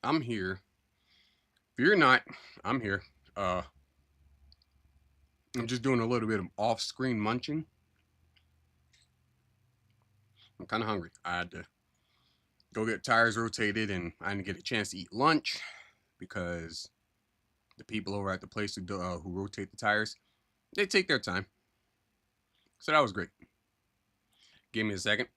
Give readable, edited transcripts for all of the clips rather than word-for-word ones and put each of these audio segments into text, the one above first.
I'm here. If you're not, I'm here. Uh, I'm just doing a little bit of off-screen munching. I'm kind of hungry. I had to go get tires rotated, and I didn't get a chance to eat lunch because the people over at the place who rotate the tires, they take their time. So that was great. Give me a second.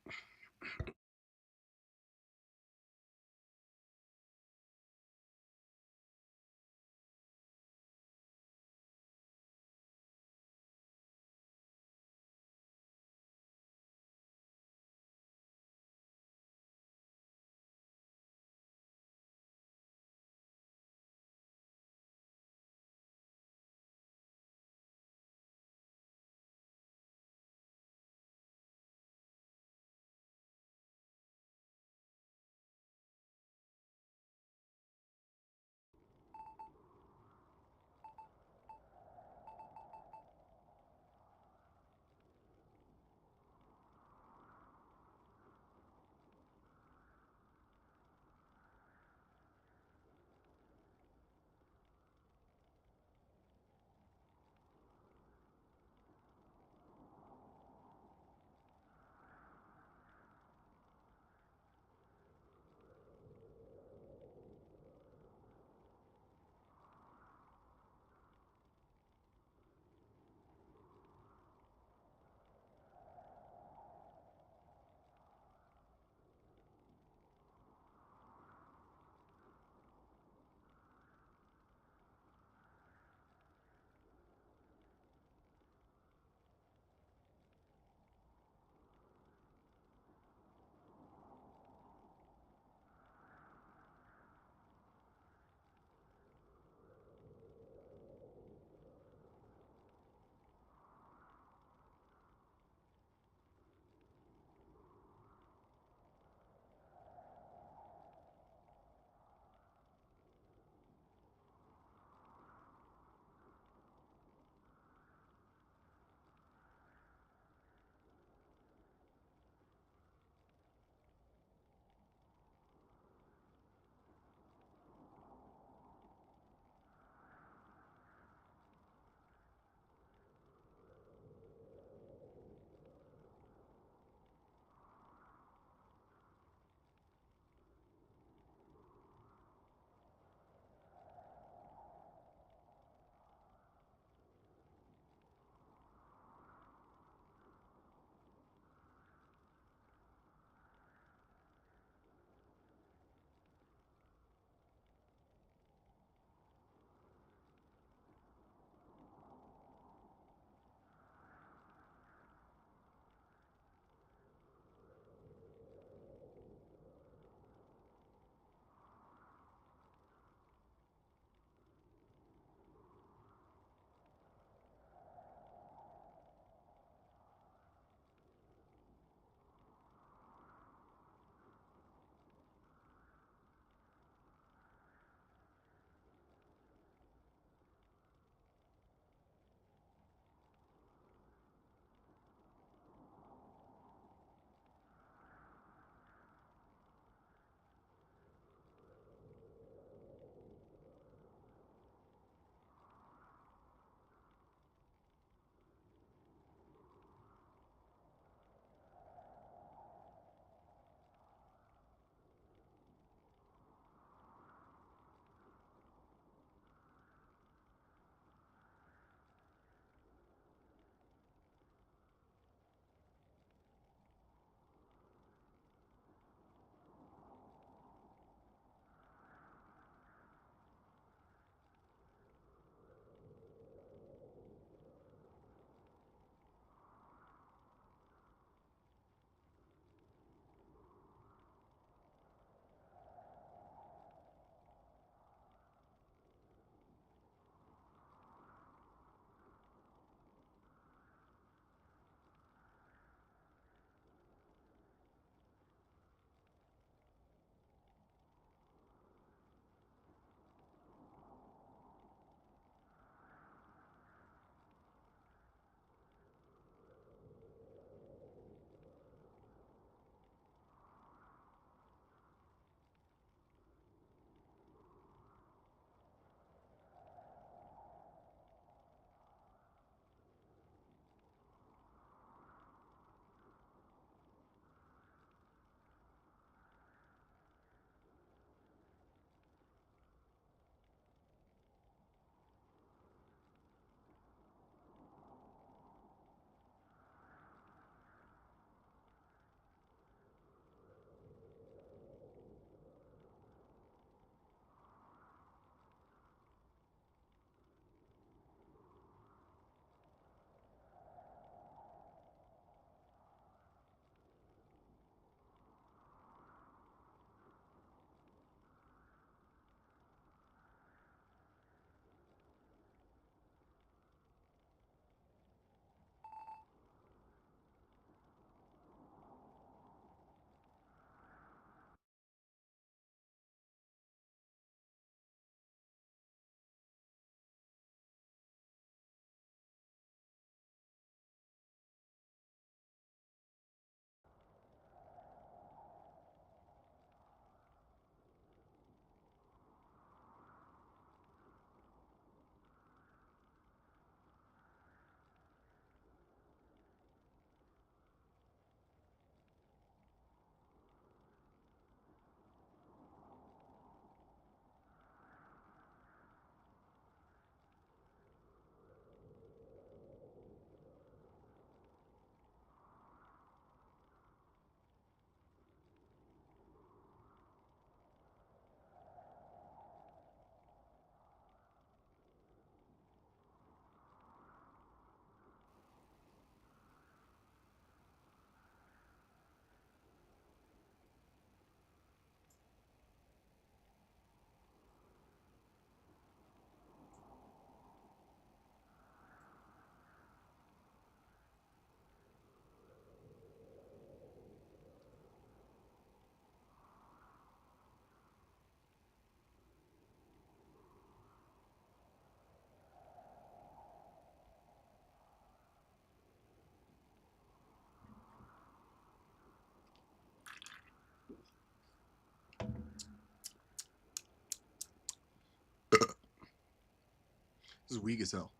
This is weak as hell.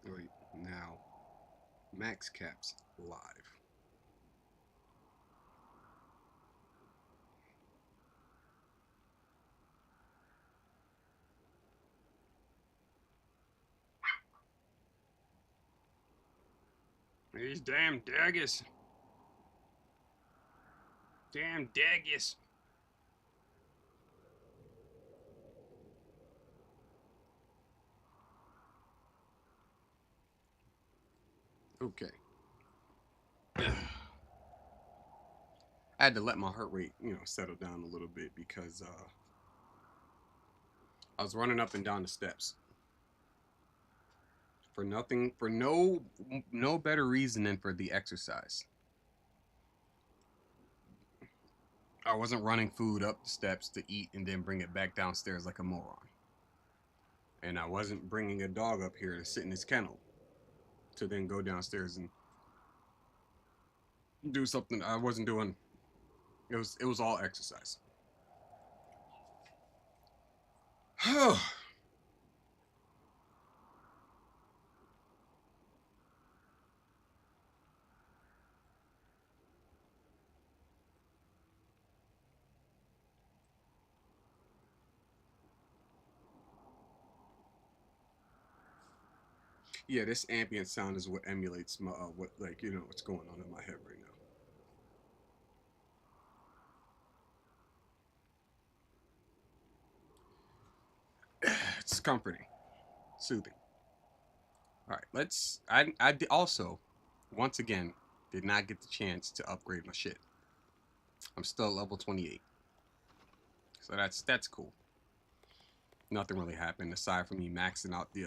Wait, now, Max Caps live. These damn daggers. Damn daggers. Okay. I had to let my heart rate, settle down a little bit because I was running up and down the steps for nothing, for no better reason than for the exercise. I wasn't running food up the steps to eat and then bring it back downstairs like a moron. And I wasn't bringing a dog up here to sit in his kennel to then go downstairs and do something I wasn't doing. It was all exercise. Yeah, this ambient sound is what emulates my what's going on in my head right now. It's comforting, soothing. All right, I also, once again, did not get the chance to upgrade my shit. I'm still at level 28, so that's cool. Nothing really happened aside from me maxing out the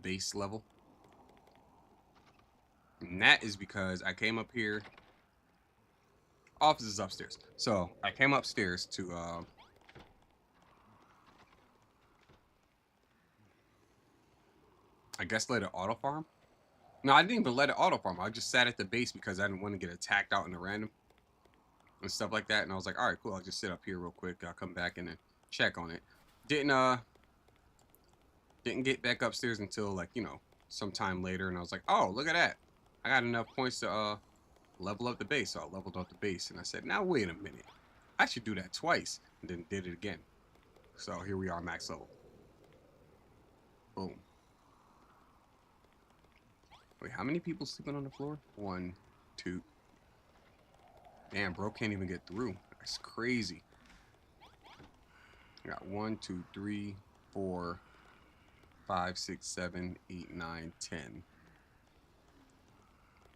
base level. And that is because I came up here. Office is upstairs. So I came upstairs to I guess let it auto farm. No, I didn't even let it auto farm. I just sat at the base because I didn't want to get attacked out in the random and stuff like that. And I was like, all right, cool. I'll just sit up here real quick. I'll come back and then check on it. Didn't get back upstairs until like, sometime later. And I was like, oh, look at that. I got enough points to level up the base. So I leveled up the base. And I said, now wait a minute. I should do that twice. And then did it again. So here we are, max level. Boom. Wait, how many people sleeping on the floor? 1, 2. Damn, bro can't even get through. That's crazy. I got 1, 2, 3, 4, 5, 6, 7, 8, 9, 10.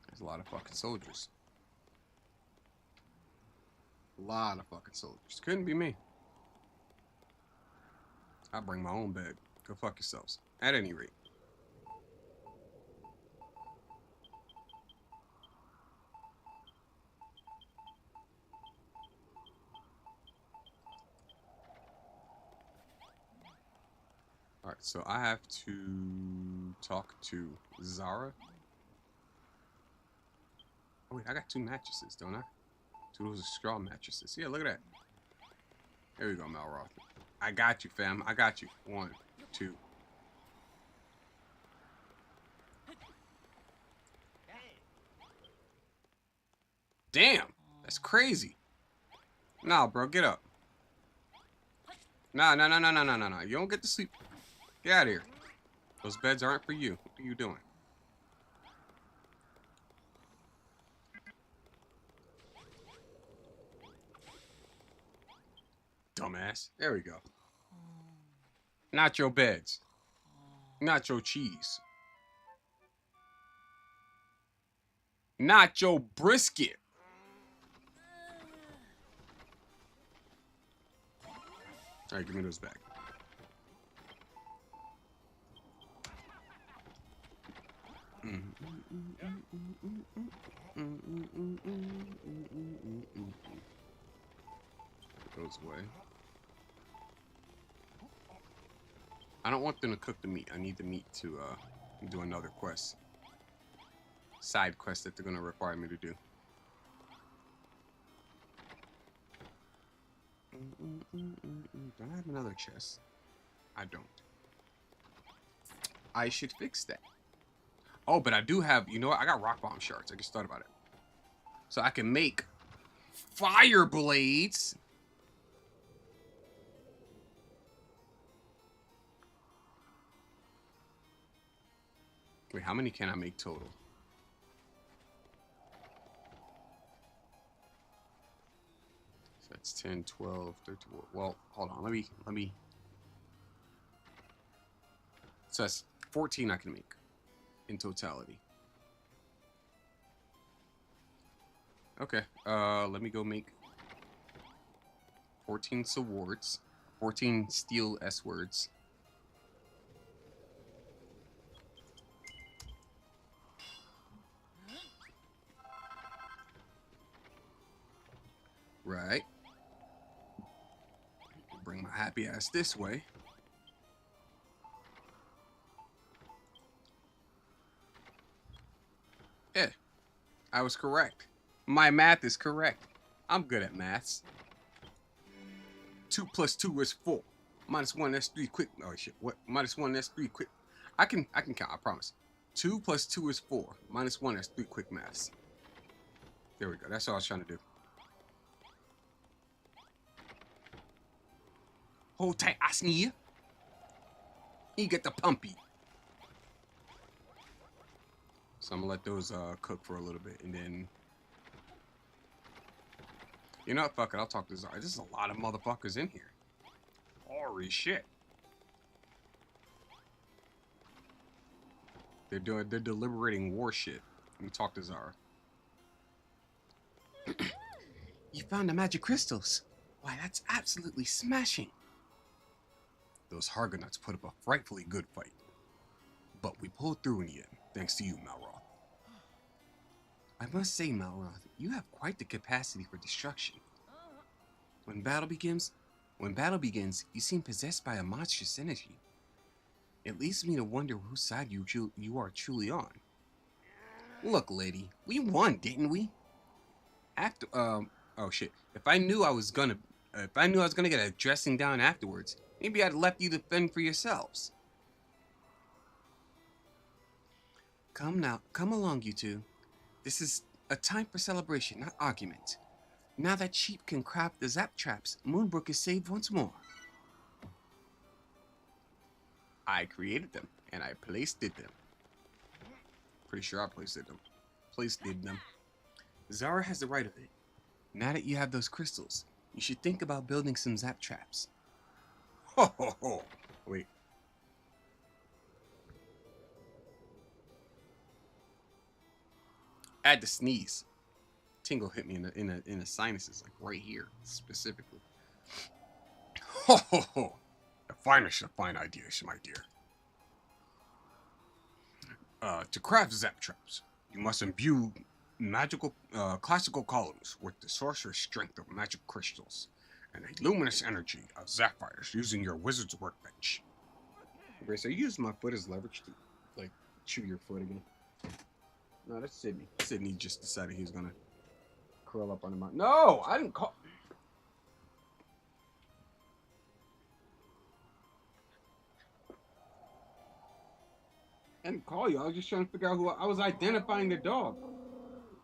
There's a lot of fucking soldiers. A lot of fucking soldiers. Couldn't be me. I bring my own bed. Go fuck yourselves. At any rate. Alright, so I have to talk to Zara. Oh wait, I got 2 mattresses, don't I? 2 of those straw mattresses. Yeah, look at that. There we go, Malroth. I got you, fam. I got you. 1, 2. Damn, that's crazy. Nah, bro, get up. Nah. You don't get to sleep. Get out of here. Those beds aren't for you. What are you doing? Dumbass. There we go. Not your beds. Not your cheese. Not your brisket. Alright, give me those back. Put those away. I don't want them to cook the meat. I need the meat to do another quest. Side quest that they're going to require me to do. Do I have another chest? I don't. I should fix that. Oh, but I do have, you know what? I got rock bomb shards. I just thought about it. So I can make fire blades. Wait, how many can I make total? So that's 10, 12, 13. Well, hold on. Let me. So that's 14 I can make in totality. Okay. Let me go make 14 swords, 14 steel S words. Right. Bring my happy ass this way. Yeah, I was correct. My math is correct. I'm good at maths. 2 plus 2 is 4. Minus 1, that's 3 quick. Oh shit, what? Minus 1, that's 3 quick. I can count, I promise. 2 plus 2 is 4. Minus 1, that's 3 quick maths. There we go. That's all I was trying to do. Hold tight, I sneeze. You get the pumpy. So I'm gonna let those cook for a little bit, and then, you know what? Fuck it. I'll talk to Zara. There's a lot of motherfuckers in here. Holy shit. They're deliberating war shit. Let me talk to Zara. You found the magic crystals. Why, that's absolutely smashing. Those Hargonauts put up a frightfully good fight. But we pulled through in the end, thanks to you, Malroth. I must say, Malroth, you have quite the capacity for destruction. When battle begins, you seem possessed by a monstrous energy. It leads me to wonder whose side you are truly on. Look, lady, we won, didn't we? Oh shit. If I knew I was gonna get a dressing down afterwards, maybe I'd left you to fend for yourselves. Come now, come along, you two. This is a time for celebration, not argument. Now that Sheep can craft the zap traps, Moonbrook is saved once more. I created them, and I placed them. Pretty sure I placed them. Zara has the right of it. Now that you have those crystals, you should think about building some zap traps. Ho ho ho! Wait. I had to sneeze. Tingle hit me in the sinuses, like right here, specifically. Ho ho ho! The finest of fine ideas, my dear. To craft zap traps, you must imbue magical classical columns with the sorcerer's strength of magic crystals and a luminous energy of sapphires using your wizard's workbench. Grace, are you using my foot as leverage to, like, chew your foot again? No, that's Sydney. Sydney just decided he was gonna curl up on the mountain. No, I didn't call. I didn't call you. I was just trying to figure out who I was identifying the dog.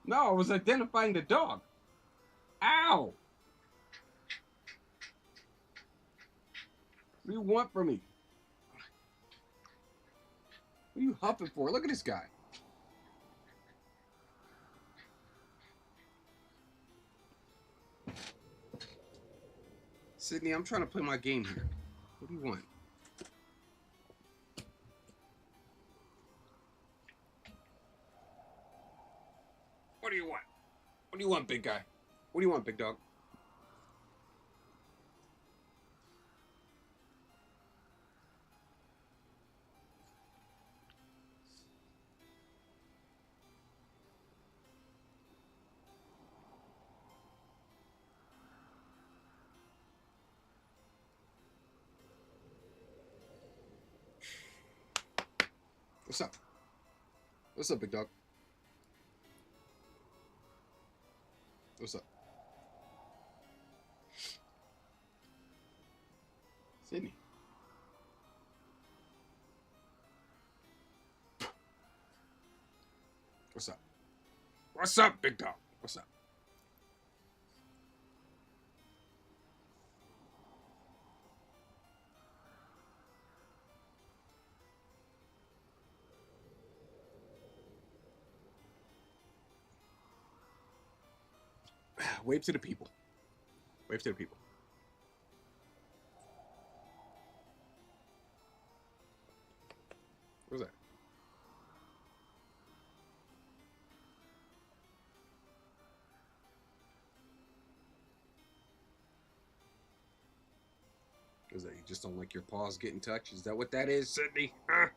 No, I was identifying the dog. Ow! What do you want from me? What are you huffing for? Look at this guy. Sydney, I'm trying to play my game here. What do you want? What do you want? What do you want, big guy? What do you want, big dog? What's up? What's up, big dog? What's up? Sydney. What's up? What's up, big dog? What's up? Wave to the people. Wave to the people. What was that? What was that? You just don't like your paws getting touched? Is that what that is, Sydney? Huh?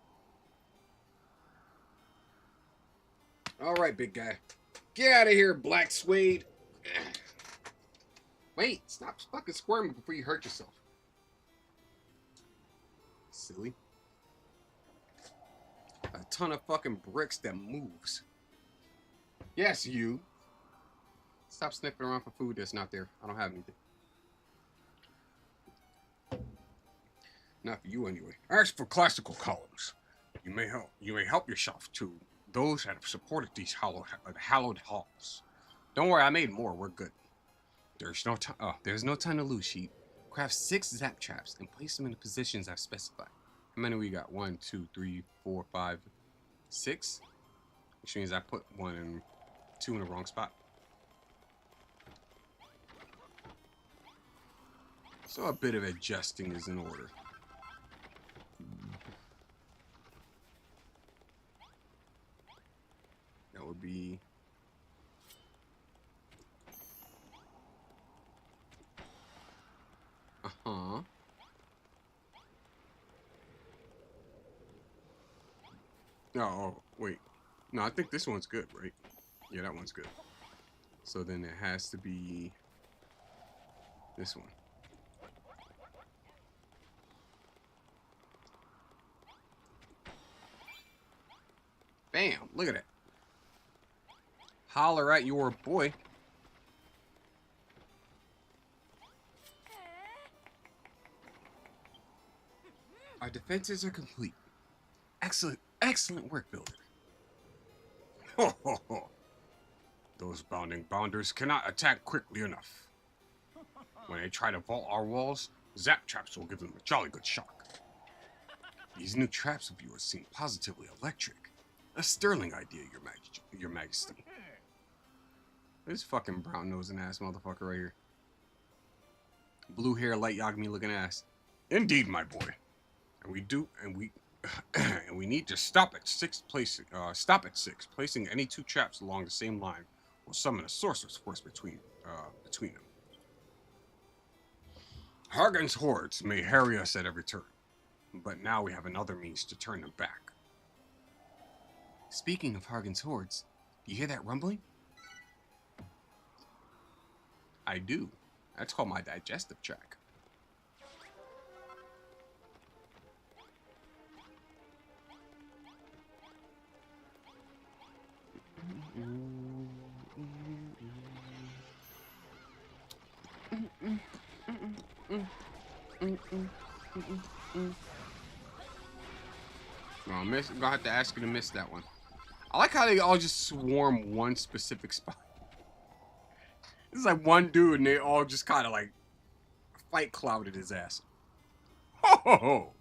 All right, big guy. Get out of here, black suede. Wait, stop fucking squirming before you hurt yourself. Silly. A ton of fucking bricks that moves. Yes, you. Stop sniffing around for food that's not there. I don't have anything. Not for you anyway. As for classical columns, you may help yourself to those that have supported these hallowed halls. Don't worry, I made more. We're good. There's no time to lose, sheep. Craft 6 zap traps and place them in the positions I've specified. How many we got? 1, 2, 3, 4, 5, 6. Which means I put 1 and 2 in the wrong spot. So a bit of adjusting is in order. That would be... Uh-huh. Oh, wait. No, I think this one's good, right? Yeah, that one's good. So then it has to be this one. Bam! Look at it. Holler at your boy. Our defenses are complete. Excellent work, builder. Ho ho ho! Those bounders cannot attack quickly enough. When they try to vault our walls, zap traps will give them a jolly good shock. These new traps of yours seem positively electric. A sterling idea, your majesty. This fucking brown-nosing ass motherfucker right here. Blue hair, light Yagami looking ass. Indeed, my boy. And we need to stop at 6. Placing any 2 traps along the same line will summon a sorcerer's force between them. Hargan's hordes may harry us at every turn, but now we have another means to turn them back. Speaking of Hargan's hordes, do you hear that rumbling? I do. That's called my digestive tract. No, I'm gonna have to ask you to miss that one. I like how they all just swarm one specific spot. This is like one dude and they all just kind of like fight clouded his ass. Ho ho ho!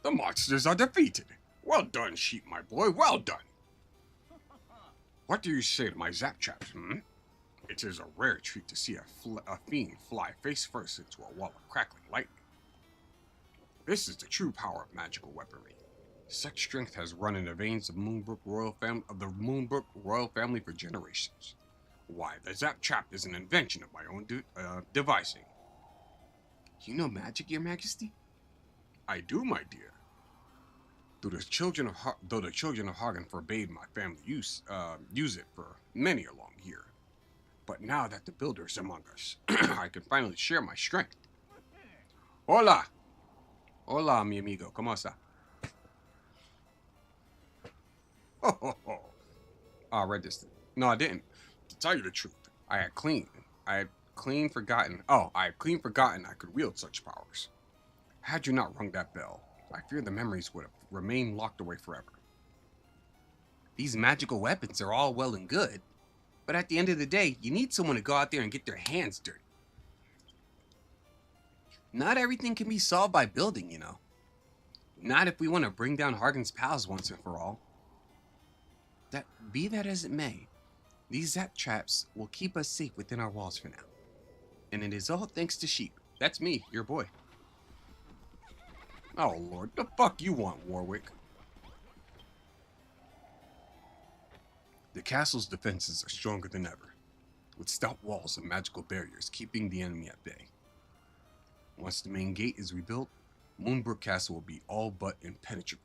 The monsters are defeated. Well done, sheep, my boy. Well done. What do you say to my zap traps, hmm? It is a rare treat to see a fiend fly face first into a wall of crackling lightning. This is the true power of magical weaponry. Such strength has run in the veins of the Moonbrook royal family for generations. Why, the zap trap is an invention of my own devising. You know magic, your majesty? I do, my dear. Though the children of Hargan forbade my family use it for many a long year. But now that the builder is among us, I can finally share my strength. Hola! Hola, mi amigo. ¿Cómo está? Oh, I read this. No, I didn't. To tell you the truth, I had clean forgotten. Oh, I had clean forgotten I could wield such powers. Had you not rung that bell, I fear the memories would have remained locked away forever. These magical weapons are all well and good, but at the end of the day, you need someone to go out there and get their hands dirty. Not everything can be solved by building, you know. Not if we want to bring down Hargan's pals once and for all. Be that as it may, these zap traps will keep us safe within our walls for now. And it is all thanks to Sheep. That's me, your boy. Oh lord, the fuck you want, Warwick? The castle's defenses are stronger than ever, with stout walls and magical barriers keeping the enemy at bay. Once the main gate is rebuilt, Moonbrook Castle will be all but impenetrable.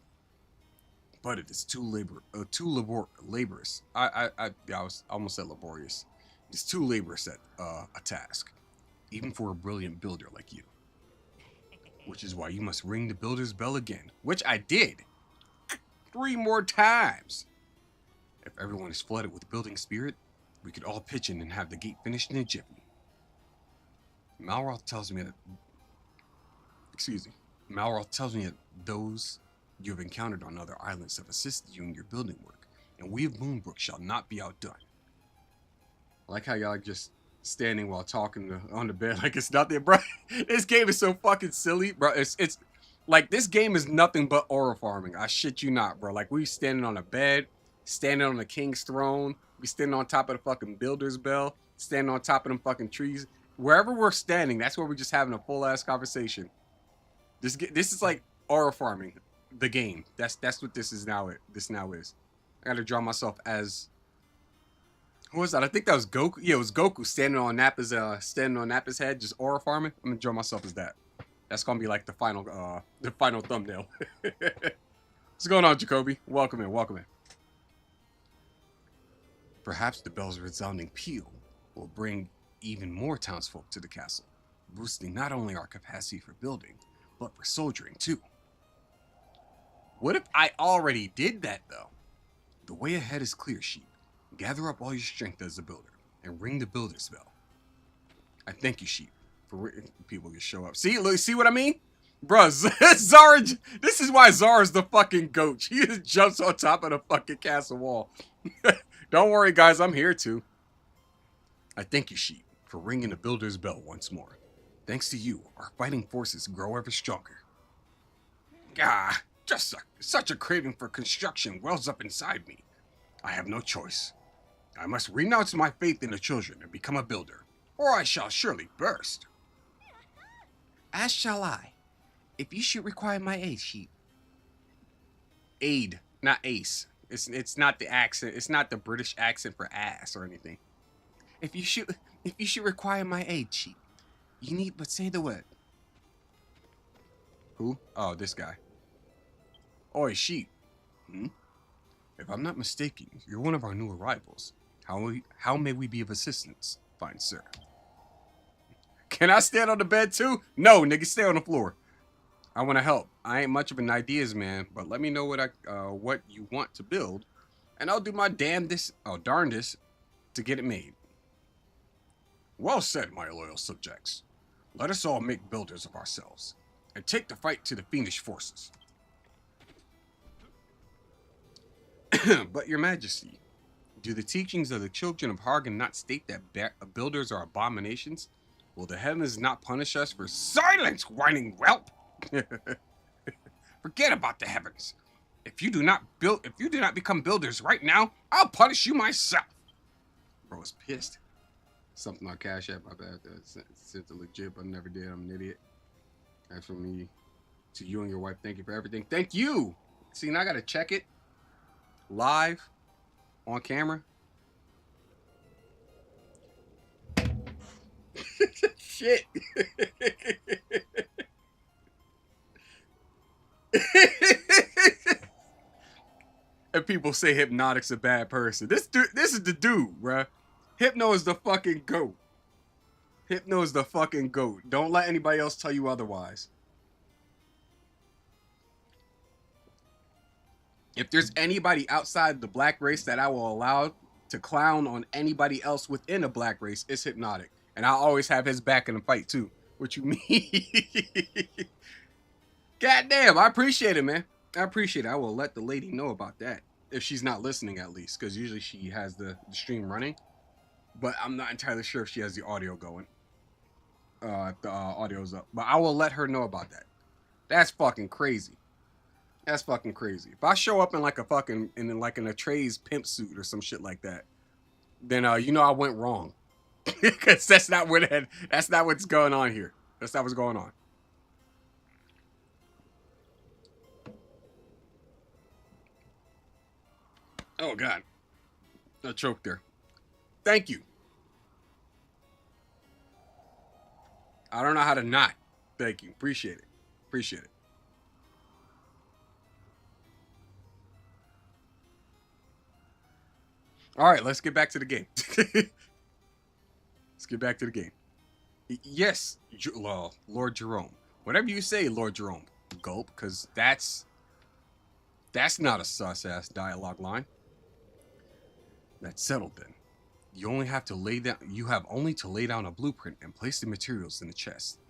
But it is too laborious. I almost said laborious. It's too laborious at a task, even for a brilliant builder like you. Which is why you must ring the builder's bell again, which I did 3 more times. If everyone is flooded with building spirit, we could all pitch in and have the gate finished in a jiffy. Malroth tells me that those you have encountered on other islands have assisted you in your building work, and we of Moonbrook shall not be outdone. I like how y'all just standing while talking on the bed like it's nothing, bro. This game is so fucking silly, bro. It's like this game is nothing but aura farming. I shit you not, bro. Like we standing on a bed, standing on the king's throne, we standing on top of the fucking builder's bell, standing on top of them fucking trees. Wherever we're standing, that's where we're just having a full ass conversation. This is like aura farming. The game. That's what this is now. This now is. I gotta draw myself as. Who was that? I think that was Goku. Yeah, it was Goku standing on Nappa's head, just aura farming. I'm gonna draw myself as that. That's gonna be like the final thumbnail. What's going on, Jacoby? Welcome in. Welcome in. Perhaps the bell's resounding peal will bring even more townsfolk to the castle, boosting not only our capacity for building, but for soldiering too. What if I already did that, though? The way ahead is clear, Sheep. Gather up all your strength as a builder, and ring the builder's bell. I thank you, Sheep, for people to show up. See what I mean? Bruh, Zara, this is why Zara's the fucking goat. She just jumps on top of the fucking castle wall. Don't worry, guys, I'm here too. I thank you, Sheep, for ringing the builder's bell once more. Thanks to you, our fighting forces grow ever stronger. Gah! Such a craving for construction wells up inside me. I have no choice. I must renounce my faith in the children and become a builder, or I shall surely burst. As shall I, if you should require my aid, Sheep. Aid, not ace. It's not the accent. It's not the British accent for ass or anything. If you should require my aid, Sheep, you need but say the word. Who? Oh, this guy. Oi, Sheep. If I'm not mistaken, you're one of our new arrivals. How may we be of assistance, fine sir? Can I stand on the bed too? No, nigga, stay on the floor. I want to help. I ain't much of an ideas man, but let me know what you want to build, and I'll do my darndest to get it made. Well said, my loyal subjects. Let us all make builders of ourselves, and take the fight to the fiendish forces. But your majesty, do the teachings of the children of Hargan not state that builders are abominations? Will the heavens not punish us for silence, whining whelp? Forget about the heavens. If you do not become builders right now, I'll punish you myself. Bro was pissed. Something on Cash App, my bad. Sent the legit, but I never did. I'm an idiot. As for me, to you and your wife, thank you for everything. Thank you. See, now I gotta check it. Live on camera. Shit. And people say Hypnotic's a bad person. This is the dude, bruh. Hypno is the fucking goat. Hypno is the fucking goat. Don't let anybody else tell you otherwise. If there's anybody outside the black race that I will allow to clown on anybody else within a black race, it's Hypnotic. And I always have his back in the fight too. What you mean? God damn, I appreciate it, man. I appreciate it. I will let the lady know about that. If she's not listening, at least. Because usually she has the stream running. But I'm not entirely sure if she has the audio going. If the audio's up. But I will let her know about that. That's fucking crazy. That's fucking crazy. If I show up in like a fucking in a Trey's pimp suit or some shit like that, then you know I went wrong. Because that's not what's going on here. That's not what's going on. Oh god. I choked there. Thank you. I don't know how to not. Thank you. Appreciate it. Appreciate it. All right, let's get back to the game. Let's get back to the game. Yes, well, Lord Jerome. Whatever you say, Lord Jerome. Gulp, because that's not a sus ass dialogue line. That's settled then. You only to lay down a blueprint and place the materials in the chest.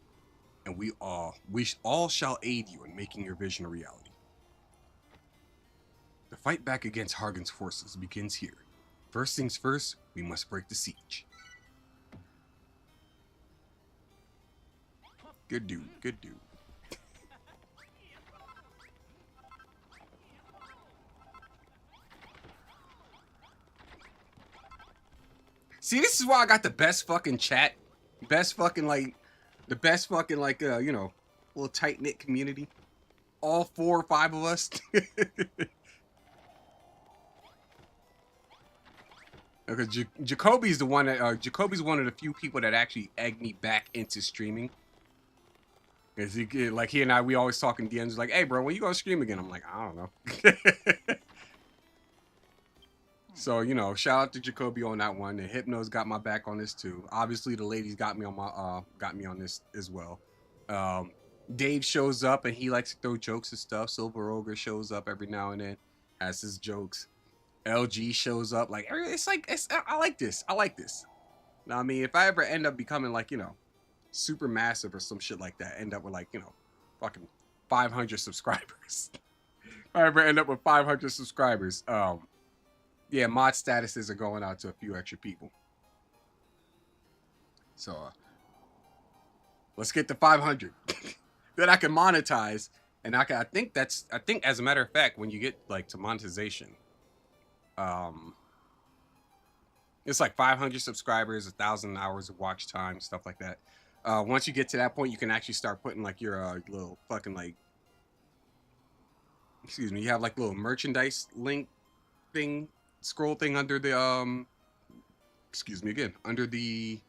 And we all shall aid you in making your vision a reality. The fight back against Hargan's forces begins here. First things first, we must break the siege. Good dude, good dude. See, this is why I got the best fucking chat. Best fucking like the best fucking like you know, little tight-knit community. All 4 or 5 of us. Because Jacoby's the one that Jacoby's one of the few people that actually egged me back into streaming. Cause he and I, we always talk in DMs like, hey bro, when you gonna stream again? I'm like, I don't know. So, you know, shout out to Jacoby on that one. And Hypno's got my back on this too. Obviously the ladies got me on this as well. Dave shows up and he likes to throw jokes and stuff. Silver Ogre shows up every now and then, has his jokes. LG shows up, like I like this. I like this. Now I mean, if I ever end up becoming like, you know, super massive or some shit like that, end up with like, you know, fucking 500 subscribers. If I ever end up with 500 subscribers, yeah, mod statuses are going out to a few extra people. So let's get to 500. Then I can monetize, and I think as a matter of fact, when you get like to monetization, it's like 500 subscribers, 1,000 hours of watch time, stuff like that. Once you get to that point, you can actually start putting like your little fucking like, excuse me, you have like little merchandise link thing, scroll thing under the excuse me again, under the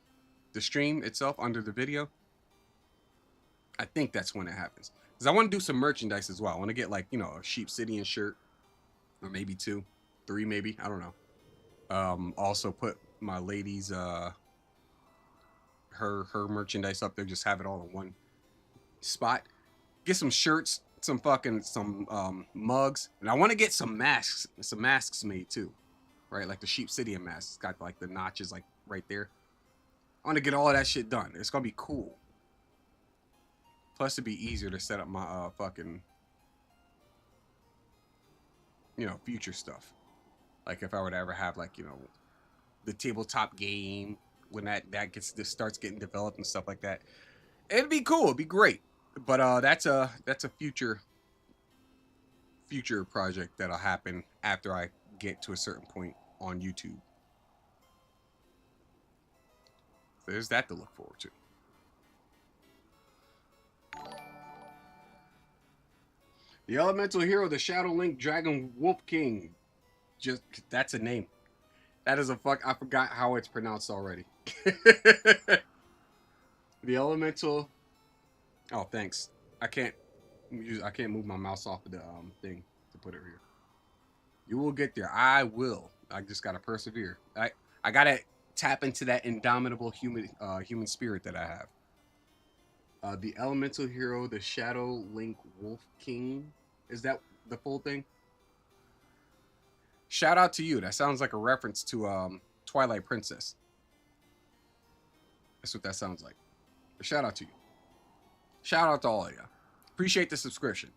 stream itself, under the video. I think that's when it happens. Because I want to do some merchandise as well. I want to get like, you know, a Sheepsidian shirt, or maybe 2, 3 maybe, I don't know. Also put my lady's her merchandise up there, just have it all in one spot. Get some shirts, some mugs, and I want to get some masks made too, right? Like the Sheepsidian mask, it's got like the notches like right there. I want to get all of that shit done. It's gonna be cool. Plus, it'd be easier to set up my fucking, you know, future stuff. Like if I were to ever have like, you know, the tabletop game, when that starts getting developed and stuff like that, it'd be cool. It'd be great. But that's a future project that'll happen after I get to a certain point on YouTube. So there's that to look forward to. The elemental hero, the Shadow Link Dragon Wolf King. Just that's a name. That is a fuck. I forgot how it's pronounced already. The elemental. Oh, thanks. I can't move my mouse off of the thing to put it here. You will get there. I will. I just gotta persevere. I gotta tap into that indomitable human spirit that I have. The elemental hero, the Shadow Link Wolf King. Is that the full thing? Shout out to you. That sounds like a reference to Twilight Princess. That's what that sounds like. But shout out to you. Shout out to all of you. Appreciate the subscription.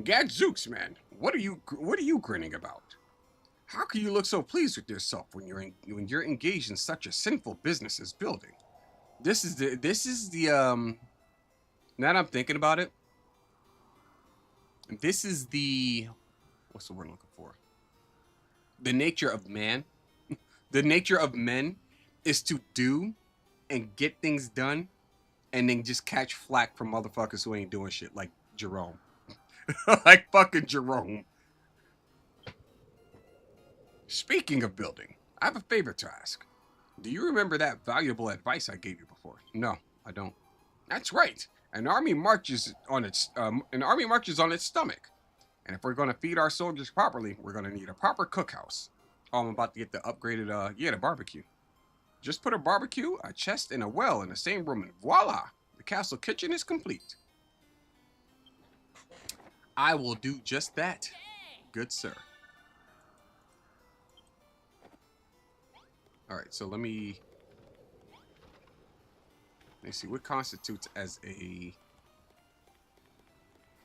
Gadzooks, man. What are you grinning about? How can you look so pleased with yourself when you're engaged in such a sinful business as building? This is the now that I'm thinking about it, this is the, what's the word I'm looking for? The nature of man. The nature of men is to do and get things done and then just catch flack from motherfuckers who ain't doing shit, like Jerome. Like fucking Jerome. Speaking of building, I have a favor to ask. Do you remember that valuable advice I gave you before? No, I don't. That's right. An army marches on its stomach. And if we're going to feed our soldiers properly, we're going to need a proper cookhouse. Oh, I'm about to get the upgraded the barbecue. Just put a barbecue, a chest, and a well in the same room, and voila! The castle kitchen is complete. I will do just that, good sir. Alright, so let me see what constitutes as a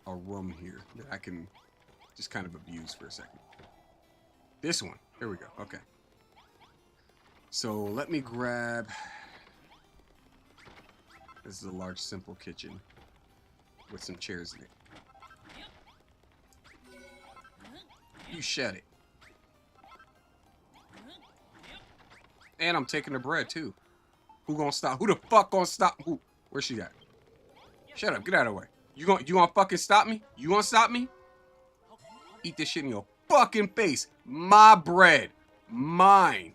room here that I can just kind of abuse for a second. This one. There we go. Okay. So let me grab... This is a large, simple kitchen with some chairs in it. You shut it. And I'm taking the bread, too. Who gonna stop? Who the fuck gonna stop? Who? Where's she at? Shut up. Get out of the way. You gonna fucking stop me? You gonna stop me? Eat this shit in your fucking face. My bread. Mine.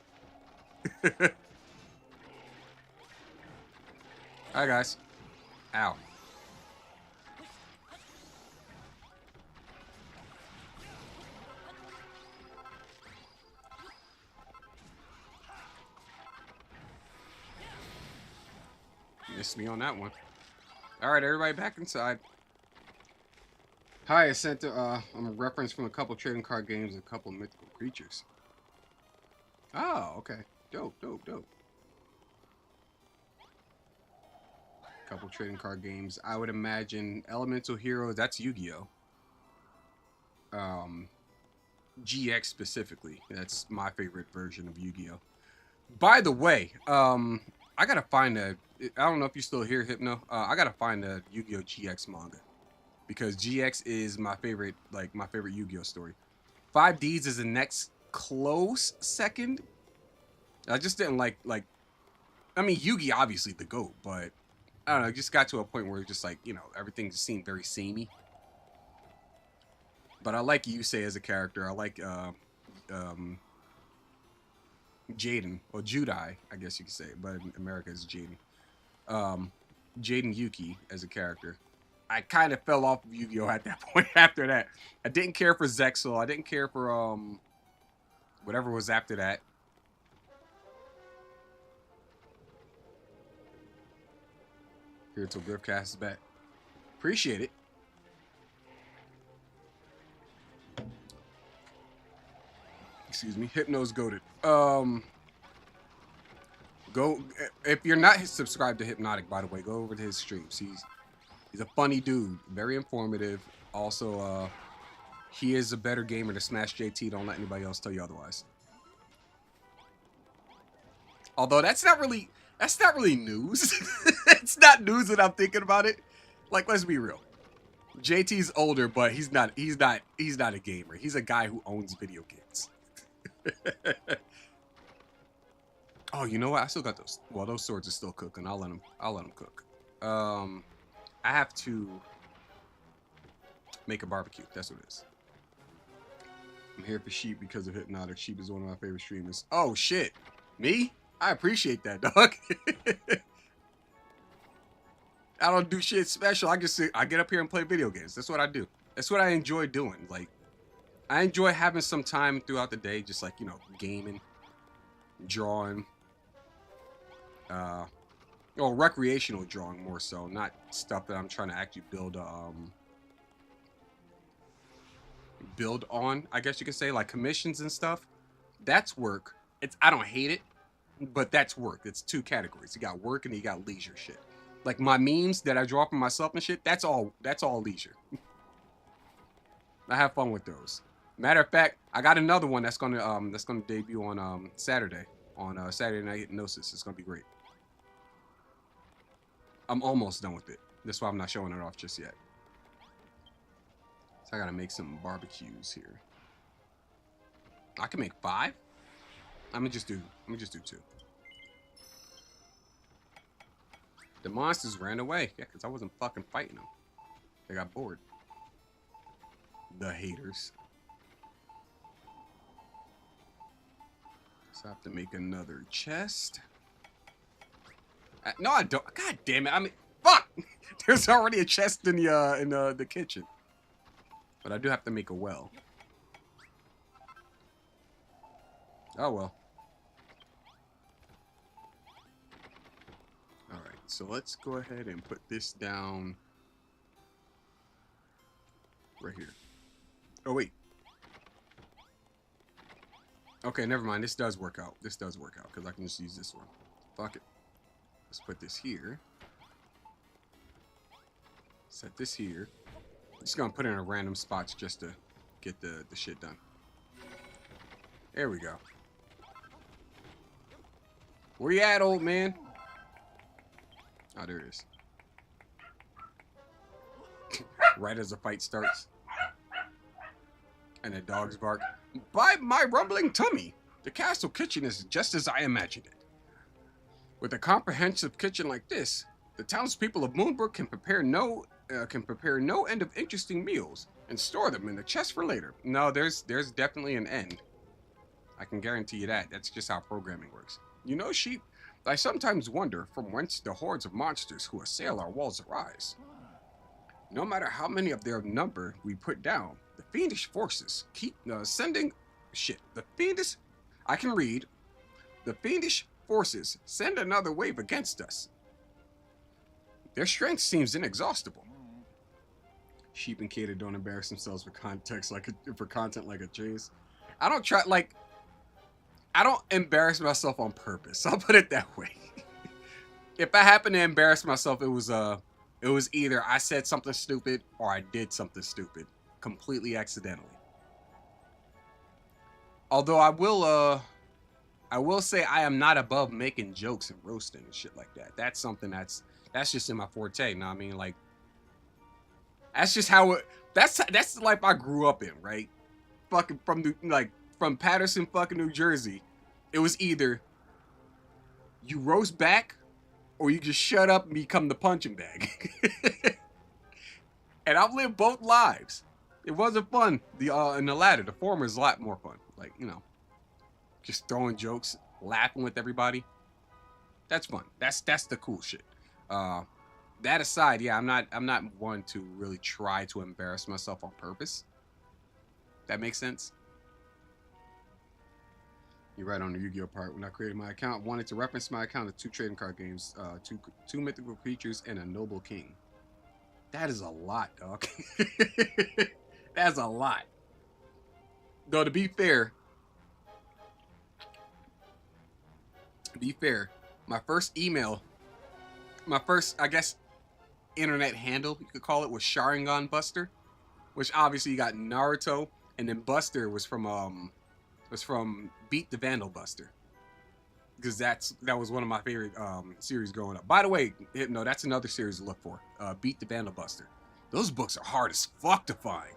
Hi, guys. Ow. Missed me on that one. Alright, everybody back inside. Hi, I sent a reference from a couple trading card games and a couple mythical creatures. Oh, okay. Dope. Couple trading card games. I would imagine Elemental Heroes, that's Yu-Gi-Oh! GX specifically. That's my favorite version of Yu-Gi-Oh! By the way, I gotta find I don't know if you're still here, Hypno. I gotta find a Yu-Gi-Oh! GX manga. Because GX is my favorite Yu-Gi-Oh! Story. 5Ds is the next close second. I just didn't like, I mean, Yugi obviously the GOAT, but I don't know, it just got to a point where it's just like, you know, everything just seemed very samey. But I like Yusei as a character. I like Jaden, or Judai, I guess you could say, but in America it's Jaden. Jaden Yuki as a character. I kind of fell off of Yu-Gi-Oh! At that point after that. I didn't care for Zexal. I didn't care for whatever was after that. Here till Griffcast is back. Appreciate it. Excuse me. Hypno's goated. Go if you're not subscribed to Hypnotic, by the way, go over to his streams. He's a funny dude, very informative. Also, he is a better gamer than Smash JT. Don't let anybody else tell you otherwise. Although that's not really news. It's not news that I'm thinking about it. Like, let's be real. JT's older, but he's not a gamer. He's a guy who owns video games. Oh, you know what? I still got those. Well, those swords are still cooking. I'll let them cook. I have to make a barbecue. That's what it is. I'm here for Sheep because of Hypnotic. Sheep is one of my favorite streamers. Oh shit, me? I appreciate that, dog. I don't do shit special. I get up here and play video games. That's what I do. That's what I enjoy doing. Like, I enjoy having some time throughout the day, just like, you know, gaming, drawing, or recreational drawing more so, not stuff that I'm trying to actually build build on, I guess you could say, like commissions and stuff. That's work. I don't hate it, but that's work. It's two categories. You got work and you got leisure shit. Like my memes that I draw for myself and shit, that's all leisure. I have fun with those. Matter of fact, I got another one that's gonna debut on Saturday. On Saturday Night Hypnosis. It's gonna be great. I'm almost done with it. That's why I'm not showing it off just yet. So I gotta make some barbecues here. I can make 5. I'm gonna just do 2. The monsters ran away. Yeah, because I wasn't fucking fighting them. They got bored. The haters. So I have to make another chest. No, I don't. God damn it! I mean, fuck. There's already a chest in the kitchen. But I do have to make a well. Oh well. All right. So let's go ahead and put this down right here. Oh wait. Okay, never mind. This does work out. This does work out because I can just use this one. Fuck it. Let's put this here. Set this here. I'm just gonna put it in a random spots just to get the shit done. There we go. Where you at, old man? Oh, there it is. Right as the fight starts. And the dogs bark. By my rumbling tummy, the castle kitchen is just as I imagined it. With a comprehensive kitchen like this, the townspeople of Moonbrook can prepare no end of interesting meals and store them in the chest for later. No, there's definitely an end. I can guarantee you that. That's just how programming works. You know, sheep, I sometimes wonder from whence the hordes of monsters who assail our walls arise. No matter how many of their number we put down, the fiendish forces keep sending shit. I can read. The fiendish forces send another wave against us. Their strength seems inexhaustible. Sheep and Kato don't embarrass themselves for content like a chase. I don't embarrass myself on purpose. I'll put it that way. If I happen to embarrass myself, it was either I said something stupid or I did something stupid, completely accidentally. Although I will say I am not above making jokes and roasting and shit like that. That's something that's just in my forte. You know what I mean? Like, that's just how that's the life I grew up in, right? Fucking from Patterson, fucking New Jersey. It was either you roast back or you just shut up and become the punching bag. And I've lived both lives. It wasn't fun. In the latter, the former is a lot more fun. Like, you know, just throwing jokes, laughing with everybody. That's fun. That's the cool shit. That aside, yeah, I'm not one to really try to embarrass myself on purpose. That makes sense. You're right on the Yu-Gi-Oh part. When I created my account, I wanted to reference my account to 2 trading card games, two mythical creatures, and a noble king. That is a lot, dog. That's a lot. Though to be fair, my first I guess internet handle you could call it was Sharingan Buster, which obviously you got Naruto, and then Buster was from Beat the Vandal Buster, because that was one of my favorite series growing up. By the way, no, that's another series to look for. Beat the Vandal Buster. Those books are hard as fuck to find.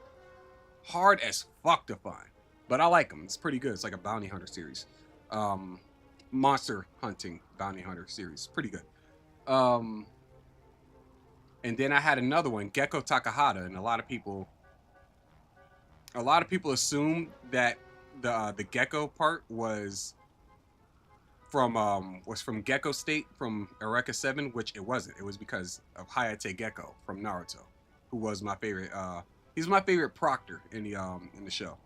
Hard as fuck to find. But I like them. It's pretty good. It's like a bounty hunter series. Monster hunting bounty hunter series. Pretty good. And then I had another one, Gecko Takahata, and a lot of people assume that the Gecko part was from Gecko State from Eureka 7, which it wasn't. It was because of Hayate Gecko from Naruto, who was my favorite. He's my favorite proctor in the show.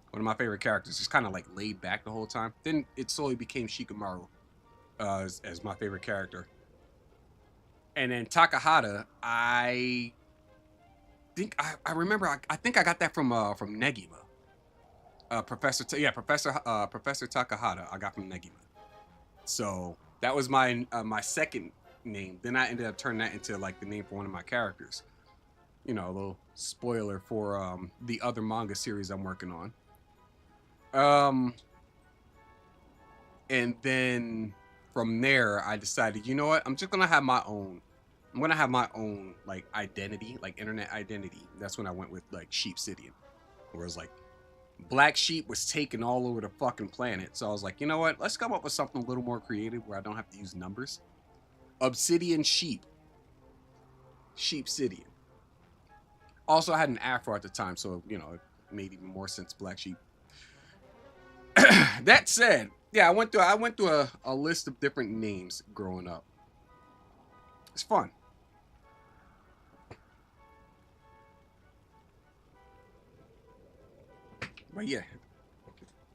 One of my favorite characters. Just kind of like laid back the whole time. Then it slowly became Shikamaru as my favorite character. And then Takahata, I think I remember. I think I got that from Negima. Professor Takahata. I got from Negima. So that was my second name. Then I ended up turning that into like the name for one of my characters. You know, a little spoiler for the other manga series I'm working on. And then from there, I decided, you know what? I'm just gonna have my own. I'm gonna have my own like identity, like internet identity. That's when I went with like Sheepsidian, where it was like Black Sheep was taken all over the fucking planet. So I was like, you know what? Let's come up with something a little more creative where I don't have to use numbers. Obsidian Sheep. Sheepsidian. Also, I had an afro at the time, so you know it made even more sense. Black Sheep. That said, yeah, I went through a list of different names growing up. It's fun. But yeah,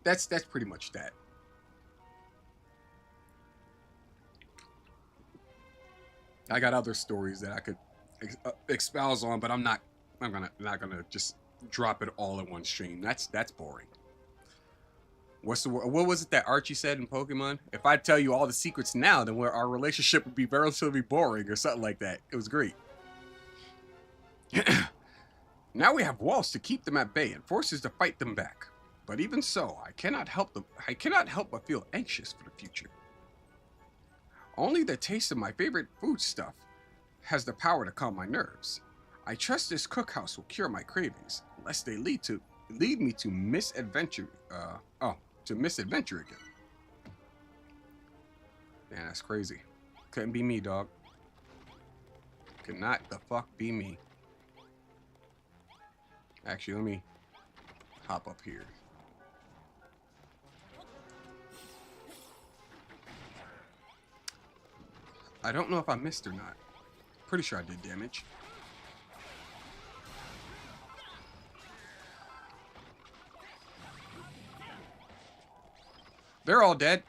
that's pretty much that. I got other stories that I could expound on, but I'm not gonna just drop it all in one stream. That's boring. What was it that Archie said in Pokemon? If I tell you all the secrets now, then our relationship would be relatively boring or something like that. It was great. Now we have walls to keep them at bay and forces to fight them back. But even so, I cannot help but feel anxious for the future. Only the taste of my favorite foodstuff has the power to calm my nerves. I trust this cookhouse will cure my cravings, lest they lead me to misadventure. To misadventure again. Man, that's crazy. Couldn't be me, dog. Could not the fuck be me. Actually, let me hop up here. I don't know if I missed or not. Pretty sure I did damage. They're all dead.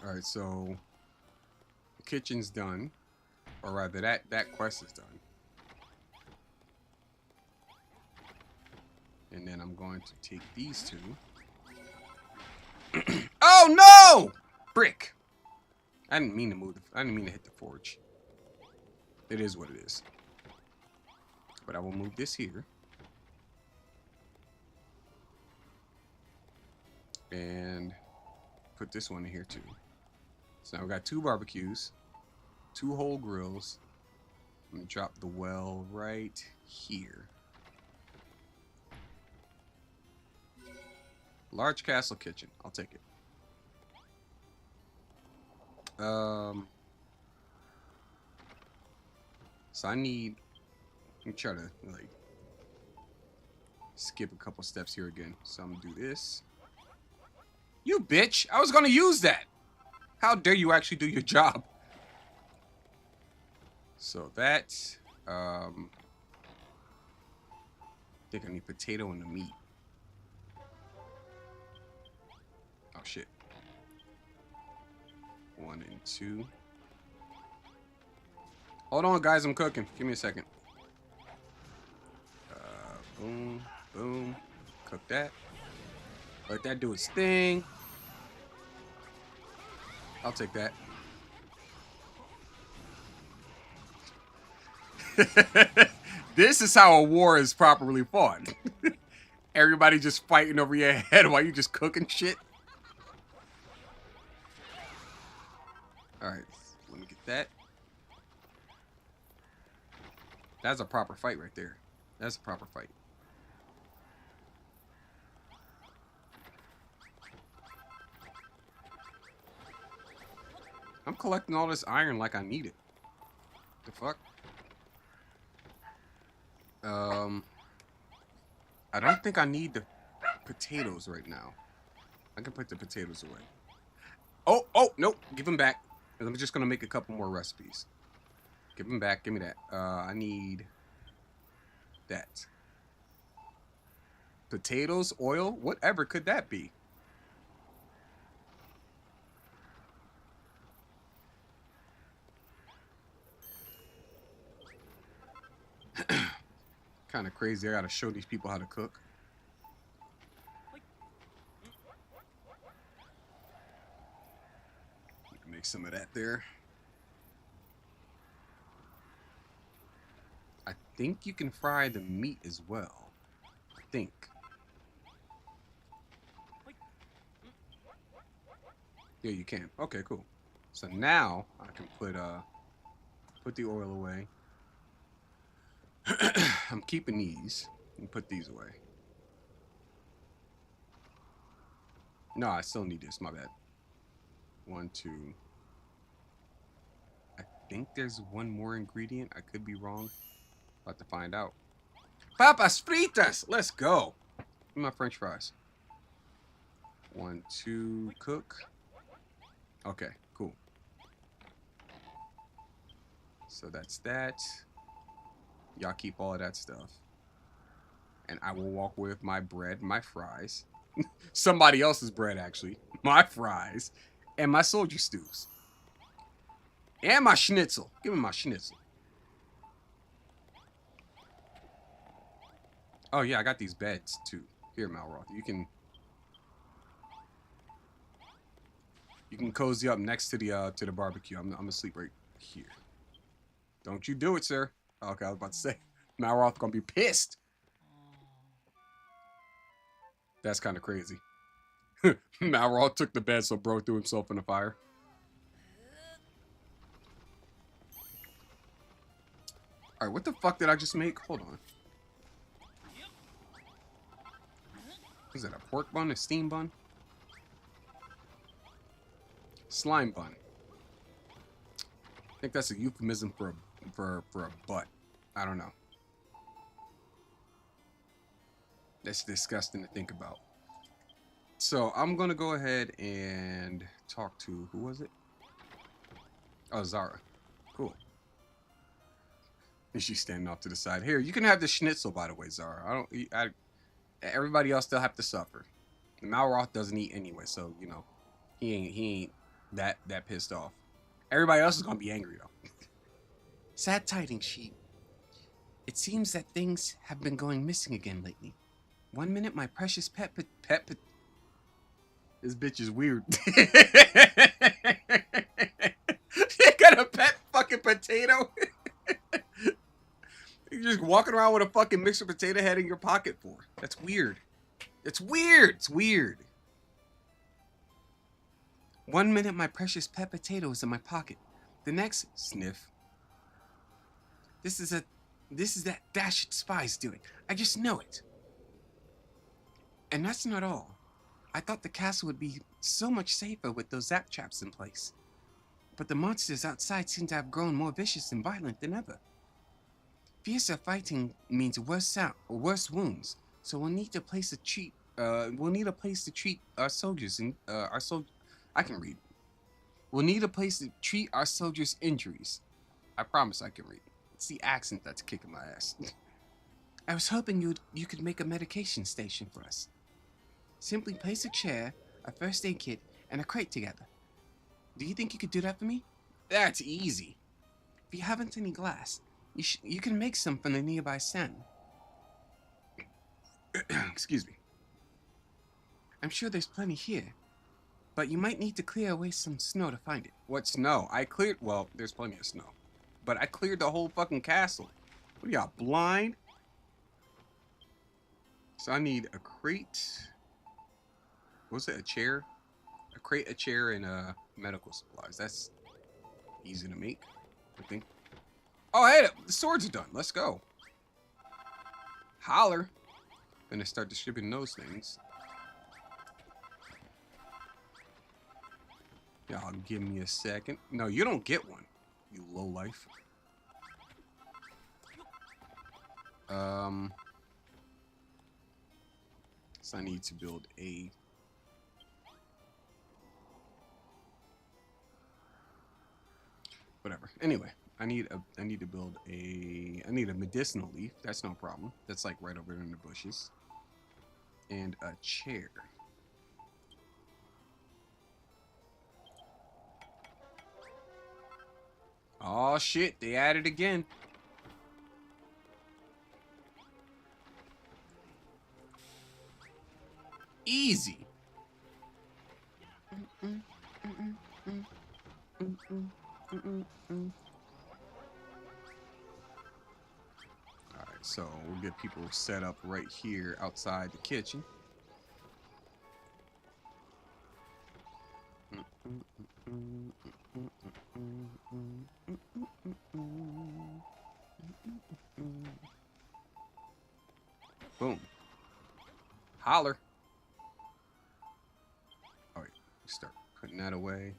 Alright, so the kitchen's done. Or rather, that quest is done. And then I'm going to take these two. Oh no! Brick! I didn't mean to move. I didn't mean to hit the forge. It is what it is. But I will move this here. And put this one in here too. So now we got 2 barbecues, 2 whole grills. I'm gonna drop the well right here. Large castle kitchen. I'll take it. So I need. Let me try to like skip a couple steps here again. So I'm gonna do this. You bitch! I was gonna use that. How dare you actually do your job? So that. I think I need potato and the meat. Oh shit. 1 and 2. Hold on, guys. I'm cooking. Give me a second. Boom, boom. Cook that. Let that do its thing. I'll take that. This is how a war is properly fought. Everybody just fighting over your head while you just cooking shit. Alright, let me get that. That's a proper fight right there. That's a proper fight. I'm collecting all this iron like I need it. The fuck? I don't think I need the potatoes right now. I can put the potatoes away. Oh, nope. Give them back. I'm just gonna make a couple more recipes. Give them back. Give me that. I need that. Potatoes, oil, whatever could that be? Kind of crazy. I gotta show these people how to cook. Make some of that there. I think you can fry the meat as well. I think. Yeah, you can. Okay, cool. So now I can put the oil away. I'm keeping these and put these away. No, I still need this. My bad. 1, 2. I think there's one more ingredient. I could be wrong. About to find out. Papas fritas. Let's go. My French fries. 1, 2. Cook. Okay, cool. So that's that. Y'all keep all of that stuff. And I will walk with my bread, my fries. Somebody else's bread, actually. My fries. And my soldier stews. And my schnitzel. Give me my schnitzel. Oh, yeah, I got these beds, too. Here, Malroth. You can cozy up next to the barbecue. I'm gonna sleep right here. Don't you do it, sir. Okay, I was about to say. Malroth gonna be pissed. That's kind of crazy. Malroth took the bed, so bro threw himself in the fire. Alright, what the fuck did I just make? Hold on. Is that a pork bun? A steam bun? Slime bun. I think that's a euphemism for a butt. I don't know. That's disgusting to think about. So I'm gonna go ahead and talk to, who was it? Oh, Zara. Cool. And she's standing off to the side. Here, you can have the schnitzel, by the way, Zara. Everybody else still have to suffer. Malroth doesn't eat anyway, so you know, he ain't that pissed off. Everybody else is gonna be angry though. Sad tidings, sheep. It seems that things have been going missing again lately. One minute, my precious pet. This bitch is weird. You got a pet fucking potato? You're just walking around with a fucking mixed potato head in your pocket for. That's weird. It's weird. It's weird. One minute, my precious pet potato is in my pocket. The next, sniff. This is that dashed spy's doing. I just know it. And that's not all. I thought the castle would be so much safer with those zap traps in place. But the monsters outside seem to have grown more vicious and violent than ever. Fiercer fighting means worse wounds, so we'll need a place to treat. Our soldiers and I can read. We'll need a place to treat our soldiers' injuries. I promise I can read. It's the accent that's kicking my ass. I was hoping you could make a medication station for us. Simply place a chair, a first aid kit, and a crate together. Do you think you could do that for me? That's easy. If you haven't any glass, you can make some from the nearby sand. Excuse me. I'm sure there's plenty here, but you might need to clear away some snow to find it. What snow? Well, there's plenty of snow. But I cleared the whole fucking castle. What are y'all, blind? So I need a crate. What's it, a chair? A crate, a chair, and medical supplies. That's easy to make, I think. Oh, hey, the swords are done. Let's go. Holler. Gonna start distributing those things. Y'all give me a second. No, you don't get one, you lowlife. So I need to build a... Whatever. Anyway, I need to build a... I need a medicinal leaf. That's no problem. That's like right over there in the bushes. And a chair. Oh shit, they added again. Easy. Alright, so we'll get people set up right here outside the kitchen. Boom. Holler. Alright, start putting that away.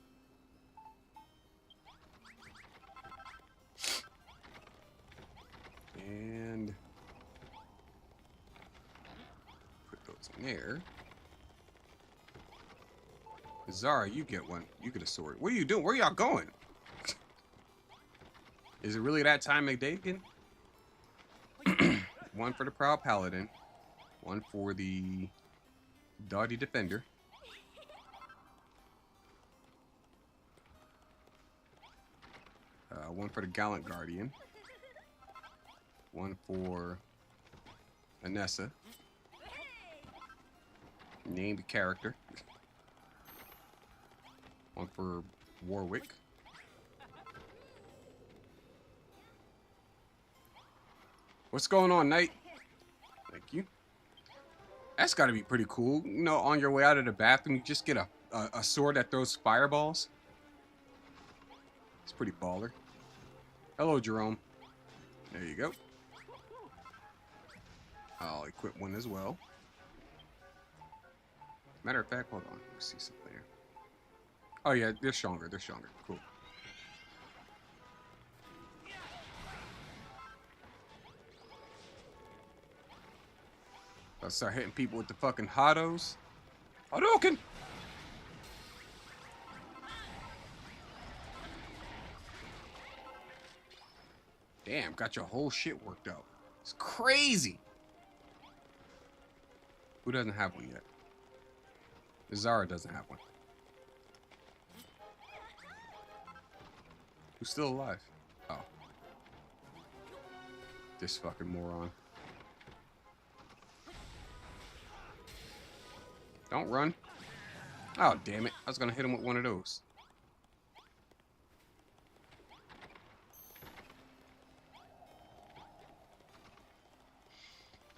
And put those in there. Zara, you get one. You get a sword. What are you doing? Where y'all going? Is it really that time of day again? One for the Proud Paladin. One for the Doughty Defender. One for the Gallant Guardian. One for Anessa. Name the character. One for Warwick. What's going on, Knight? Thank you. That's got to be pretty cool. You know, on your way out of the bathroom, you just get a sword that throws fireballs. It's pretty baller. Hello, Jerome. There you go. I'll equip one as well. Matter of fact, hold on. Let's see something here. Oh, yeah, they're stronger. They're stronger. Cool. I'll start hitting people with the fucking Hados. Hadouken! Damn, got your whole shit worked out. It's crazy. Who doesn't have one yet? Zara doesn't have one. Who's still alive? Oh. This fucking moron. Don't run. Oh, damn it. I was gonna hit him with one of those.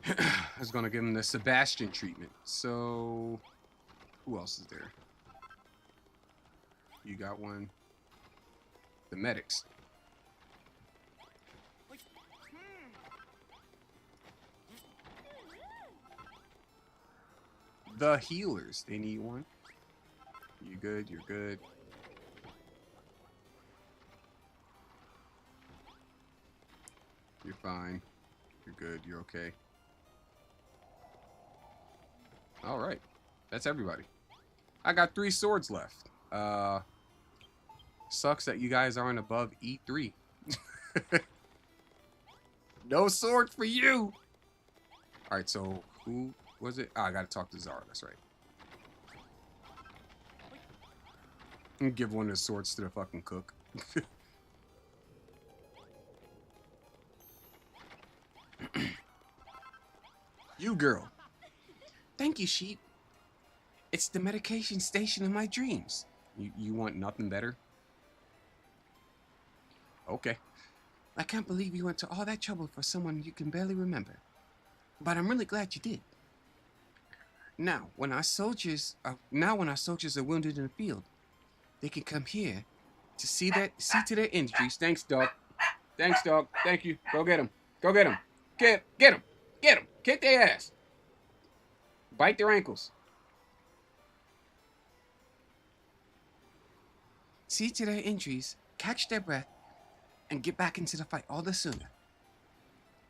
I was gonna give him the Sebastian treatment. So, who else is there? You got one. The medics. The healers. They need one. You good? You're good. You're fine. You're good. You're okay. All right. That's everybody. I got 3 swords left. Sucks that you guys aren't above E3. No sword for you. All right, so who was it? Oh, I gotta talk to Zara. That's right. And give one of the swords to the fucking cook. You girl. Thank you, sheep. It's the medication station of my dreams. You want nothing better? Okay. I can't believe you went to all that trouble for someone you can barely remember. But I'm really glad you did. Now, when our soldiers are wounded in the field, they can come here to see to their injuries. Thanks, dog. Thanks, dog. Thank you. Go get them. Go get them. Get them. Get them. Kick their ass. Bite their ankles. See to their injuries, catch their breath, and get back into the fight all the sooner.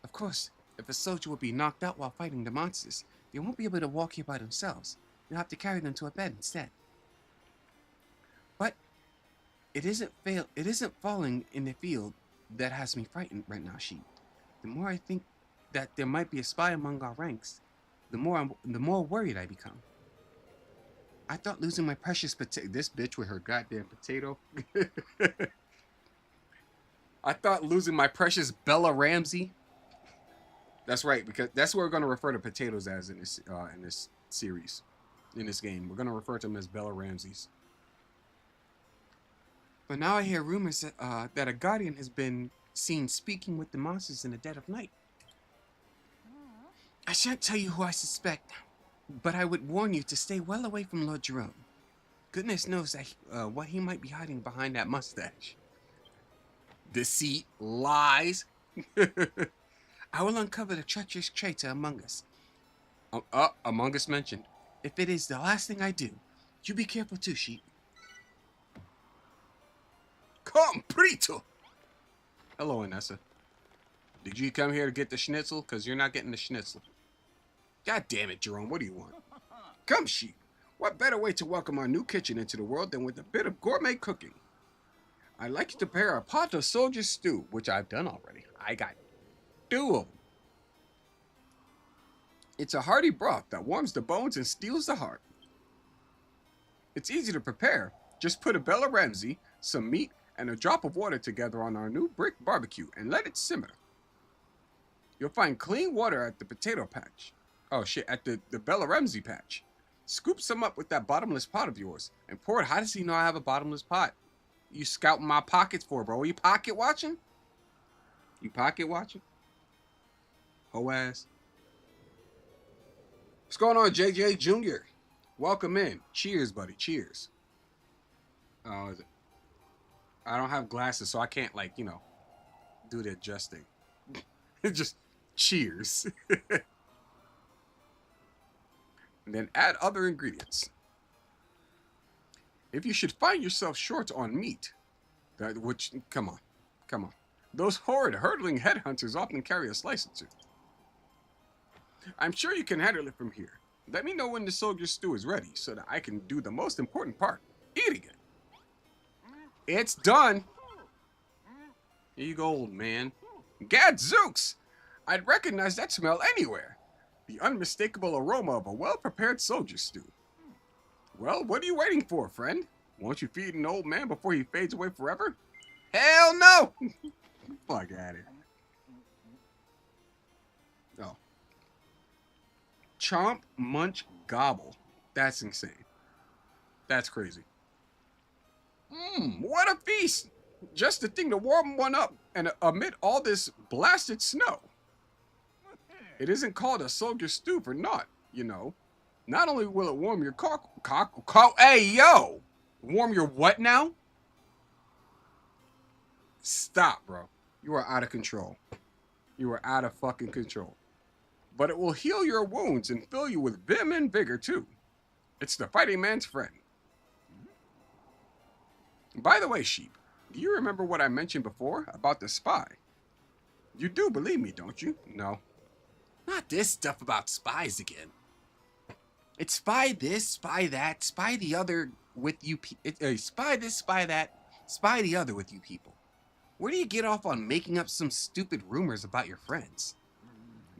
Of course, if a soldier will be knocked out while fighting the monsters, they won't be able to walk here by themselves. You'll have to carry them to a bed instead. But it isn't falling in the field that has me frightened right now, sheep. The more I think that there might be a spy among our ranks, the more worried I become. I thought losing my precious potato... This bitch with her goddamn potato. I thought losing my precious Bella Ramsey. That's right, because that's what we're going to refer to potatoes as in this series. in this game. We're going to refer to them as Bella Ramses. But now I hear rumors that a guardian has been seen speaking with the monsters in the dead of night. I shan't tell you who I suspect, but I would warn you to stay well away from Lord Jerome. Goodness knows what he might be hiding behind that mustache. Deceit, lies. I will uncover the treacherous traitor among us. Among Us mentioned. If it is the last thing I do, you be careful too, Sheep. Comprito! Hello, Anessa. Did you come here to get the schnitzel? Because you're not getting the schnitzel. God damn it, Jerome, what do you want? Come, Sheep. What better way to welcome our new kitchen into the world than with a bit of gourmet cooking? I'd like you to prepare a pot of soldier stew, which I've done already. I got 2 of them. It's a hearty broth that warms the bones and steals the heart. It's easy to prepare. Just put a Bella Ramsey, some meat, and a drop of water together on our new brick barbecue and let it simmer. You'll find clean water at the potato patch. Oh shit, at the Bella Ramsey patch. Scoop some up with that bottomless pot of yours and pour it. How does he know I have a bottomless pot? You scouting my pockets for, bro? You pocket watching? You pocket watching? Ho ass. What's going on, JJ Jr.? Welcome in. Cheers, buddy. Cheers. Oh, is it? I don't have glasses, so I can't, like, you know, do the adjusting. Just cheers. And then add other ingredients. If you should find yourself short on meat, come on. Those horrid hurdling headhunters often carry a slice or two. I'm sure you can handle it from here. Let me know when the soldier stew is ready so that I can do the most important part, eating it. It's done. Here you go, old man. Gadzooks! I'd recognize that smell anywhere. The unmistakable aroma of a well-prepared soldier stew. Well, what are you waiting for, friend? Won't you feed an old man before he fades away forever? Hell no! Fuck out of here. Oh. Chomp, munch, gobble. That's insane. That's crazy. What a feast! Just the thing to warm one up and amid all this blasted snow. It isn't called a soldier stew for naught, you know. Not only will it warm your hey, yo! Warm your what now? Stop, bro. You are out of control. You are out of fucking control. But it will heal your wounds and fill you with vim and vigor, too. It's the fighting man's friend. By the way, Sheep, do you remember what I mentioned before about the spy? You do believe me, don't you? No. Not this stuff about spies again. It's spy this, spy that, spy the other with you. Spy this, spy that, spy the other with you people. Where do you get off on making up some stupid rumors about your friends?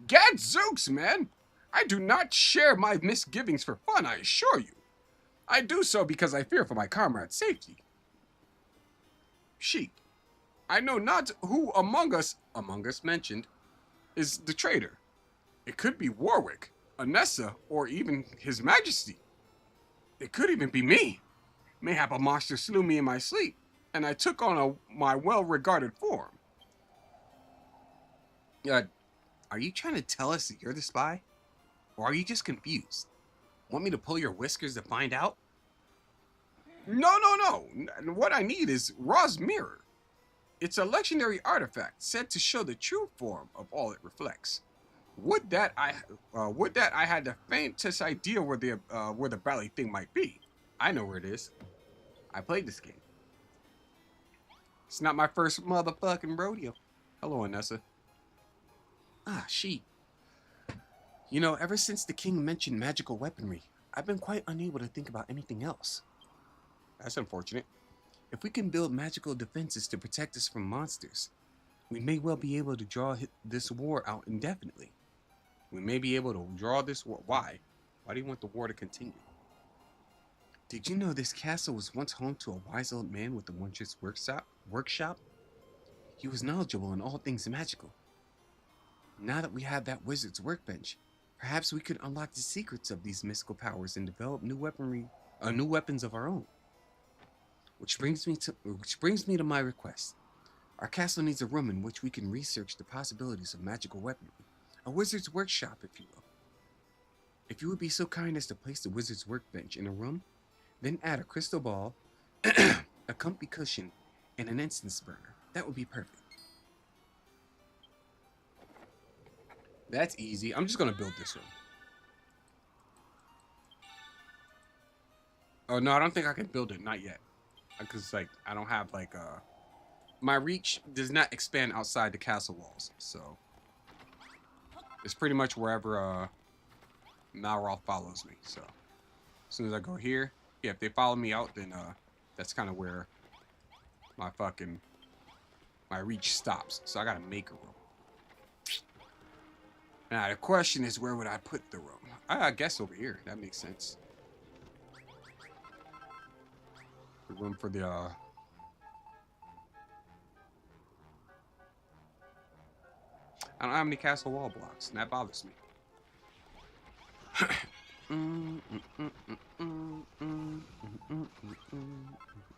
Gadzooks, man! I do not share my misgivings for fun, I assure you. I do so because I fear for my comrade's safety. Sheep, I know not who among us mentioned, is the traitor. It could be Warwick, Anessa, or even His Majesty. It could even be me. Mayhap a monster slew me in my sleep, and I took on my well-regarded form. Are you trying to tell us that you're the spy? Or are you just confused? Want me to pull your whiskers to find out? No. What I need is Ra's Mirror. It's a legendary artifact said to show the true form of all it reflects. Would that I had the faintest idea where the bally thing might be. I know where it is. I played this game. It's not my first motherfucking rodeo. Hello, Anessa. Ah, she. You know, ever since the king mentioned magical weaponry, I've been quite unable to think about anything else. That's unfortunate. If we can build magical defenses to protect us from monsters, we may well be able to draw this war out indefinitely. We may be able to draw this war. Why? Why do you want the war to continue? Did you know this castle was once home to a wise old man with a wondrous workshop? He was knowledgeable in all things magical. Now that we have that wizard's workbench, Perhaps we could unlock the secrets of these mystical powers and develop new weapons of our own. Which brings me to my request. Our castle needs a room in which we can research the possibilities of magical weaponry. A wizard's workshop, if you will. If you would be so kind as to place the wizard's workbench in a room, then add a crystal ball, a comfy cushion, and an incense burner. That would be perfect. That's easy. I'm just gonna build this one. Oh no, I don't think I can build it. Not yet. Because like I don't have like my reach does not expand outside the castle walls, so it's pretty much wherever Malroth follows me. So as soon as I go here, yeah, if they follow me out, then that's kind of where my reach stops. So I gotta make a room. Now the question is, where would I put the room? I guess over here. That makes sense. The room for the I don't have any castle wall blocks, and that bothers me.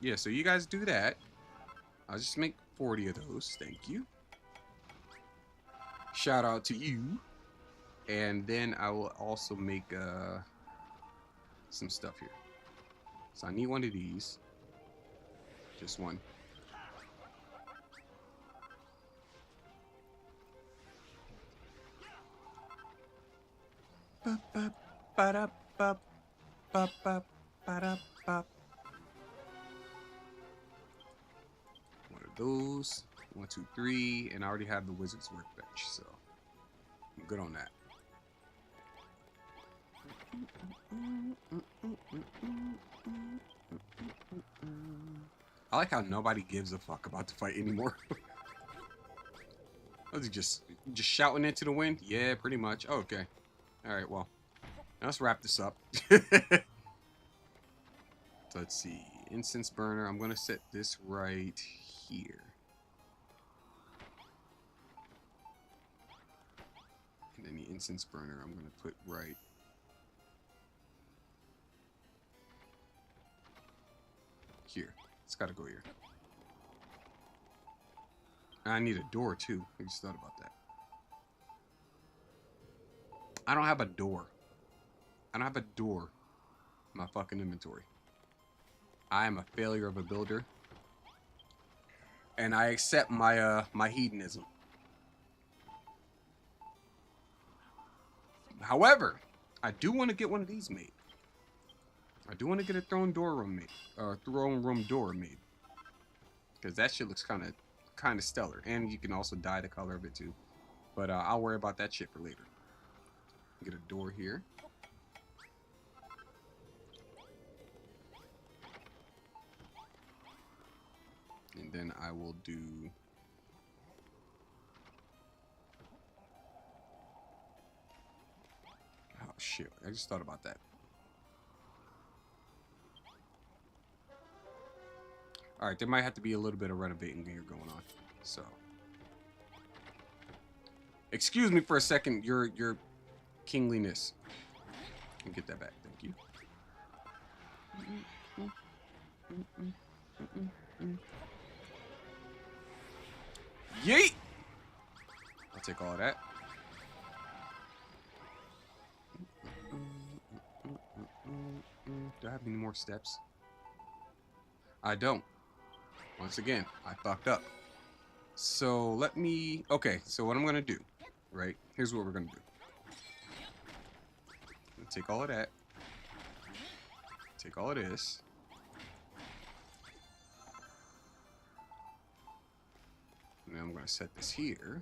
Yeah, so you guys do that. I'll just make 40 of those. Thank you. Shout out to you. And then I will also make some stuff here. So I need one of these. Just one. One of those. 1, 2, 3. And I already have the wizard's workbench, so I'm good on that. I like how nobody gives a fuck about the fight anymore. Was he just shouting into the wind? Yeah, pretty much. Oh, okay. Alright, well. Let's wrap this up. So let's see. Incense burner. I'm gonna set this right here. And then the incense burner I'm gonna put right here. It's gotta go here. I need a door too. I just thought about that. I don't have a door. I don't have a door in my fucking inventory. I am a failure of a builder. And I accept my my hedonism. However, I do want to get one of these made. I do want to get a throne room door made. Because that shit looks kind of stellar. And you can also dye the color of it too. But I'll worry about that shit for later. Get a door here. And then I will do... Oh shit, I just thought about that. Alright, there might have to be a little bit of renovating here going on. So... Excuse me for a second, your kingliness. I'll get that back, thank you. Yeet! I'll take all of that. Do I have any more steps? I don't. Once again, I fucked up. So let me... Okay, so what I'm going to do, right? Here's what we're going to do. I'm going to take all of that. Take all of this. And then I'm going to set this here.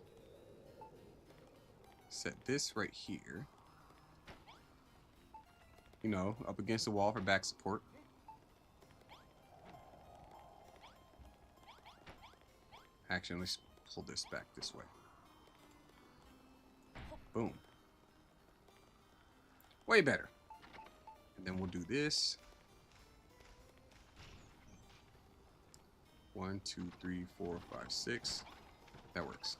Set this right here. You know, up against the wall for back support. Actually, let's pull this back this way. Boom. Way better. And then we'll do this. 1, 2, 3, 4, 5, 6. That works.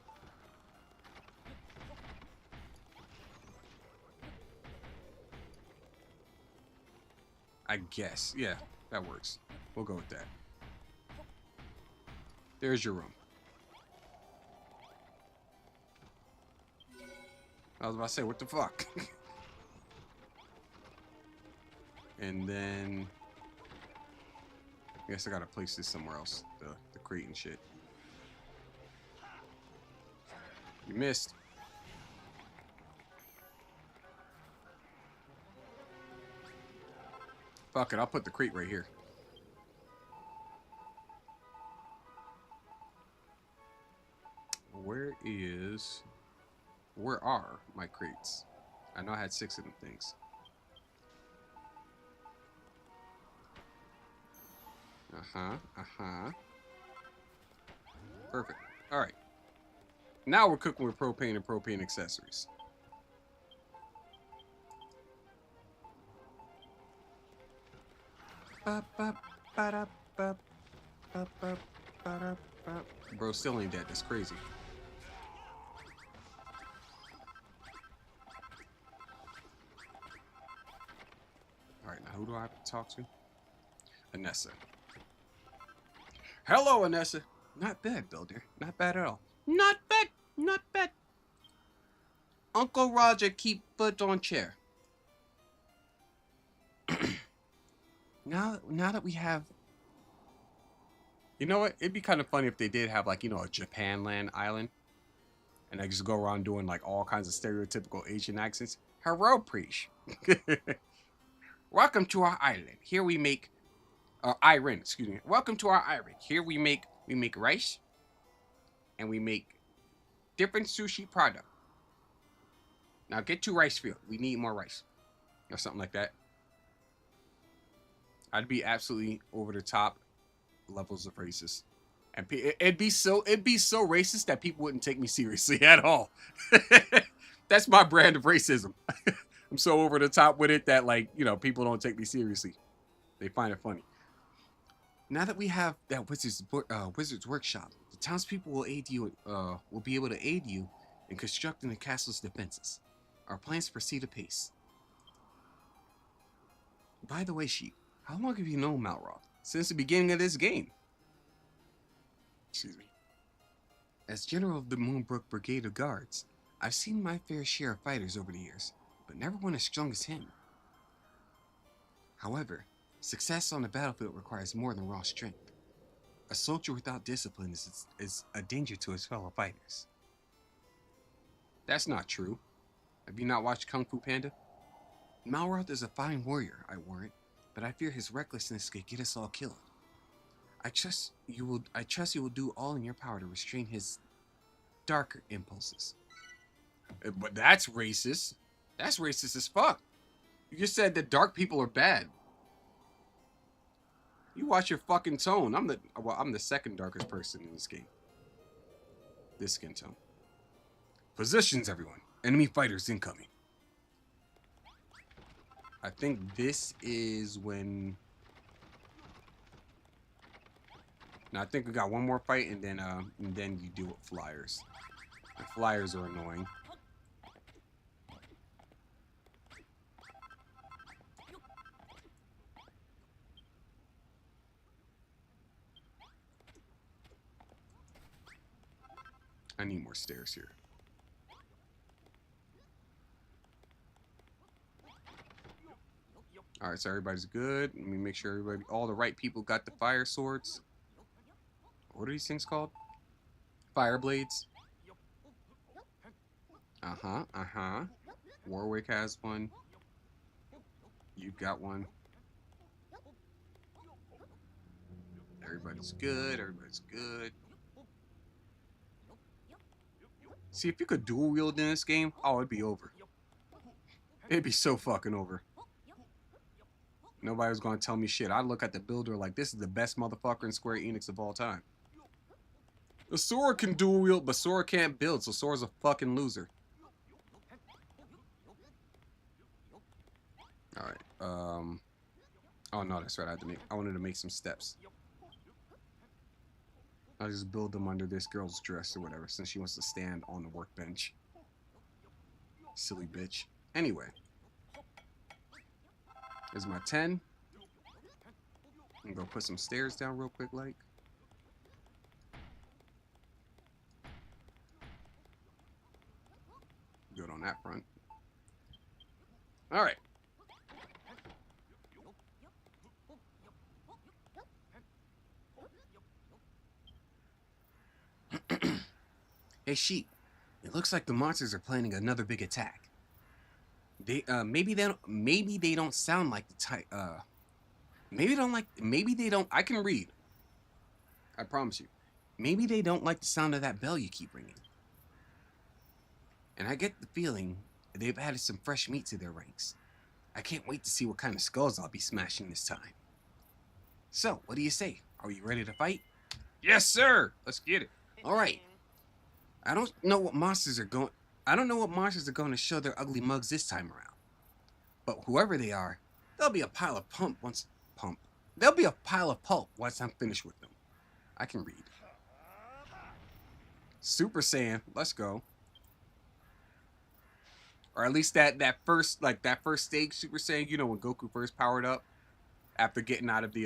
I guess. Yeah, that works. We'll go with that. There's your room. I was about to say, what the fuck? And then I guess I gotta place this somewhere else. The crate and shit. You missed. Fuck it, I'll put the crate right here. Where are my crates? I know I had 6 of them things. Perfect. Alright. Now we're cooking with propane and propane accessories. Bro still ain't dead. That's crazy. Alright, now who do I have to talk to? Anessa. Hello, Anessa. Not bad, Builder. Not bad at all. Not bad. Not bad. Uncle Roger keep foot on chair. Now that we have... You know what? It'd be kind of funny if they did have, like, you know, a Japanland island. And they just go around doing, like, all kinds of stereotypical Asian accents. Hello, Preach. Welcome to our island. Here we make... Island, excuse me. Welcome to our island. Here we make rice. And we make different sushi product. Now get to rice field. We need more rice. Or something like that. I'd be absolutely over the top levels of racist. And it'd be so racist that people wouldn't take me seriously at all. That's my brand of racism. I'm so over the top with it that, like, you know, people don't take me seriously. They find it funny. Now that we have that Wizard's Workshop, the townspeople will be able to aid you in constructing the castle's defenses. Our plans proceed apace. By the way, Sheep, how long have you known Malroth? Since the beginning of this game. Excuse me. As general of the Moonbrook Brigade of Guards, I've seen my fair share of fighters over the years, but never one as strong as him. However, success on the battlefield requires more than raw strength. A soldier without discipline is a danger to his fellow fighters. That's not true. Have you not watched Kung Fu Panda? Malroth is a fine warrior, I warrant, but I fear his recklessness could get us all killed. I trust you will do all in your power to restrain his darker impulses. But that's racist. That's racist as fuck. You just said that dark people are bad. You watch your fucking tone. I'm the second darkest person in this game. This skin tone. Positions, everyone. Enemy fighters incoming. I think this is when... Now, I think we got one more fight, and then you deal with flyers. The flyers are annoying. I need more stairs here. Alright, so everybody's good. Let me make sure all the right people got the fire swords. What are these things called? Fire blades. Warwick has one. You've got one. Everybody's good. Everybody's good. See, if you could dual wield in this game, oh, it'd be over. It'd be so fucking over. Nobody was gonna tell me shit. I look at the builder like this is the best motherfucker in Square Enix of all time. The Sora can dual wield, but Sora can't build, so Sora's a fucking loser. Alright, oh no, that's right, I wanted to make some steps. I'll just build them under this girl's dress or whatever, since she wants to stand on the workbench. Silly bitch. Anyway. Here's my 10. I'm gonna put some stairs down real quick, like. Good on that front. All right. Hey, sheep. It looks like the monsters are planning another big attack. Maybe they don't sound like the type. Maybe they don't. I can read. I promise you. Maybe they don't like the sound of that bell you keep ringing. And I get the feeling they've added some fresh meat to their ranks. I can't wait to see what kind of skulls I'll be smashing this time. So, what do you say? Are you ready to fight? Yes, sir. Let's get it. All right. I don't know what monsters are going. I don't know what monsters are going to show their ugly mugs this time around. But whoever they are, there'll be a pile of pump. There'll be a pile of pulp once I'm finished with them. I can read. Super Saiyan, let's go. Or at least that first stage Super Saiyan. You know when Goku first powered up after getting out of the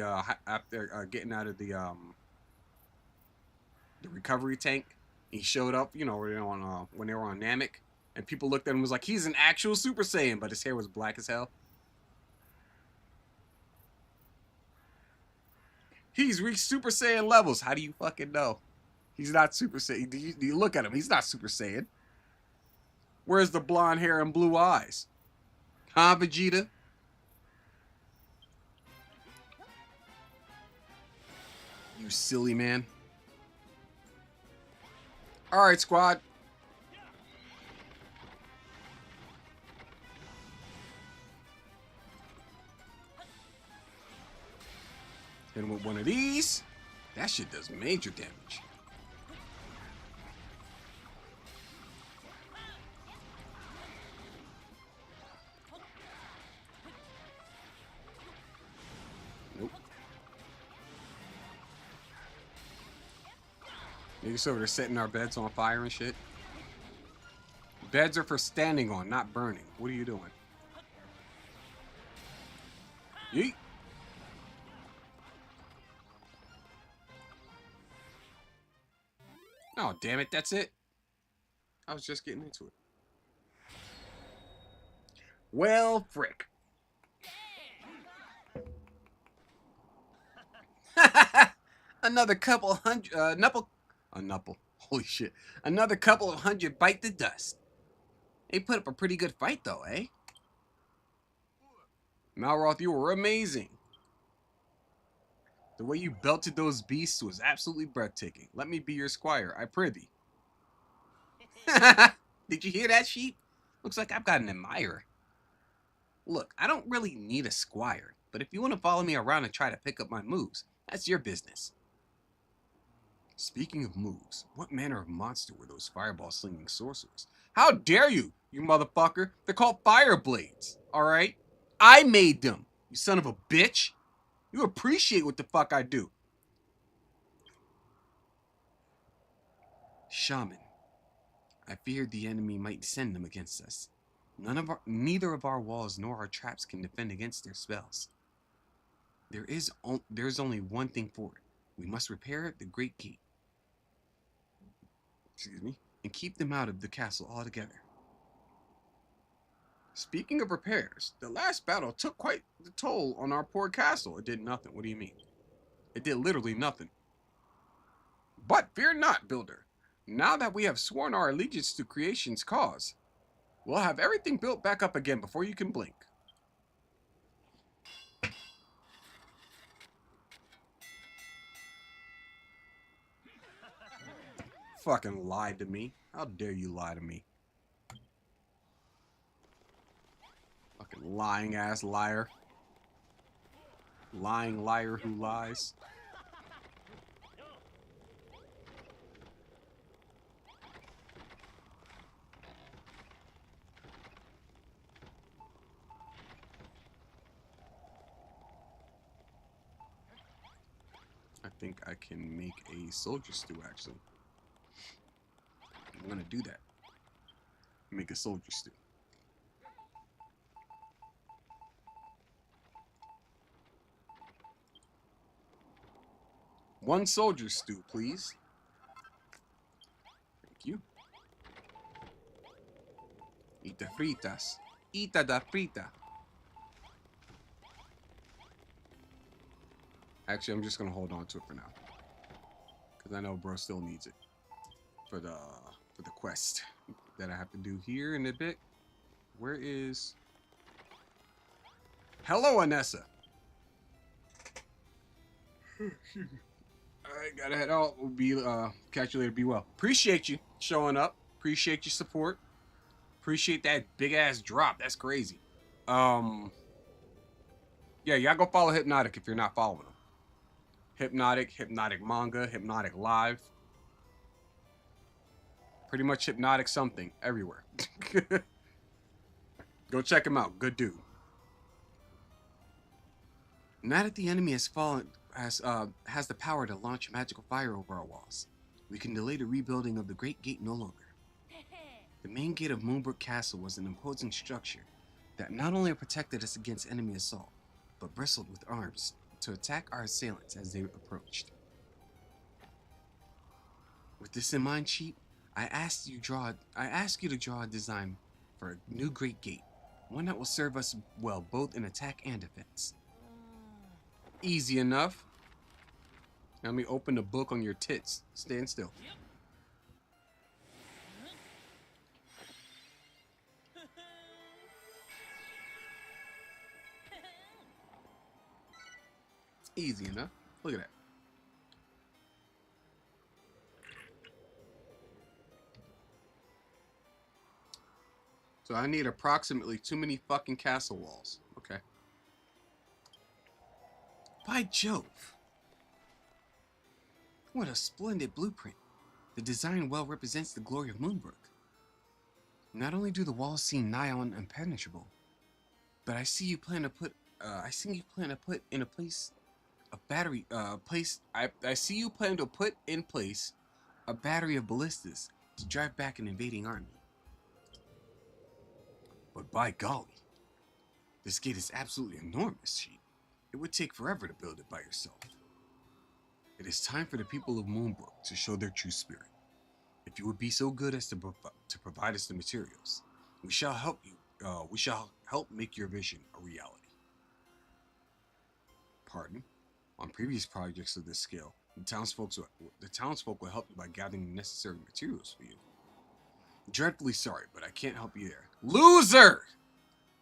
the recovery tank. He showed up, you know, when they were on Namek, and people looked at him and was like, he's an actual Super Saiyan, but his hair was black as hell. He's reached Super Saiyan levels. How do you fucking know? He's not Super Saiyan. Do you look at him? He's not Super Saiyan. Where's the blonde hair and blue eyes? Huh, Vegeta? You silly man. Alright, squad. Hit him with one of these. That shit does major damage. Nope. Niggas over there setting our beds on fire and shit. Beds are for standing on, not burning. What are you doing? Yeet. Oh, damn it, that's it. I was just getting into it. Well, frick. Another couple hundred, holy shit. Another couple of hundred bite the dust. They put up a pretty good fight though, eh? Malroth, you were amazing. The way you belted those beasts was absolutely breathtaking. Let me be your squire, I prithee. Did you hear that, sheep? Looks like I've got an admirer. Look, I don't really need a squire, but if you want to follow me around and try to pick up my moves, that's your business. Speaking of moves, what manner of monster were those fireball-slinging sorcerers? How dare you, you motherfucker? They're called fire blades, alright? I made them, you son of a bitch. You appreciate what the fuck I do. Shaman. I feared the enemy might send them against us. Neither of our walls nor our traps can defend against their spells. There's only one thing for it. We must repair the Great Gate. Excuse me. And keep them out of the castle altogether. Speaking of repairs, the last battle took quite the toll on our poor castle. It did nothing. What do you mean? It did literally nothing. But fear not, builder. Now that we have sworn our allegiance to creation's cause, we'll have everything built back up again before you can blink. Fucking lied to me. How dare you lie to me? Fucking lying ass liar. Lying liar who lies. I think I can make a soldier stew actually. I'm gonna do that. Make a soldier stew. 1 soldier stew, please. Thank you. Eat the fritas. Ita da frita. Actually, I'm just gonna hold on to it for now, because I know bro still needs it for the quest that I have to do here in a bit. Where is? Hello, Anessa. Alright, gotta head out. We'll be catch you later. Be well. Appreciate you showing up. Appreciate your support. Appreciate that big ass drop. That's crazy. Yeah, y'all go follow Hypnotic if you're not following him. Hypnotic Manga, Hypnotic Live. Pretty much Hypnotic something everywhere. Go check him out. Good dude. Now that the enemy has fallen, has the power to launch magical fire over our walls, we can delay the rebuilding of the Great Gate no longer. The main gate of Moonbrook Castle was an imposing structure that not only protected us against enemy assault, but bristled with arms to attack our assailants as they approached. With this in mind, Sheep, I ask you to draw a design for a new Great Gate, one that will serve us well both in attack and defense. Easy enough. Let me open the book on your tits. Stand still. Easy enough. Look at that. So I need approximately too many fucking castle walls. Okay. By Jove. What a splendid blueprint. The design well represents the glory of Moonbrook. Not only do the walls seem nigh on impenetrable, but I see you plan to put in place a battery I see you plan to put in place a battery of ballistas to drive back an invading army. But by golly, this gate is absolutely enormous, Sheep. It would take forever to build it by yourself. It is time for the people of Moonbrook to show their true spirit. If you would be so good as to provide us the materials, we shall help you. We shall help make your vision a reality. Pardon? On previous projects of this scale, the townsfolk will help you by gathering the necessary materials for you. Dreadfully sorry, but I can't help you there. Loser!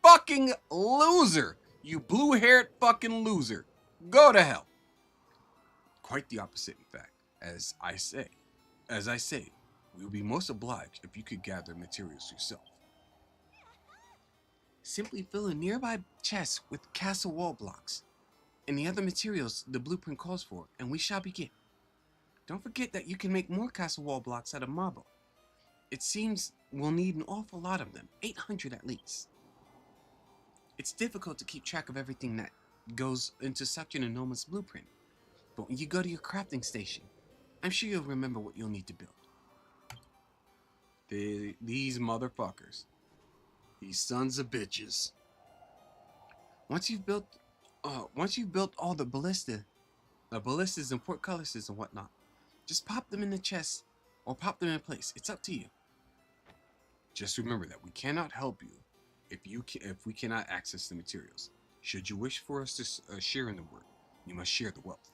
Fucking loser! You blue-haired fucking loser. Go to hell. Quite the opposite, in fact. As I say, we would be most obliged if you could gather materials yourself. Simply fill a nearby chest with castle wall blocks and the other materials the blueprint calls for, and we shall begin. Don't forget that you can make more castle wall blocks out of marble. It seems we'll need an awful lot of them, 800 at least. It's difficult to keep track of everything that goes into such an enormous blueprint, but when you go to your crafting station, I'm sure you'll remember what you'll need to build. These motherfuckers. These sons of bitches. Once you've built all the ballistas and portcullises and whatnot, just pop them in the chest or pop them in place. It's up to you. Just remember that we cannot help you if we cannot access the materials. Should you wish for us to share in the work, you must share the wealth.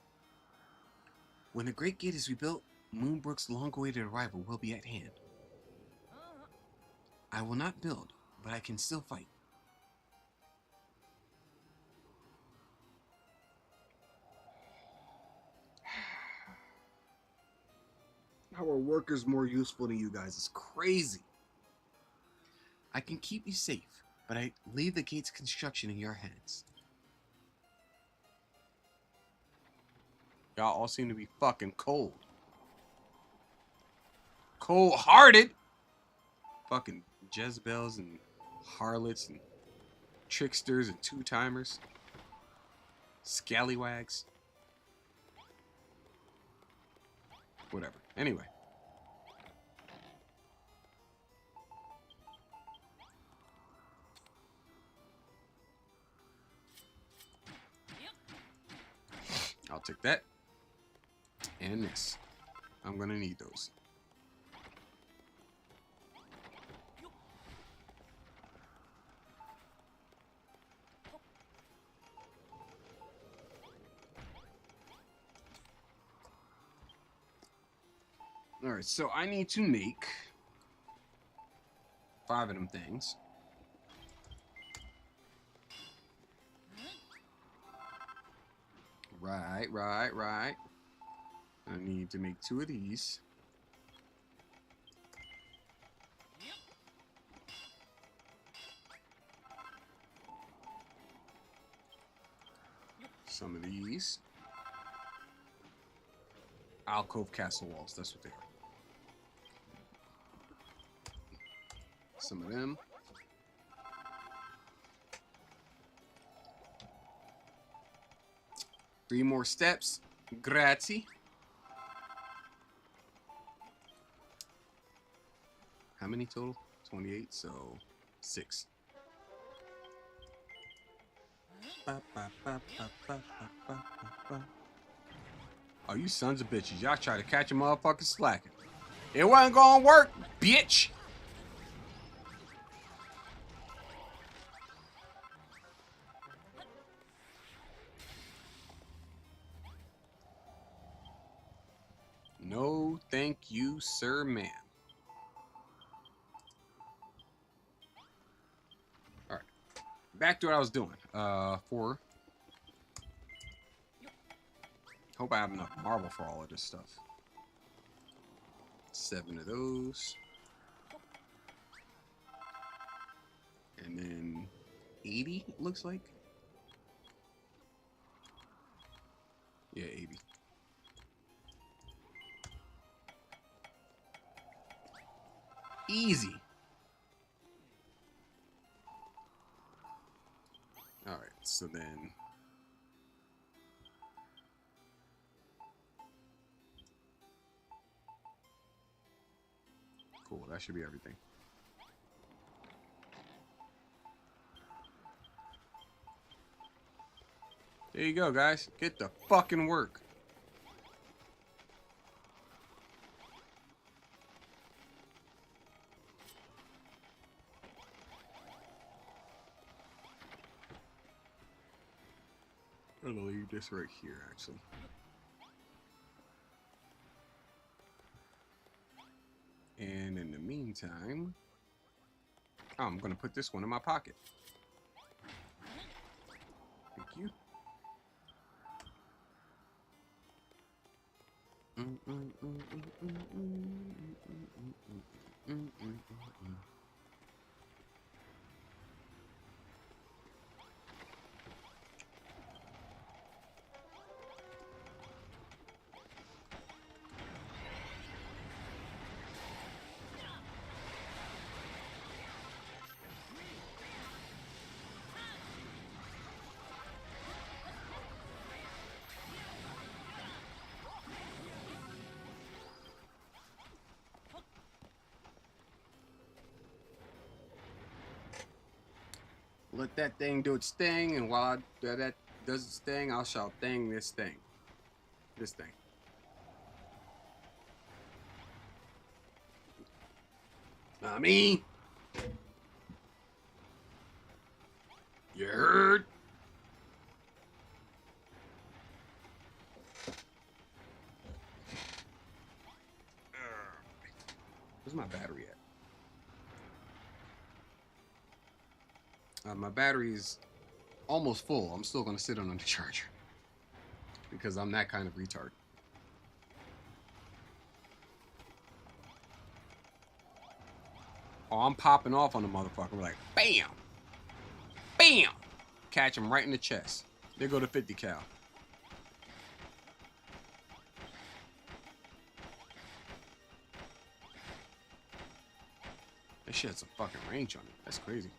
When the Great Gate is rebuilt, Moonbrook's long-awaited arrival will be at hand. I will not build, but I can still fight. How are workers more useful than you guys? It's crazy. I can keep you safe, but I leave the gate's construction in your hands. Y'all all seem to be fucking cold. Cold-hearted! Fucking Jezebels and harlots and tricksters and two-timers. Scallywags. Whatever. Anyway. I'll take that. And this. I'm gonna need those. Alright, so I need to make 5 of them things. Right. I need to make 2 of these. Some of these. Alcove castle walls, that's what they are. Some of them. Three more steps. Grazie. How many total? 28, so 6. Oh, you sons of bitches. Y'all try to catch a motherfucker slacking. It wasn't gonna work, bitch. No, thank you, sir, ma'am. Alright. Back to what I was doing. 4. Hope I have enough marble for all of this stuff. 7 of those. And then 80, it looks like. Yeah, 80. Easy. Alright, so then... Cool, that should be everything. There you go, guys. Get the fucking work. I'm gonna leave this right here, actually. And in the meantime, I'm gonna put this one in my pocket. Thank you. Let that thing do its thing, and while that does its thing, I shall thing this thing. This thing. I mean, you heard? Where's my battery at? My battery's almost full. I'm still gonna sit on the charger because I'm that kind of retard. Oh, I'm popping off on the motherfucker. We're like, bam, bam, catch him right in the chest. There go the 50 cal. That shit has some fucking range on it. That's crazy.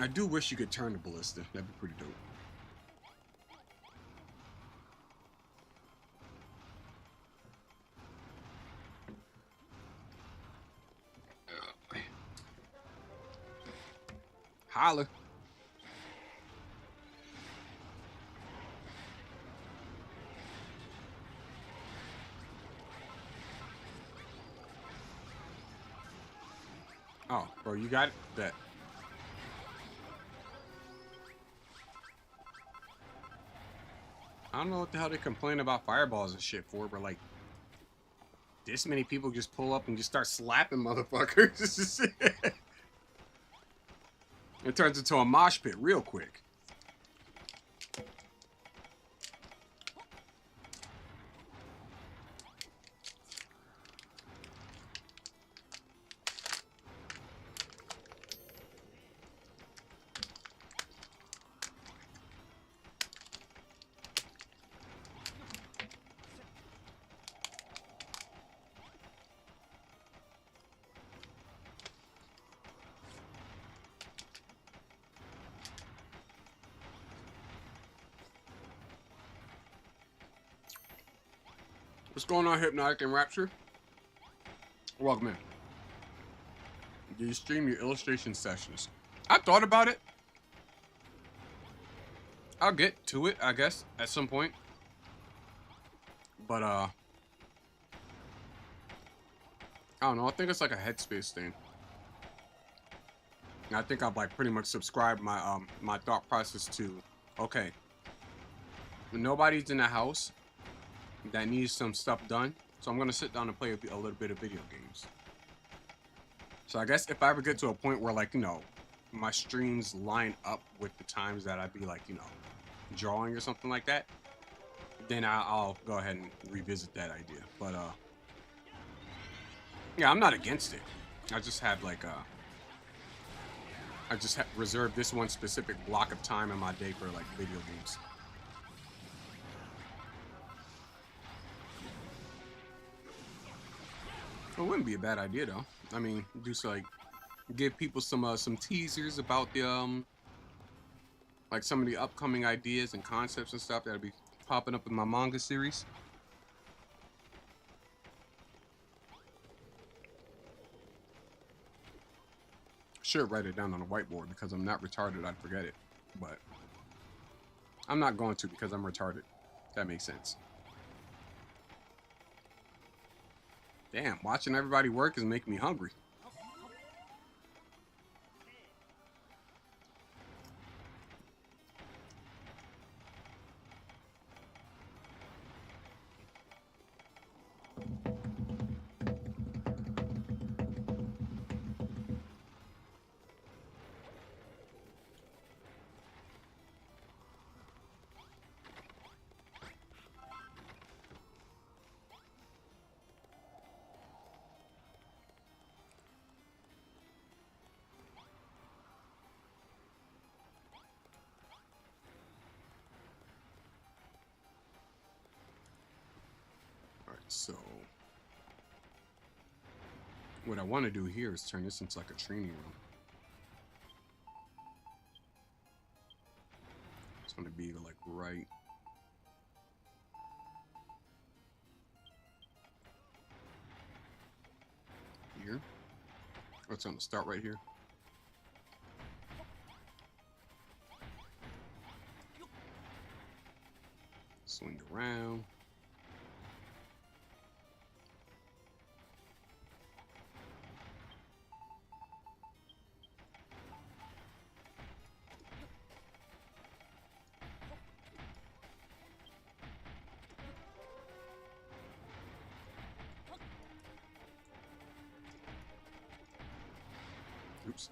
I do wish you could turn the ballista. That'd be pretty dope. Holla. Oh, bro, you got it? Bet. I don't know what the hell they complain about fireballs and shit for, but like, this many people just pull up and just start slapping motherfuckers. It turns into a mosh pit real quick. What's going on, Hypnotic and Rapture? Welcome in. Do you stream your illustration sessions? I thought about it. I'll get to it, I guess, at some point. But, I don't know. I think it's like a headspace thing. And I think I've like pretty much subscribed my my thought process to, okay, when nobody's in the house that needs some stuff done, so I'm gonna sit down and play a little bit of video games. So I guess if I ever get to a point where, like, you know, my streams line up with the times that I'd be like, you know, drawing or something like that, then I'll go ahead and revisit that idea. But yeah, I'm not against it. I just have like I just reserved this one specific block of time in my day for like video games. It wouldn't be a bad idea though. I mean, just like give people some teasers about the like some of the upcoming ideas and concepts and stuff that'll be popping up in my manga series. Should write it down on a whiteboard because I'm not retarded. I'd forget it, but I'm not going to because I'm retarded. That makes sense. Damn, watching everybody work is making me hungry. So, what I want to do here is turn this into like a training room. It's going to be like right here. Oh, it's going to start right here. Swing around. Oops.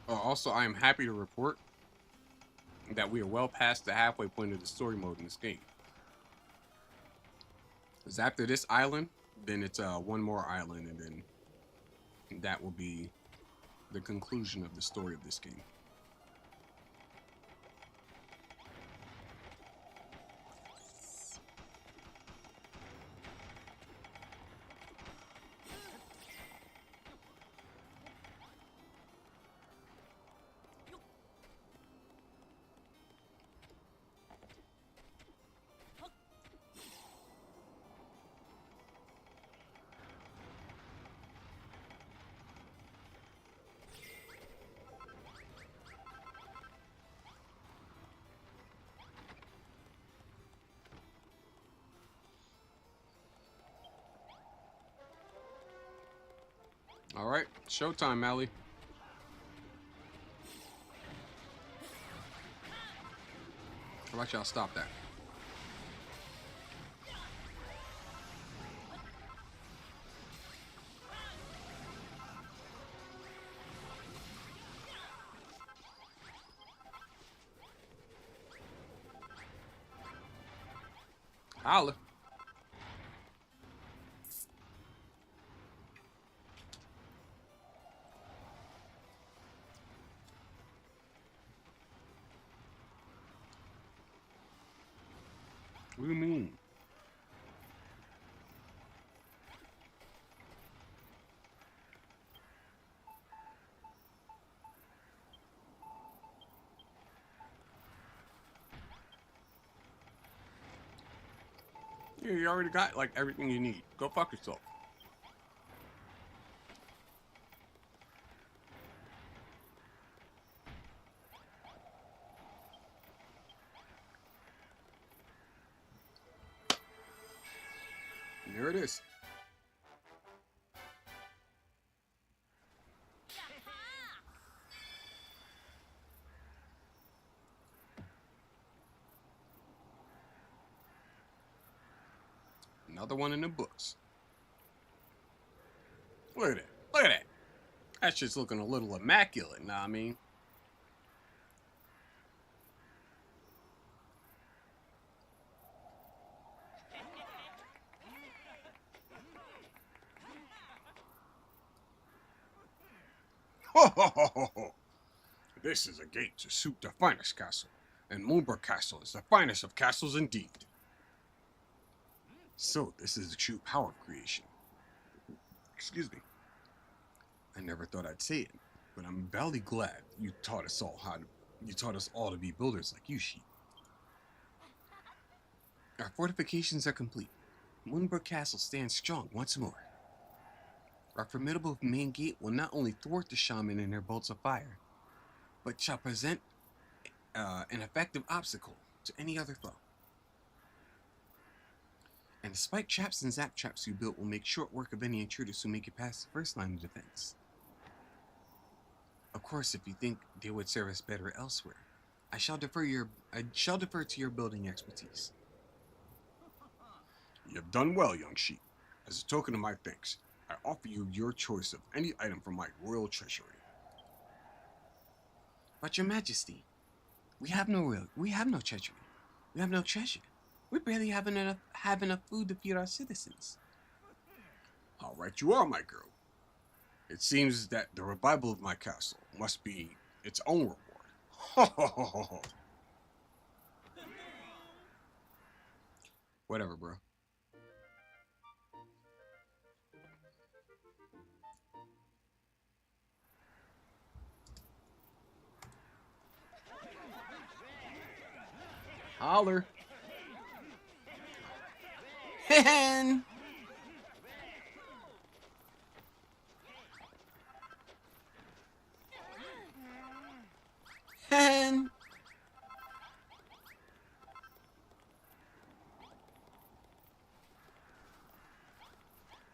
Also, I am happy to report that we are well past the halfway point of the story mode in this game. Because after this island, then it's one more island, and then that will be the conclusion of the story of this game. All right, showtime, Allie. How about y'all stop that? Holla. What do you mean? Yeah, you already got like everything you need. Go fuck yourself. And there it is. Another one in the books. Look at that. Look at that. That shit's looking a little immaculate, nah, I mean. Ho ho ho ho ho! This is a gate to suit the finest castle, and Moonbrook Castle is the finest of castles indeed. So this is a true power creation. Excuse me. I never thought I'd say it, but I'm barely glad you taught us all to be builders like you, Sheep. Our fortifications are complete. Moonbrook Castle stands strong once more. Our formidable main gate will not only thwart the shaman and their bolts of fire, but shall present an effective obstacle to any other foe. And the spike traps and zap traps you built will make short work of any intruders who make it past the first line of defense. Of course, if you think they would serve us better elsewhere, I shall defer to your building expertise. You've done well, young sheep. As a token of my thanks, I offer you your choice of any item from my royal treasury. But your majesty, we have no treasury. We have no treasure. We barely have enough food to feed our citizens. How right you are, my girl. It seems that the revival of my castle must be its own reward. Ho ho ho ho ho. Whatever, bro. Holler. Hen. Hen.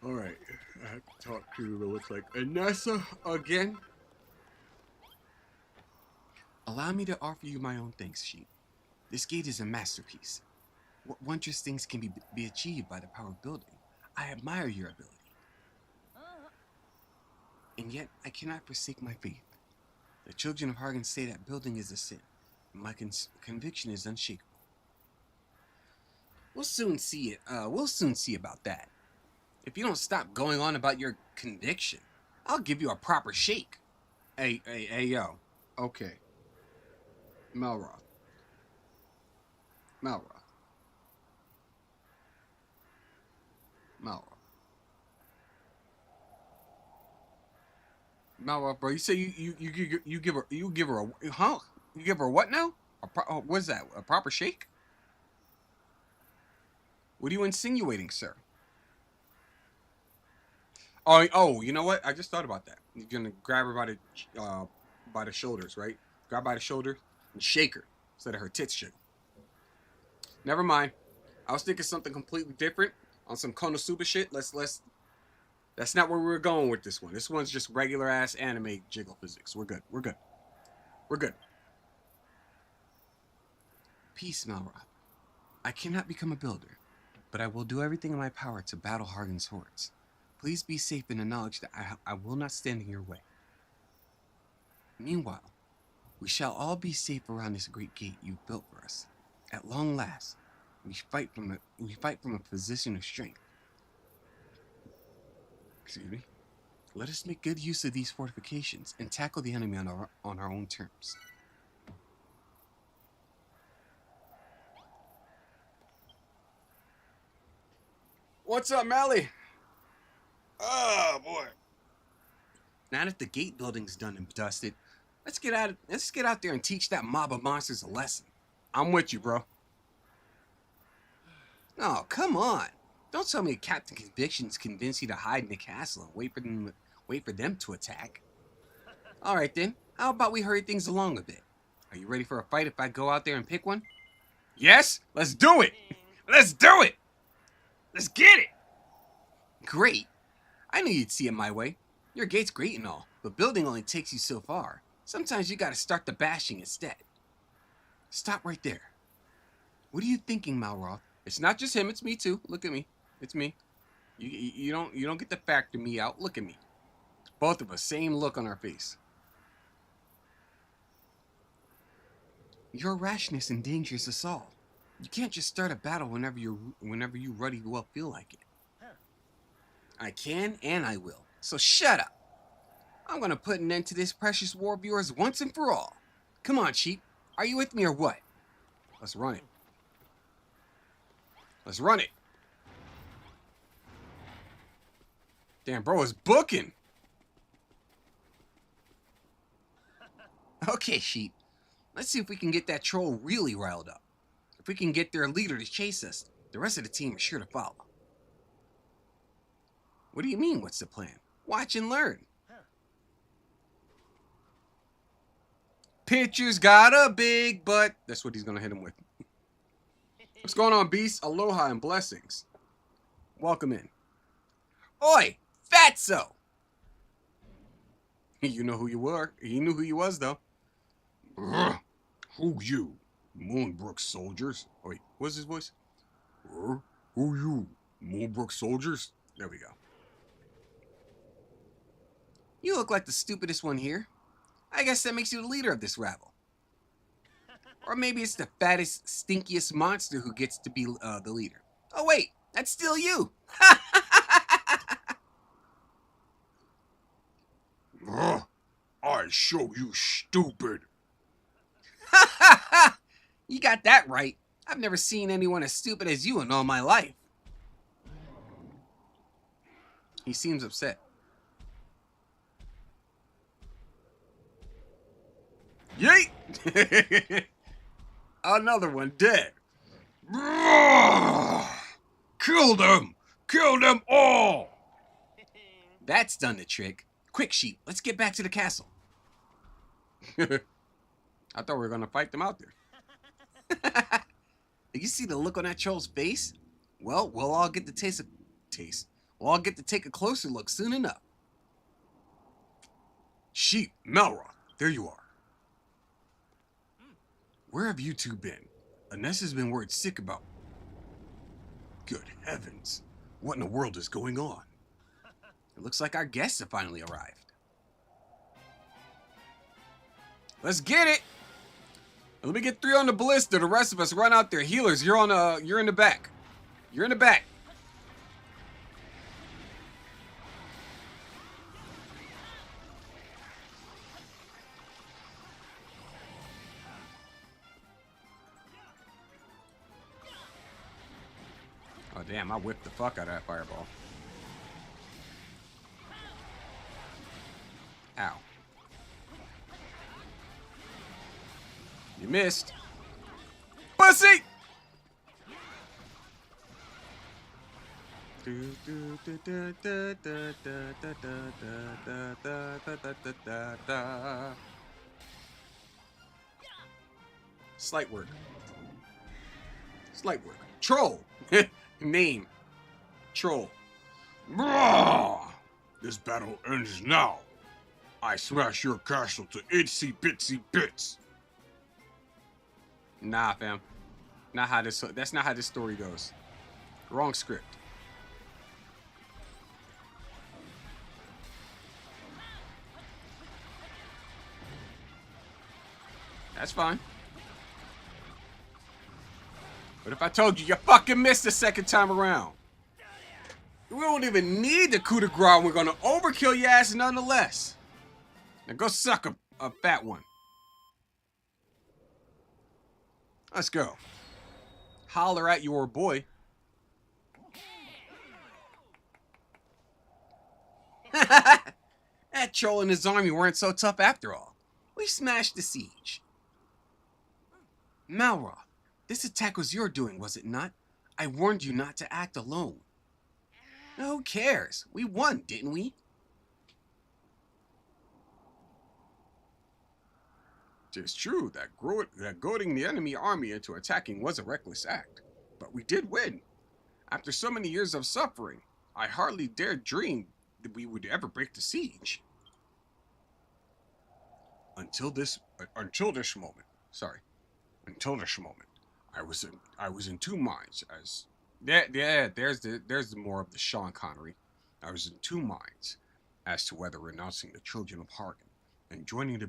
Alright, I have to talk to what looks like Anessa again. Allow me to offer you my own thanks, Sheep. This gate is a masterpiece. What wondrous things can be achieved by the power of building. I admire your ability. And yet, I cannot forsake my faith. The children of Hargan say that building is a sin. My conviction is unshakable. We'll soon see it. We'll soon see about that. If you don't stop going on about your conviction, I'll give you a proper shake. Hey, yo. Okay. Malroth. Malroth. Malroth, bro. You say you give her a huh? You give her what now? What is that? A proper shake? What are you insinuating, sir? Oh, you know what? I just thought about that. You're gonna grab her by the shoulders, right? Grab by the shoulder and shake her instead of her tits shake. Never mind. I was thinking something completely different on some Konosuba shit. That's not where we were going with this one. This one's just regular ass anime jiggle physics. We're good. We're good. We're good. Peace, Malroth. I cannot become a builder, but I will do everything in my power to battle Hargan's hordes. Please be safe in the knowledge that I will not stand in your way. Meanwhile, we shall all be safe around this great gate you've built for us. At long last, we fight from a position of strength. Excuse me. Let us make good use of these fortifications and tackle the enemy on our own terms. What's up, Mally? Oh boy. Now that the gate building's done and dusted, let's get out there and teach that mob of monsters a lesson. I'm with you, bro. Oh, come on. Don't tell me Captain Conviction's convinced you to hide in the castle and wait for them to attack. All right then. How about we hurry things along a bit? Are you ready for a fight if I go out there and pick one? Yes, let's do it. Let's do it. Let's get it. Great. I knew you'd see it my way. Your gate's great and all, but building only takes you so far. Sometimes you gotta start the bashing instead. Stop right there. What are you thinking, Malroth? It's not just him, it's me too. Look at me. It's me. You don't get to factor me out. Look at me. Both of us, same look on our face. Your rashness endangers us all. You can't just start a battle whenever you ruddy well feel like it. I can and I will. So shut up. I'm gonna put an end to this precious war of yours once and for all. Come on, sheep. Are you with me or what? Let's run it. Let's run it. Damn, bro is booking. Okay, sheep. Let's see if we can get that troll really riled up. If we can get their leader to chase us, the rest of the team is sure to follow. What do you mean, what's the plan? Watch and learn. Pitcher's got a big butt. That's what he's gonna hit him with. What's going on, Beast? Aloha and blessings. Welcome in. Oi, Fatso! You know who you were. He knew who you was, though. Who you? Moonbrook soldiers. Oh, wait, what's his voice? Who you? Moonbrook soldiers? There we go. You look like the stupidest one here. I guess that makes you the leader of this rabble. Or maybe it's the fattest, stinkiest monster who gets to be the leader. Oh wait, that's still you. I show you stupid. You got that right. I've never seen anyone as stupid as you in all my life. He seems upset. Yeet! Another one dead. Kill them! Kill them all! That's done the trick. Quick, sheep, let's get back to the castle. I thought we were gonna fight them out there. Did you see the look on that troll's face? Well, we'll all get to We'll all get to take a closer look soon enough. Sheep, Malroth, there you are. Where have you two been? Anessa's been worried sick about. Good heavens. What in the world is going on? It looks like our guests have finally arrived. Let's get it. Let me get 3 on the ballista. The rest of us run out there. Healers, you're in the back. You're in the back. Oh damn, I whipped the fuck out of that fireball. Ow. You missed. Pussy! Slight work. Slight work. Troll! Name. Troll. This battle ends now. I smash your castle to itsy bitsy bits. Nah, fam. That's not how this story goes. Wrong script. That's fine. But if I told you, you fucking missed the second time around. We don't even need the coup de grace. We're gonna overkill your ass nonetheless. Now go suck a fat one. Let's go. Holler at your boy. That troll and his army weren't so tough after all. We smashed the siege. Malroth, this attack was your doing, was it not? I warned you not to act alone. Who cares? We won, didn't we? It's true that goading the enemy army into attacking was a reckless act, but we did win. After so many years of suffering, I hardly dared dream that we would ever break the siege. Until this moment, I was in two minds as there's more of the Sean Connery. I was in two minds as to whether renouncing the children of Hargan and joining the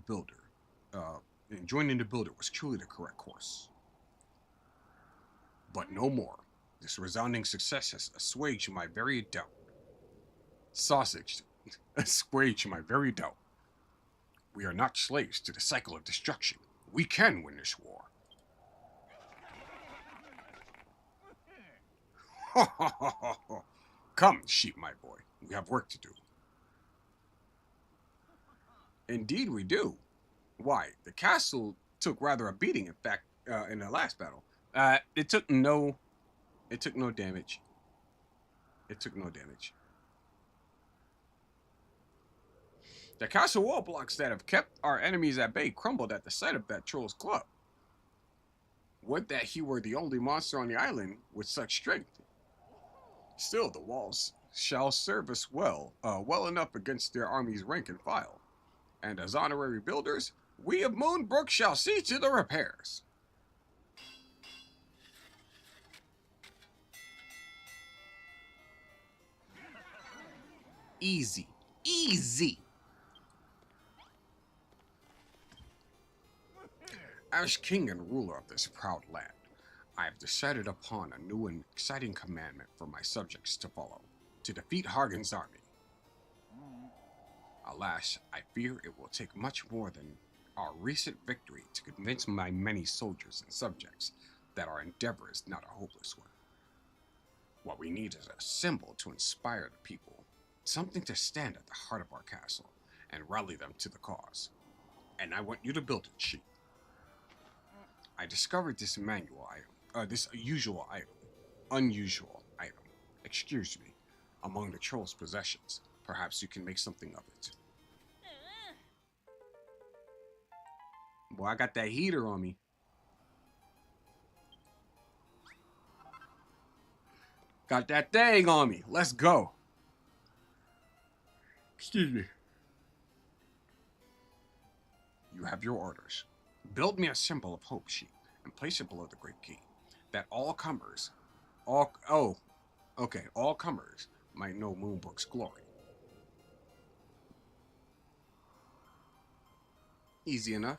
Builder was truly the correct course. But no more. This resounding success has assuaged my very doubt. Assuaged my very doubt. We are not slaves to the cycle of destruction. We can win this war. Come, sheep, my boy. We have work to do. Indeed we do. Why? The castle took rather a beating, in fact, in the last battle. It took no damage. It took no damage. The castle wall blocks that have kept our enemies at bay crumbled at the sight of that troll's club. Would that he were the only monster on the island with such strength. Still, the walls shall serve us well enough against their army's rank and file. And as honorary builders, we of Moonbrook shall see to the repairs. Easy. Easy. As king and ruler of this proud land, I have decided upon a new and exciting commandment for my subjects to follow, to defeat Hargan's army. Alas, I fear it will take much more than our recent victory to convince my many soldiers and subjects that our endeavor is not a hopeless one. What we need is a symbol to inspire the people, something to stand at the heart of our castle and rally them to the cause. And I want you to build it, sheep. I discovered this unusual item, excuse me, among the troll's possessions. Perhaps you can make something of it. Boy, I got that heater on me. Got that thing on me. Let's go. Excuse me. You have your orders. Build me a symbol of hope, sheep, and place it below the great gate, that all comers might know Moonbrook's glory. Easy enough.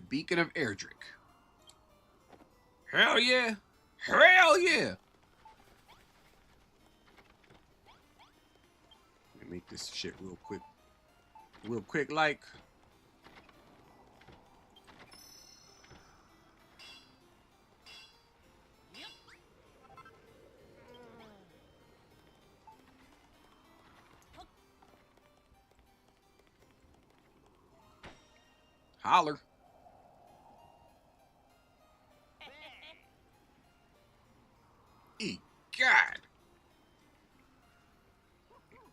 Beacon of Erdrick. Hell yeah! Hell yeah! Let me make this shit real quick. Real quick, like. Holler. God.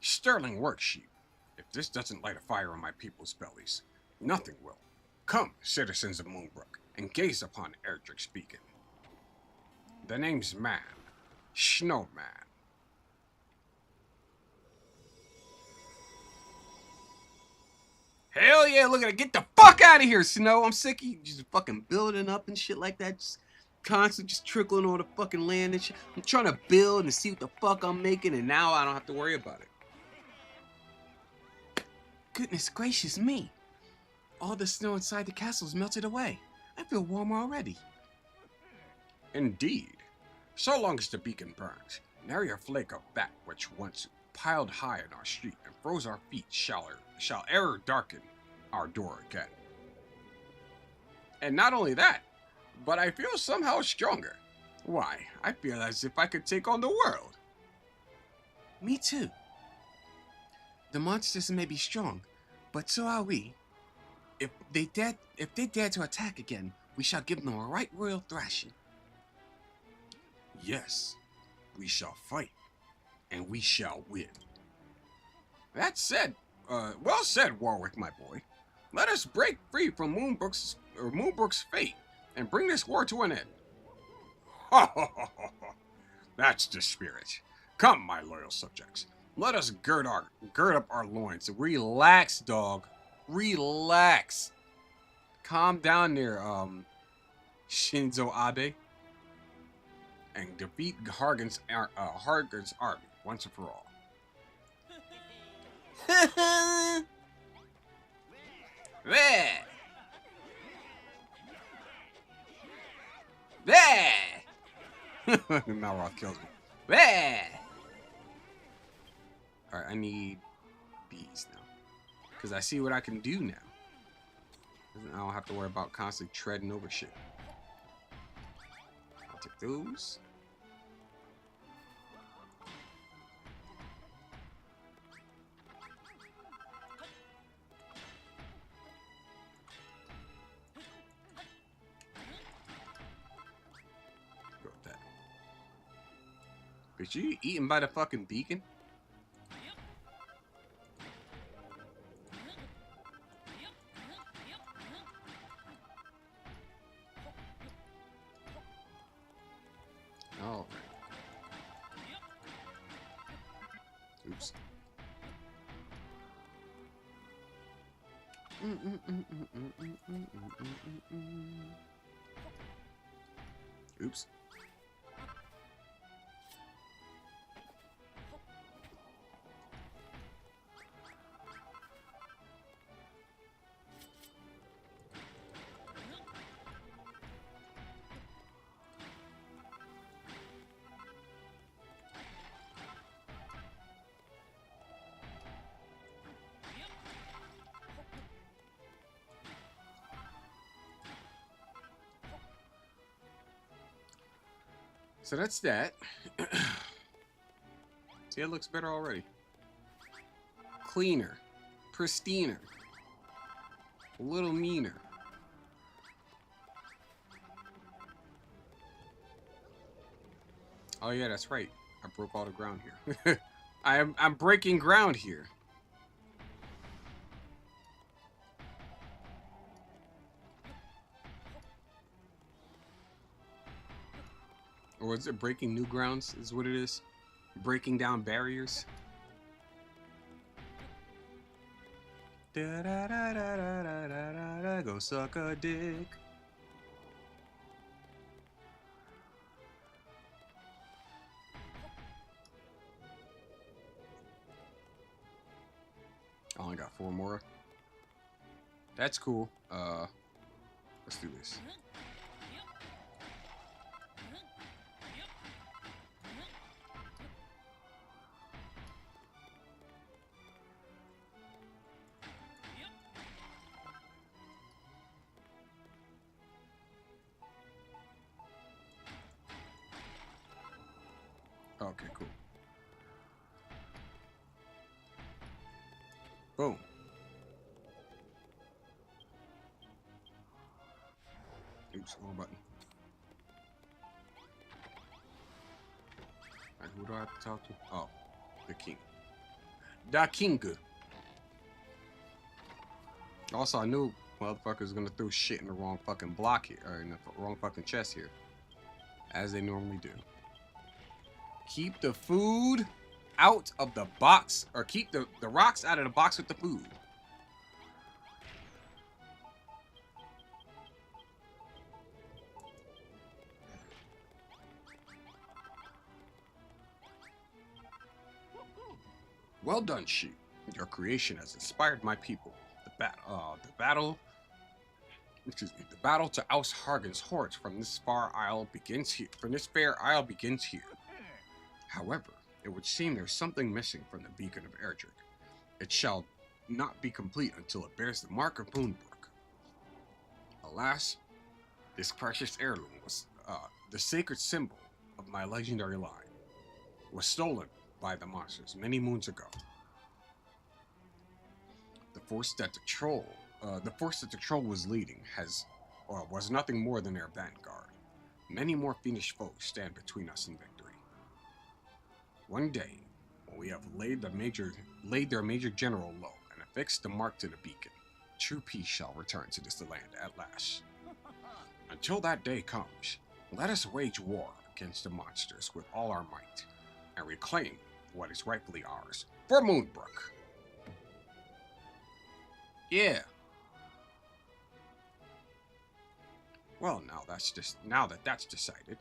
Sterling work, sheep. If this doesn't light a fire on my people's bellies, nothing will. Come, citizens of Moonbrook, and gaze upon Erdrick's beacon. The name's Man. Snowman. Hell yeah, look at it. Get the fuck out of here, Snow. I'm sick of you just fucking building up and shit like that. Just constantly just trickling on the fucking land and shit. I'm trying to build and see what the fuck I'm making, and now I don't have to worry about it. Goodness gracious me. All the snow inside the castle's melted away. I feel warmer already. Indeed. So long as the beacon burns, nary a flake of that which once piled high in our street and froze our feet shall e'er darken our door again. And not only that, but I feel somehow stronger. Why, I feel as if I could take on the world. Me too. The monsters may be strong, but so are we. If they dare to attack again, we shall give them a right royal thrashing. Yes, we shall fight, and we shall win. That said, well said, Warwick, my boy. Let us break free from Moonbrook's fate and bring this war to an end. Ha ha ha ha ha! That's the spirit. Come, my loyal subjects. Let us gird up our loins. Relax, dog. Relax. Calm down there, Shinzo Abe. And defeat Hargan's army once and for all. There! There! Malroth kills me. There! Alright, I need bees now. Because I see what I can do now. I don't have to worry about constantly treading over shit. I'll take those. Go with that. But you eaten by the fucking beacon? Oh. Oops. Oops. So that's that. See, it looks better already. Cleaner. Pristiner. A little meaner. Oh yeah, that's right. I broke all the ground here. I'm breaking ground here. Or is it breaking new grounds is what it is? Breaking down barriers? Da da da da da da da da, go suck a dick. I only got 4 more. That's cool. Let's do this. Okay, cool. Boom. Oops, wrong button. Alright, who do I have to talk to? Oh, the king. Da King. Also, I knew motherfuckers gonna throw shit in the wrong fucking block here, or in the wrong fucking chest here. As they normally do. Keep the food out of the box, or keep the rocks out of the box with the food. Well done, sheep. Your creation has inspired my people. The battle to oust Hargon's hordes from this far isle begins here. From this fair isle begins here. However, it would seem there's something missing from the beacon of Erdrick. It shall not be complete until it bears the mark of Moonbrook. Alas, this precious heirloom was the sacred symbol of my legendary line. Was stolen by the monsters many moons ago. The force that the troll was leading was nothing more than their vanguard. Many more fiendish foes stand between us and victory. One day, when we have laid their major general low and affixed the mark to the beacon, true peace shall return to this land at last. Until that day comes, let us wage war against the monsters with all our might, and reclaim what is rightfully ours for Moonbrook. Yeah. Well, now that that's decided,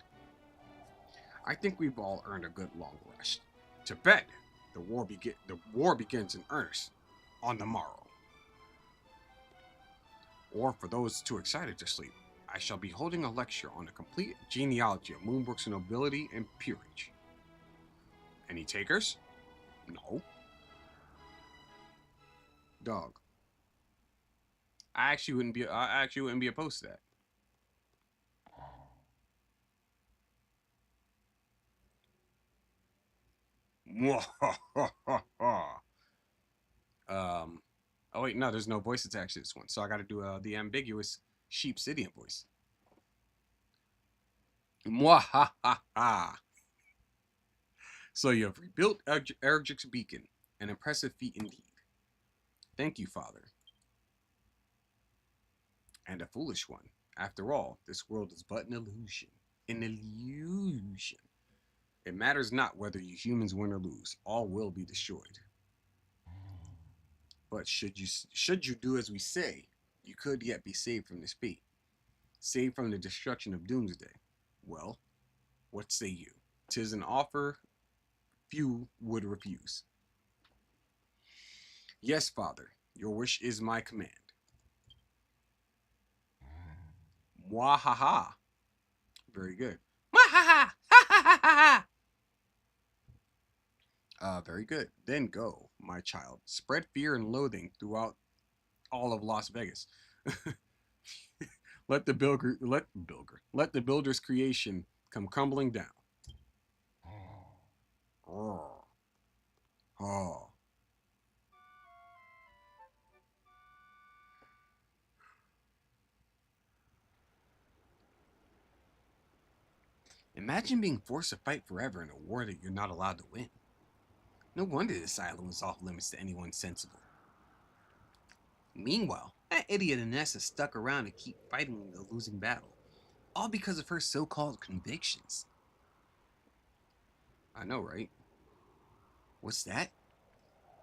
I think we've all earned a good long rest. To bed. The war begins in earnest on the morrow. Or for those too excited to sleep, I shall be holding a lecture on the complete genealogy of Moonbrook's nobility and peerage. Any takers? No. Dog. I actually wouldn't be opposed to that. Oh wait, no, there's no voice attached to this one, so I got to do the ambiguous Sheepsidian voice. Mwahaha. So you have rebuilt Erdrick's beacon, an impressive feat indeed. Thank you, Father. And a foolish one. After all, this world is but an illusion. An illusion. It matters not whether you humans win or lose. All will be destroyed. But should you do as we say, you could yet be saved from this fate. Saved from the destruction of Doomsday. Well, what say you? 'Tis an offer few would refuse. Yes, Father, your wish is my command. Mwahaha. Very good. Mwahaha. Ha ha ha ha ha. Very good. Then go, my child. Spread fear and loathing throughout all of Las Vegas. Let the builder's creation come crumbling down. Oh. Oh. Imagine being forced to fight forever in a war that you're not allowed to win. No wonder this island was off limits to anyone sensible. Meanwhile, that idiot Inessa stuck around to keep fighting the losing battle, all because of her so-called convictions. I know, right? What's that?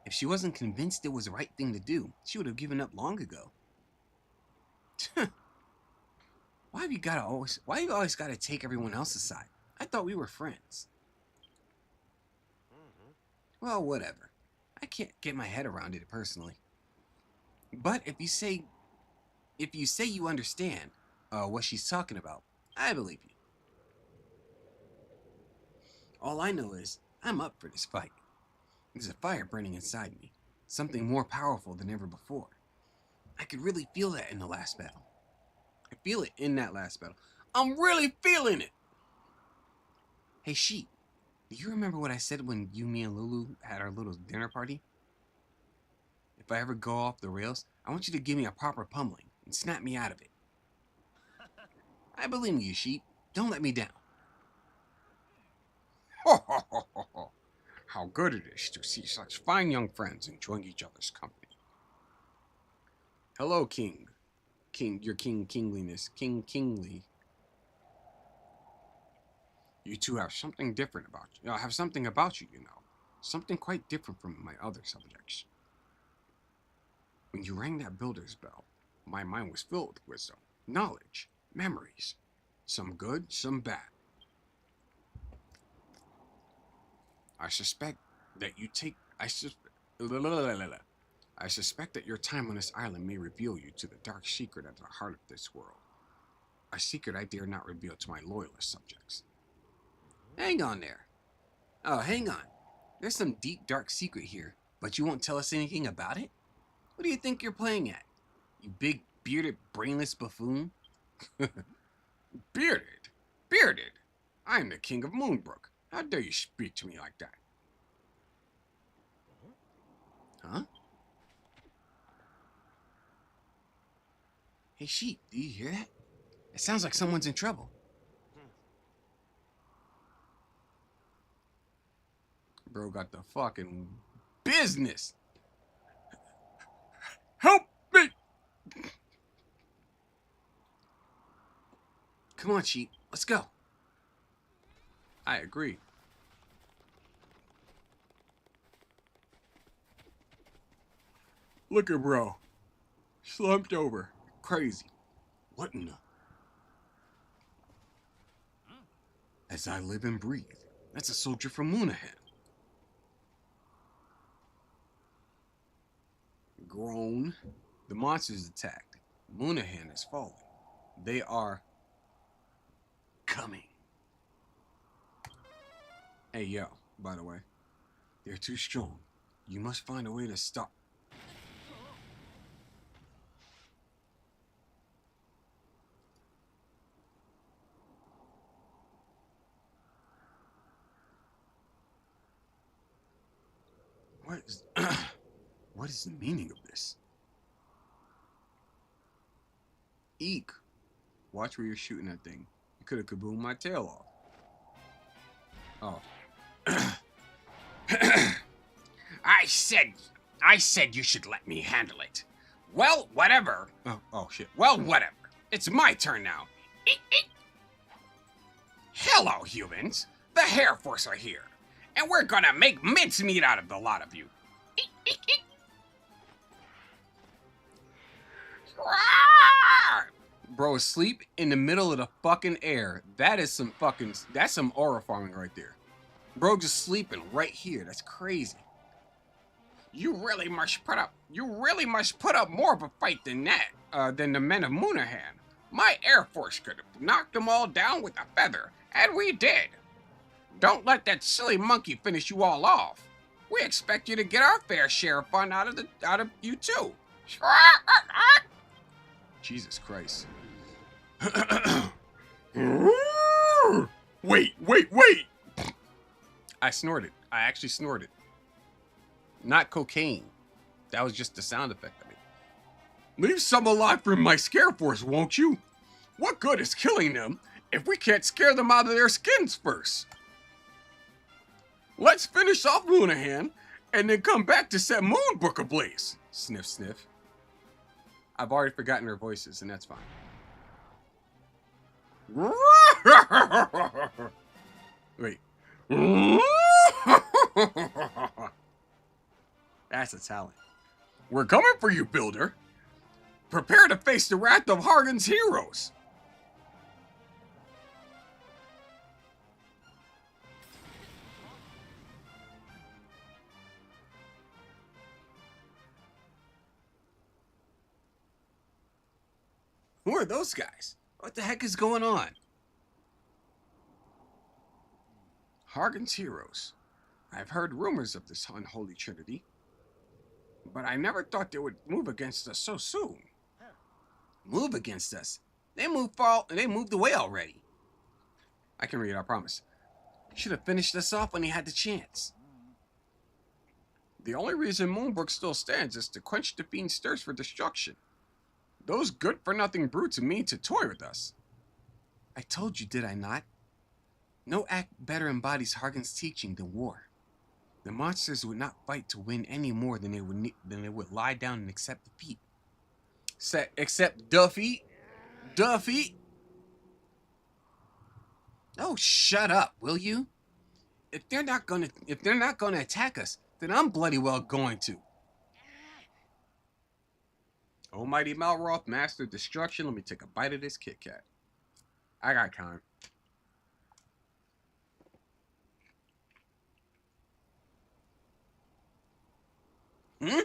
If she wasn't convinced it was the right thing to do, she would have given up long ago. Why you always gotta take everyone else's side? I thought we were friends. Well, whatever. I can't get my head around it personally. But if you say you understand, what she's talking about. I believe you. All I know is I'm up for this fight. There's a fire burning inside me, something more powerful than ever before. I could really feel that in the last battle. I feel it in that last battle. I'm really feeling it. Hey, Sheep, do you remember what I said when you, me, and Lulu had our little dinner party? If I ever go off the rails, I want you to give me a proper pummeling and snap me out of it. I believe in you, Sheep. Don't let me down. Ho, ho, ho, ho, ho. How good it is to see such fine young friends enjoying each other's company. Hello, King. Your kingliness. King Kingly. You two have something different about you. Have something about you, you know. Something quite different from my other subjects. When you rang that builder's bell, my mind was filled with wisdom, knowledge, memories. Some good, some bad. I suspect that your time on this island may reveal you to the dark secret at the heart of this world. A secret I dare not reveal to my loyalist subjects. Hang on there. Oh, hang on. There's some deep, dark secret here, but you won't tell us anything about it? What do you think you're playing at? You big, bearded, brainless buffoon? Bearded? Bearded? I am the king of Moonbrook. How dare you speak to me like that? Huh? Hey, Sheep, do you hear that? It sounds like someone's in trouble. Bro got the fucking business. Help me! Come on, Sheep, let's go. I agree. Look at bro. Slumped over. Crazy. What in the... As I live and breathe. That's a soldier from Moonahan. Grown. The monsters attacked. Moonahan is falling. They are... coming. Hey, yo, by the way. They're too strong. You must find a way to stop. What is the meaning of this? Eek. Watch where you're shooting that thing. You could have kaboomed my tail off. Oh. I said you should let me handle it. Well, whatever. Oh, shit. Well, whatever. It's my turn now. Eek, eek. Hello, humans. The Hair Force are here. And we're gonna make mincemeat out of the lot of you. Eek, eek, eek. Bro, asleep in the middle of the fucking air. That's some aura farming right there. Bro just sleeping right here. That's crazy. You really must put up more of a fight than that, than the men of Moonahan. My Air Force could have knocked them all down with a feather, and we did. Don't let that silly monkey finish you all off. We expect you to get our fair share of fun out of you too. Jesus Christ. Wait! I snorted. I actually snorted. Not cocaine. That was just the sound effect of it. Leave some alive for my Scare Force, won't you? What good is killing them if we can't scare them out of their skins first? Let's finish off Moonahan and then come back to set Moonbrook ablaze. Sniff, sniff. I've already forgotten their voices, and that's fine. Wait. That's a talent. We're coming for you, Builder. Prepare to face the wrath of Hargan's heroes. Who are those guys? What the heck is going on? Hargan's heroes. I've heard rumors of this unholy trinity, but I never thought they would move against us so soon. Move against us? They moved away already. I can read, I promise. Should have finished us off when he had the chance. The only reason Moonbrook still stands is to quench the fiend's thirst for destruction. Those good-for-nothing brutes mean to toy with us. I told you, did I not? No act better embodies Hargan's teaching than war. The monsters would not fight to win any more than they would lie down and accept defeat. Accept defeat? Defeat? Oh, shut up, will you? If they're not gonna attack us, then I'm bloody well going to. Almighty Malroth, Master of Destruction. Let me take a bite of this Kit Kat. I got time. Hmm?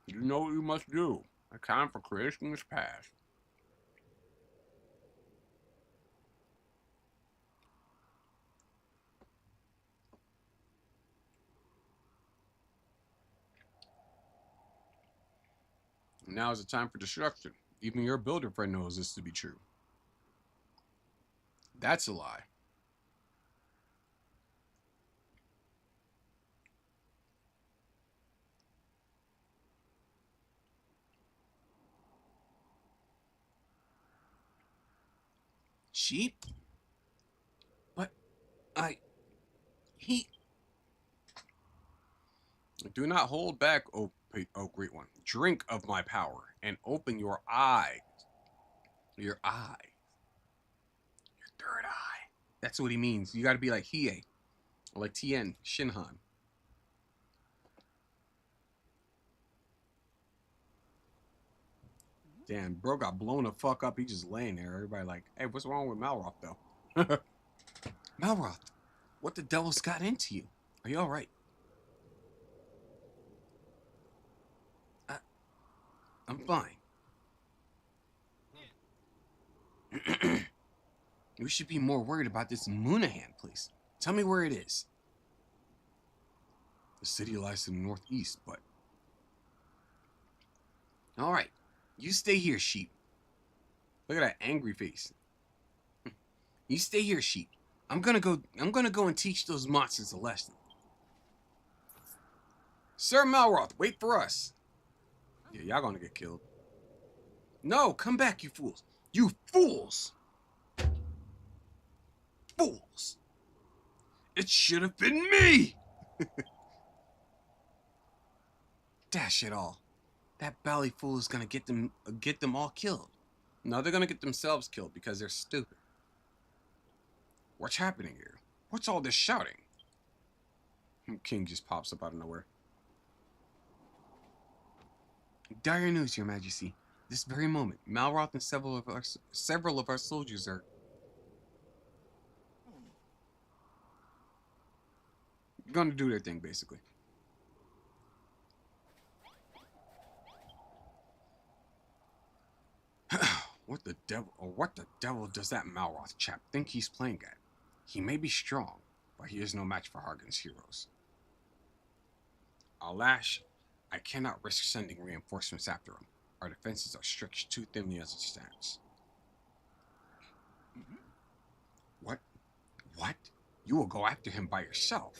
You know what you must do. A time for creation is past. Now is the time for destruction. Even your builder friend knows this to be true. That's a lie. Sheep? But he... Do not hold back, O Great One. Drink of my power and open your eye. Your eye. Your third eye. That's what he means. You gotta be like Hiei. Or like Tien Shinhan. Damn, bro got blown the fuck up. He just laying there. Everybody like, hey, what's wrong with Malroth, though? Malroth, what the devil's got into you? Are you alright? I'm fine. We should be more worried about this Moonahan place. Tell me where it is. The city lies to the northeast, but... Alright, you stay here, Sheep. Look at that angry face. You stay here, Sheep. I'm gonna go and teach those monsters a lesson. Sir Malroth, wait for us. Yeah, y'all gonna get killed. No, come back, you fools. You fools! Fools! It should have been me! Dash it all. That bally fool is gonna get them all killed. No, they're gonna get themselves killed because they're stupid. What's happening here? What's all this shouting? King just pops up out of nowhere. Dire news, Your Majesty. This very moment, Malroth and several of our soldiers are gonna do their thing, basically. What the devil does that Malroth chap think he's playing at? He may be strong, but he is no match for Hargan's heroes. Alas, I cannot risk sending reinforcements after him. Our defenses are stretched too thinly as it stands. What? What? You will go after him by yourself?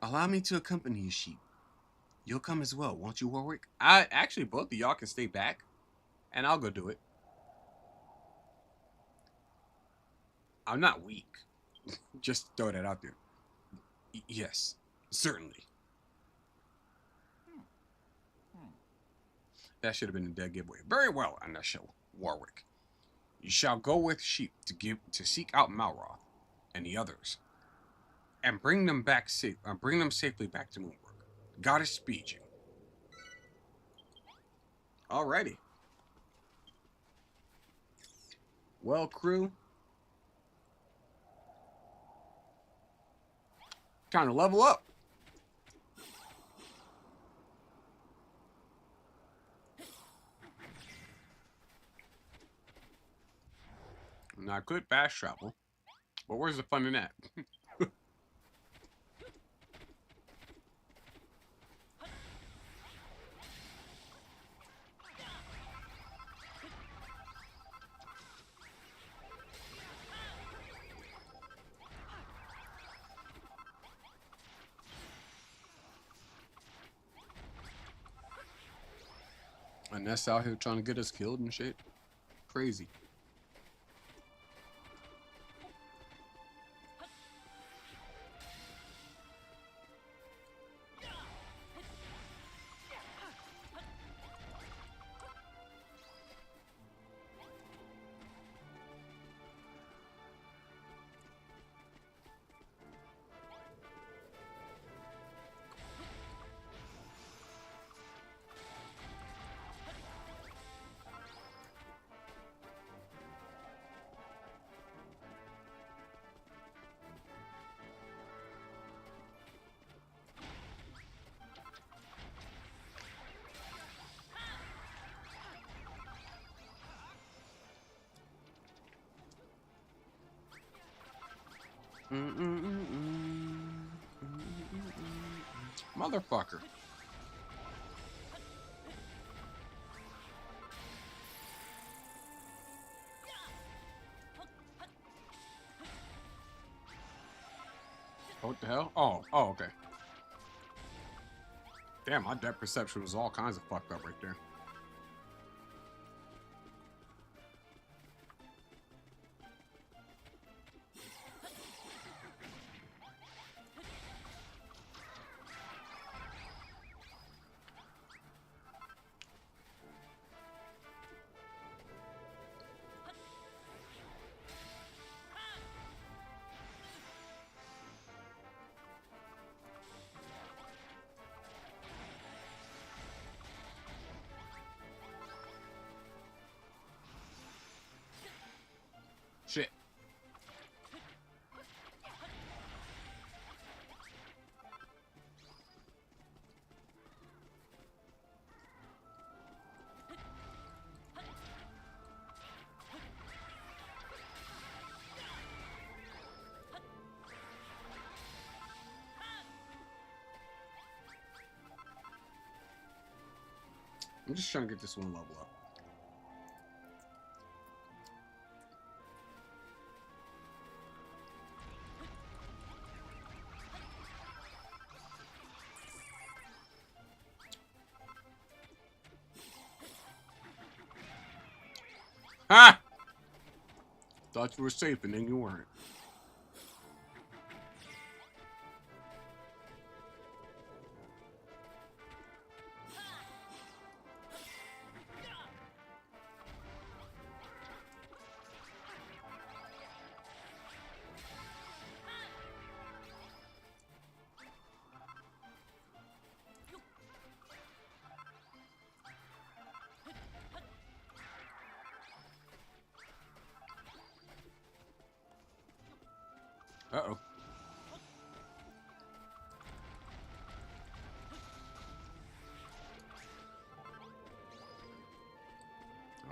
Allow me to accompany you, Sheep. You'll come as well, won't you, Warwick? Actually, both of y'all can stay back, and I'll go do it. I'm not weak. Just throw that out there. Yes, certainly. That should have been a dead giveaway. Very well, Aneshel Warwick. You shall go with Sheep to seek out Malroth and the others, and bring them safely back to Moonbrook. Goddess speed you. Alrighty. Well, crew. Time to level up. Now I could fast travel, but where's the fun in that? And that's out here trying to get us killed and shit. Crazy. Motherfucker. What the hell? Oh, okay. Damn, my depth perception was all kinds of fucked up right there. Shit. I'm just trying to get this one level up. Ah! Thought you were safe and then you weren't. Uh-oh.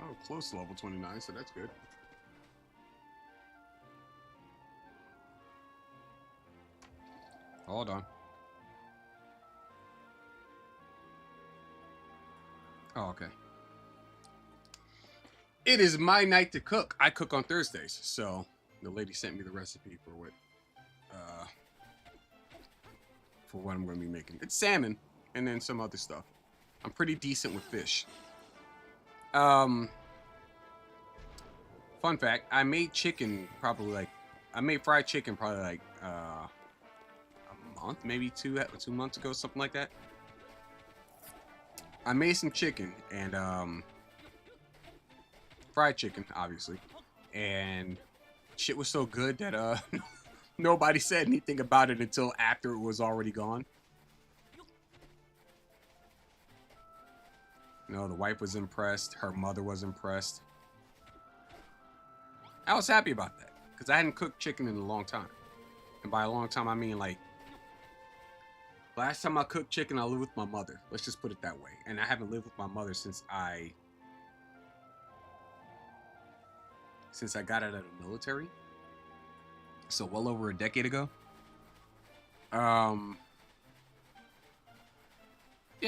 Oh, close to level 29, so that's good. Hold on. Oh, okay. It is my night to cook. I cook on Thursdays, so the lady sent me the recipe for what I'm going to be making. It's salmon and then some other stuff. I'm pretty decent with fish. Fun fact, I made chicken I made fried chicken probably like a month, maybe 2 months ago, something like that. I made some chicken and fried chicken, obviously, and shit was so good that nobody said anything about it until after it was already gone. You know, the wife was impressed, her mother was impressed. I was happy about that because I hadn't cooked chicken in a long time, and by a long time I mean like last time I cooked chicken I lived with my mother. Let's just put it that way, and I haven't lived with my mother since I since I got out of the military. So well over a decade ago. Yeah,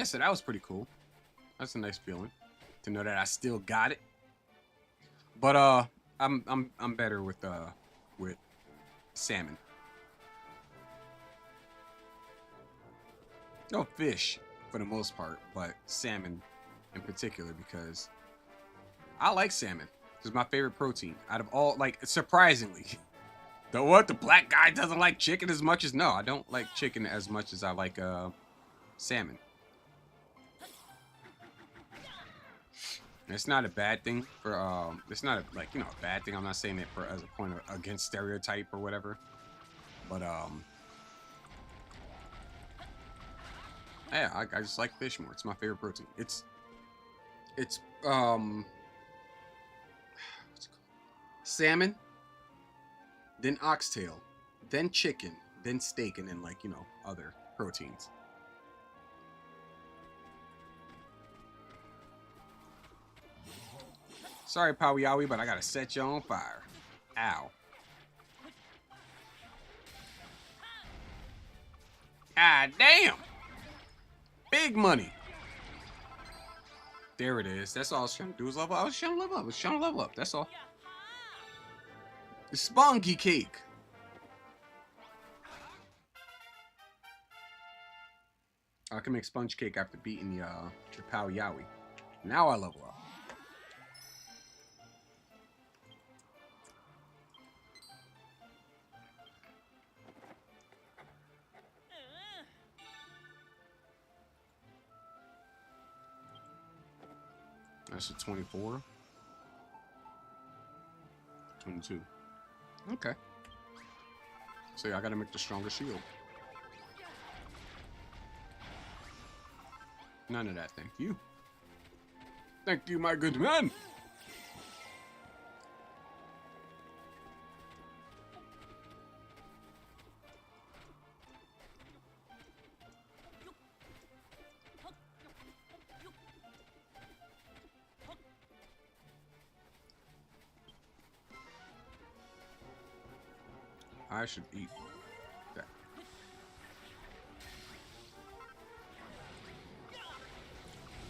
so that was pretty cool. That's a nice feeling to know that I still got it. But I'm better with salmon. No fish for the most part, but salmon in particular because I like salmon. It's my favorite protein out of all. Like surprisingly, the black guy doesn't like chicken as much as no, I don't like chicken as much as I like salmon. It's not a bad thing for it's not a bad thing. I'm not saying it for as a point of, against stereotype or whatever. But yeah, I just like fish more. It's my favorite protein. It's what's it called? Salmon, then oxtail, then chicken, then steak, and then other proteins. Sorry, Powie, but I gotta set you on fire. Ow. Ah, damn! Big money. There it is. That's all I was trying to do was level up. I was trying to level up. I was trying to level up. That's all. The spongy cake. I can make sponge cake after beating the Powie. Now I level up. That's a 24. 22. Okay. So yeah, I gotta make the stronger shield. None of that, thank you. Thank you, my good man. I should eat that.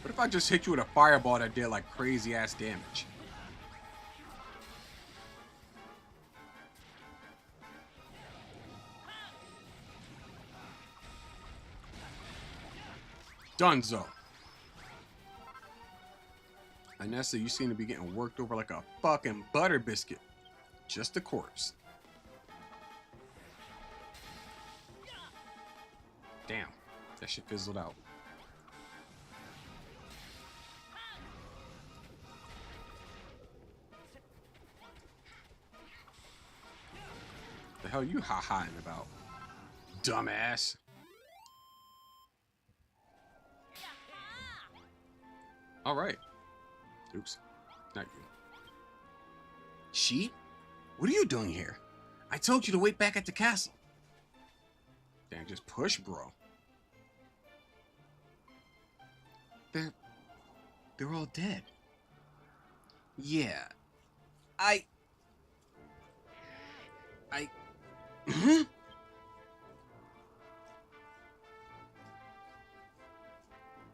What if I just hit you with a fireball that did like crazy ass damage? Dunzo. Anessa, you seem to be getting worked over like a fucking butter biscuit. Just a corpse. Damn, that shit fizzled out. The hell you ha-haing about, dumbass? All right. Oops, not you. She? What are you doing here? I told you to wait back at the castle. Damn, just push, bro. They're all dead. Yeah. Huh?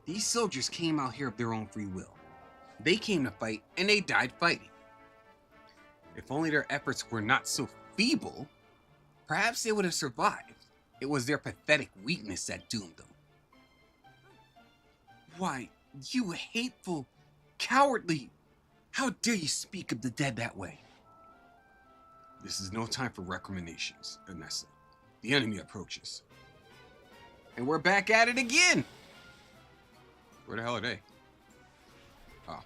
These soldiers came out here of their own free will. They came to fight, and they died fighting. If only their efforts were not so feeble, perhaps they would have survived. It was their pathetic weakness that doomed them. Why, you hateful, cowardly... How dare you speak of the dead that way? This is no time for recriminations, Anessa. The enemy approaches. And we're back at it again! Where the hell are they? Oh.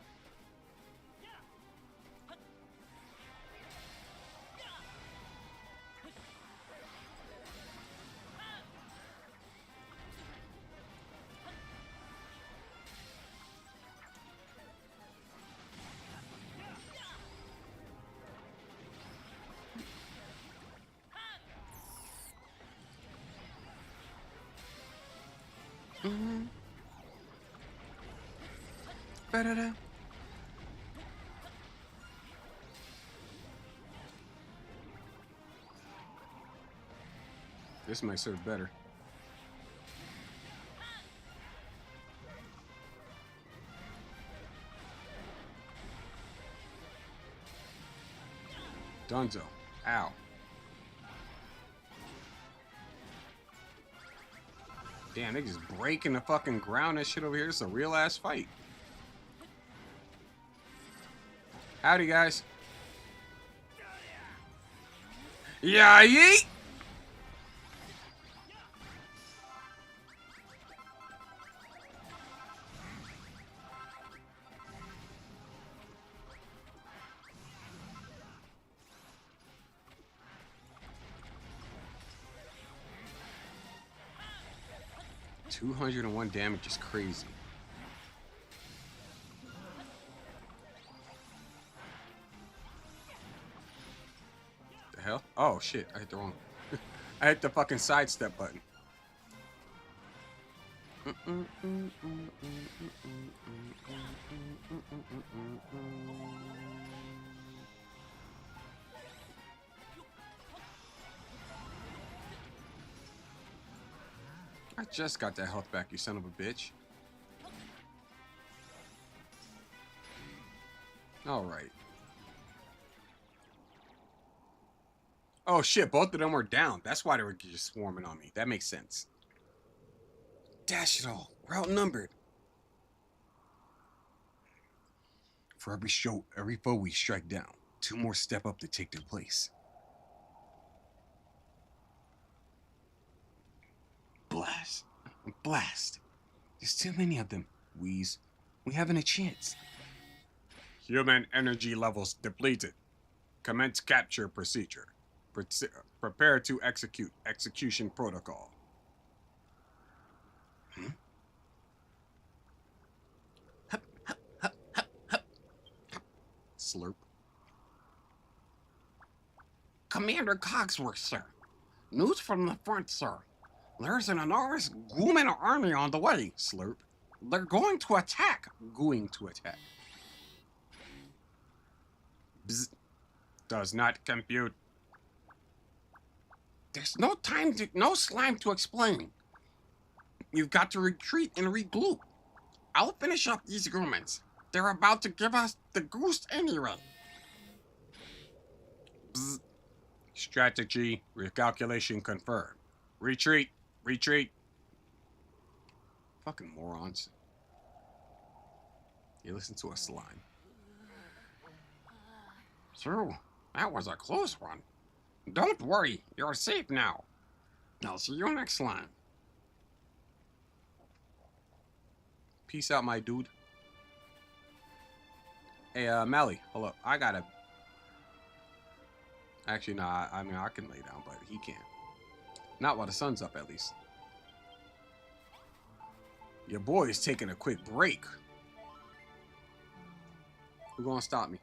This might serve better. Dunzo. Ow. Damn, they just breaking the fucking ground. That shit over here. It's a real ass fight. Howdy, guys. Yeah, yeet. 201 damage is crazy. The hell? Oh shit, I hit the wrong. I hit the fucking sidestep button. I just got that health back, you son of a bitch. Alright. Oh shit, both of them were down. That's why they were just swarming on me. That makes sense. Dash it all. We're outnumbered. For every foe we strike down, 2 more step up to take their place. Blast. Blast. There's too many of them. Wheeze. We haven't a chance. Human energy levels depleted. Commence capture procedure. Prepare to execute. Execution protocol. Hup, hup, hup, hup, hup. Slurp. Commander Cogsworth, sir. News from the front, sir. There's an enormous Gooman army on the way. Slurp. They're going to attack. Going to attack. Bzz. Does not compute. There's no slime to explain. You've got to retreat and regroup. I'll finish up these Goomans. They're about to give us the goose anyway. Bzz. Strategy recalculation confirmed. Retreat. Retreat. Fucking morons. You listen to a slime. So, that was a close one. Don't worry, you're safe now. I'll see you next time. Peace out, my dude. Hey, Mally, hold up. I gotta... Actually, nah, I mean, I can lay down, but he can't. Not while the sun's up, at least. Your boy is taking a quick break. Who gonna stop me?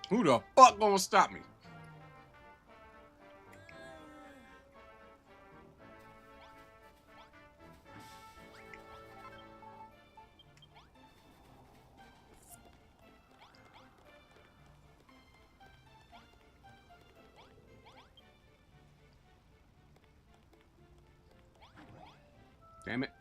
Who the fuck gonna stop me? Damn it.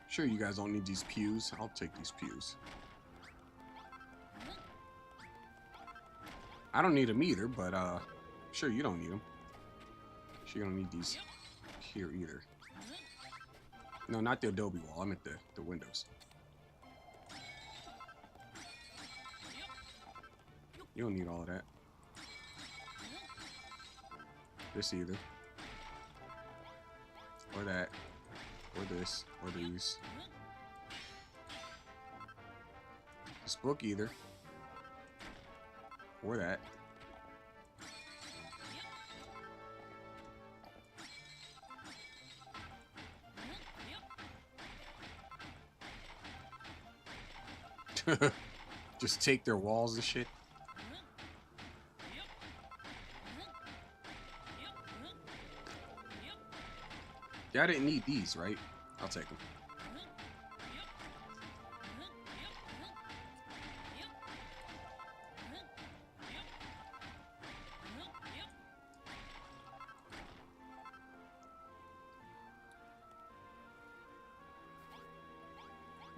Sure, you guys don't need these pews. I'll take these pews. I don't need them either, but sure, you don't need them. Sure, you don't need these here either. No, not the adobe wall. I meant the windows. You don't need all of that. This either. Or that. Or this. Or these. This book either. Or that. Just take their walls and shit. Yeah, I didn't need these, right? I'll take them.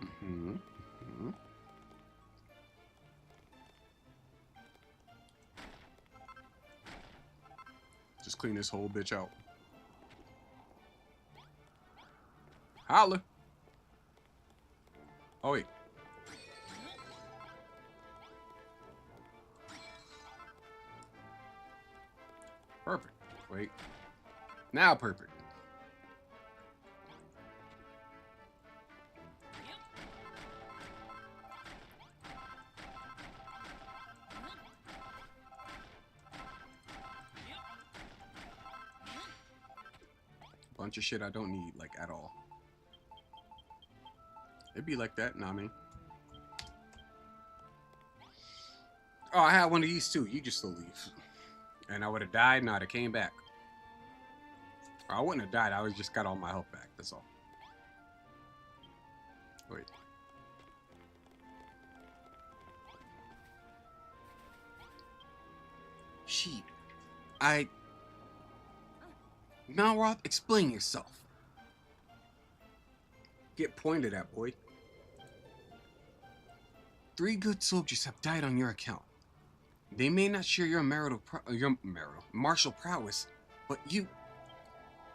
Mm-hmm. Mm-hmm. Just clean this whole bitch out. Holla. Oh, wait. Perfect. Wait. Now perfect. Bunch of shit I don't need, like, at all. It'd be like that, nah, I mean. Oh, I had one of these too. You just still leave. And I would have died, and I'd have came back. Or I wouldn't have died, I would just got all my health back, that's all. Wait. Sheep. Malroth, explain yourself. Get pointed at, boy. 3 good soldiers have died on your account. They may not share your martial prowess, but you...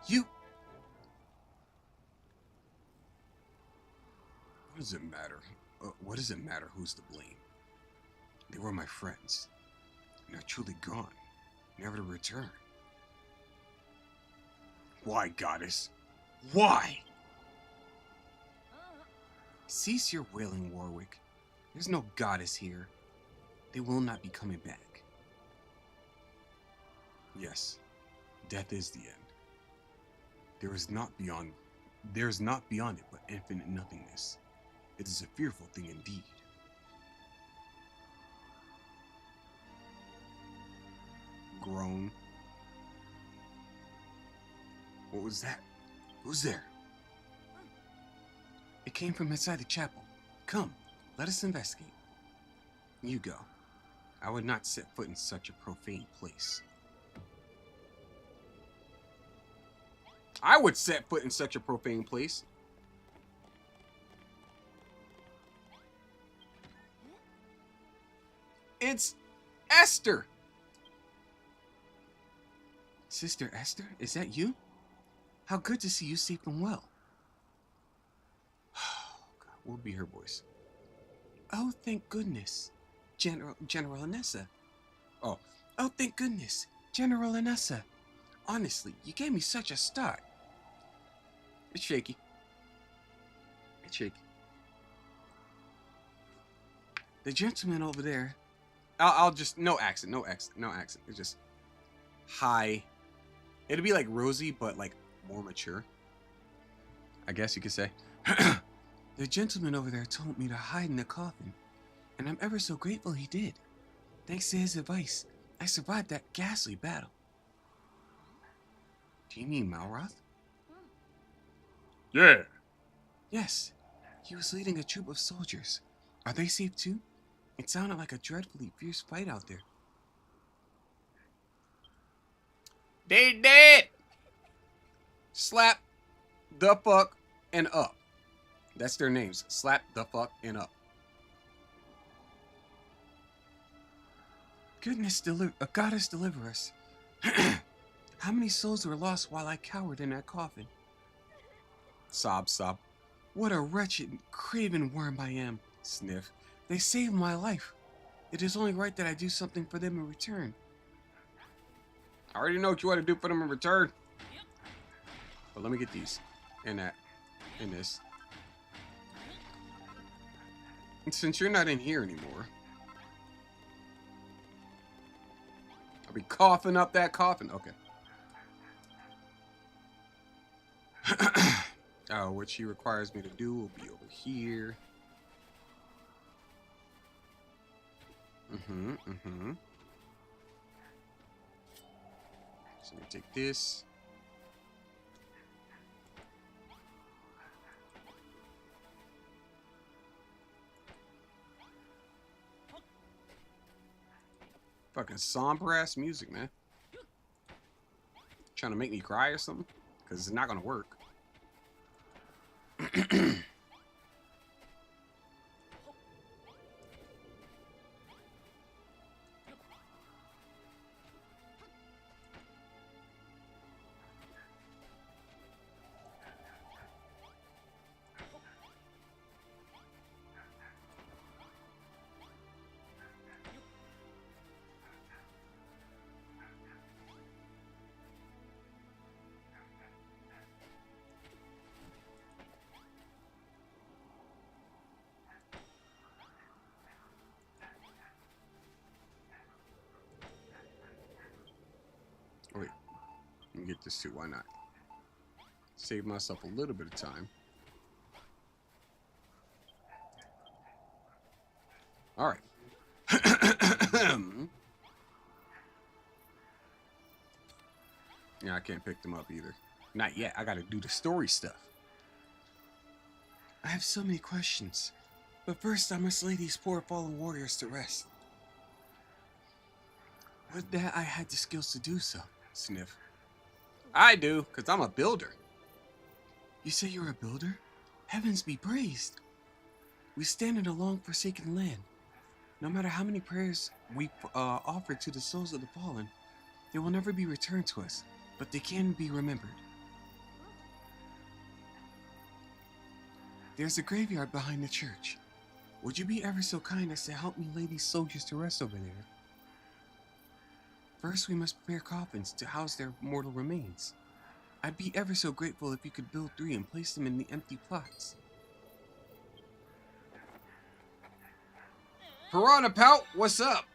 What does it matter? What does it matter who's to blame? They were my friends, and are truly gone, never to return. Why, goddess? Why? Cease your wailing, Warwick. There's no goddess here. They will not be coming back. Yes, death is the end. There is not beyond it but infinite nothingness. It is a fearful thing indeed. Groan. What was that? Who's there? It came from inside the chapel. Come, let us investigate. You go. I would not set foot in such a profane place. I would set foot in such a profane place. It's Esther! Sister Esther, is that you? How good to see you safe and well. What would be her voice? Oh, thank goodness. General Anessa. Oh, thank goodness. General Anessa. Honestly, you gave me such a start. It's shaky. It's shaky. The gentleman over there. I'll just, no accent. It's just, hi. It'll be like Rosie, but like more mature, I guess you could say. The gentleman over there told me to hide in the coffin, and I'm ever so grateful he did. Thanks to his advice, I survived that ghastly battle. Do you mean Malroth? Yeah. Yes. He was leading a troop of soldiers. Are they safe too? It sounded like a dreadfully fierce fight out there. They dead! Slap the fuck and up. That's their names. Slap the fuck and up. Goddess deliver us. How many souls were lost while I cowered in that coffin? Sob, sob. What a wretched, craven worm I am. Sniff. They saved my life. It is only right that I do something for them in return. I already know what you want to do for them in return. But let me get these. And that. And this. And since you're not in here anymore, I'll be coughing up that coffin. Okay. What she requires me to do will be over here. So I'm gonna take this. Fucking somber ass music, man. Trying to make me cry or something? Because it's not gonna work. Wait, let me get this too. Why not? Save myself a little bit of time. All right. Yeah, I can't pick them up either. Not yet. I gotta do the story stuff. I have so many questions. But first, I must lay these poor fallen warriors to rest. Would that I had the skills to do so, Sniff. I do, because I'm a builder. You say you're a builder? Heavens be praised. We stand in a long forsaken land. No matter how many prayers we offer to the souls of the fallen, they will never be returned to us, but they can be remembered. There's a graveyard behind the church. Would you be ever so kind as to help me lay these soldiers to rest over there? First, we must prepare coffins to house their mortal remains. I'd be ever so grateful if you could build 3 and place them in the empty plots. Piranha Pout, what's up?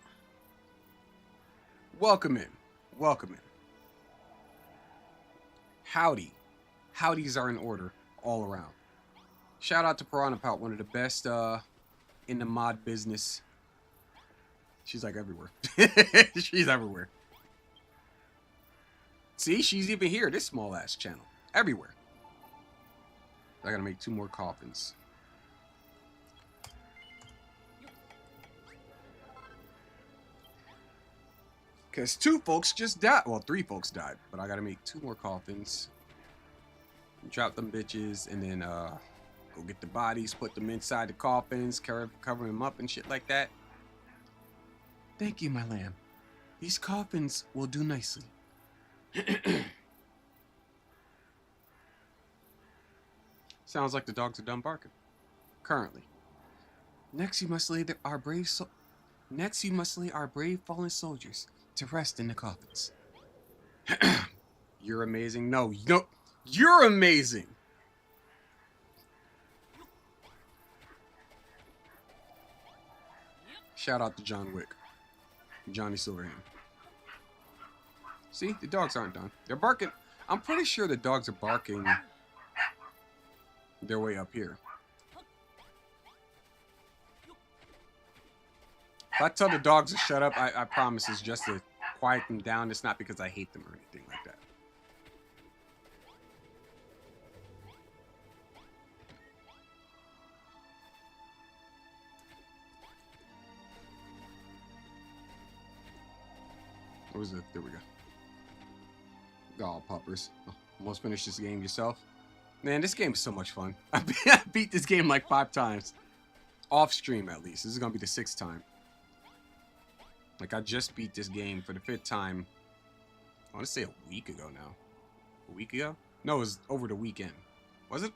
Welcome in. Welcome in. Howdy. Howdies are in order all around. Shout out to Piranha Pout, one of the best in the mod business. She's like everywhere. She's everywhere. See, she's even here. This small ass channel. Everywhere. I gotta make 2 more coffins. Because 2 folks just died. Well, 3 folks died. But I gotta make 2 more coffins. Drop them bitches. And then go get the bodies. Put them inside the coffins. Cover them up and shit like that. Thank you, my lamb. These coffins will do nicely. Sounds like the dogs are done barking. Currently. Next, you must lay our brave fallen soldiers to rest in the coffins. You're amazing. No, you're amazing. Shout out to John Wick. Johnny Silverhand. See, the dogs aren't done. They're barking. I'm pretty sure the dogs are barking their way up here. If I tell the dogs to shut up, I promise it's just to quiet them down. It's not because I hate them or anything like that. What was it? There we go. Oh, puppers. Almost finished this game yourself. Man, this game is so much fun. I beat this game like 5 times. Off stream, at least. This is going to be the 6th time. Like, I just beat this game for the 5th time. I want to say a week ago now. A week ago? No, it was over the weekend. Was it?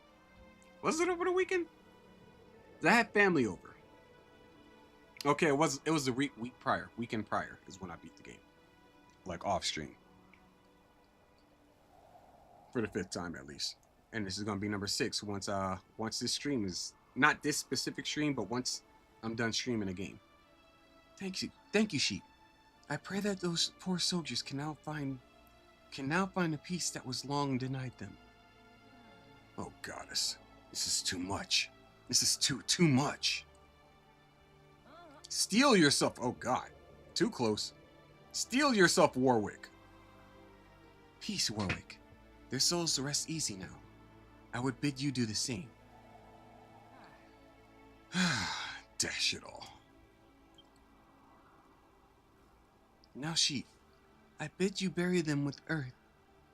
Was it over the weekend? I had family over. Okay, it was the weekend prior is when I beat the game. Like, off stream. For the 5th time, at least. And this is going to be number 6 once this stream is... Not this specific stream, but once I'm done streaming a game. Thank you, Sheep. I pray that those poor soldiers can now find a peace that was long denied them. Oh, goddess. This is too much. This is too much. Steel yourself. Oh, God. Too close. Steel yourself, Warwick. Peace, Warwick. Their souls rest easy now. I would bid you do the same. Dash it all. Now, sheep, I bid you bury them with earth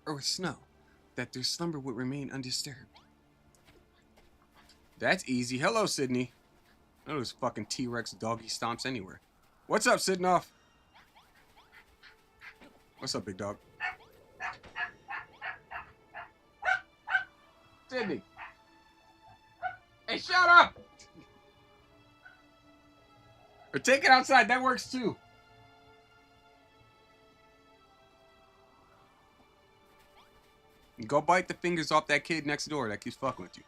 or with snow, that their slumber would remain undisturbed. That's easy. Hello, Sydney. I know there's fucking T-Rex doggy stomps anywhere. What's up, Sidnoff? What's up, big dog? Sydney. Hey, shut up! Or take it outside. That works too. Go bite the fingers off that kid next door that keeps fucking with you.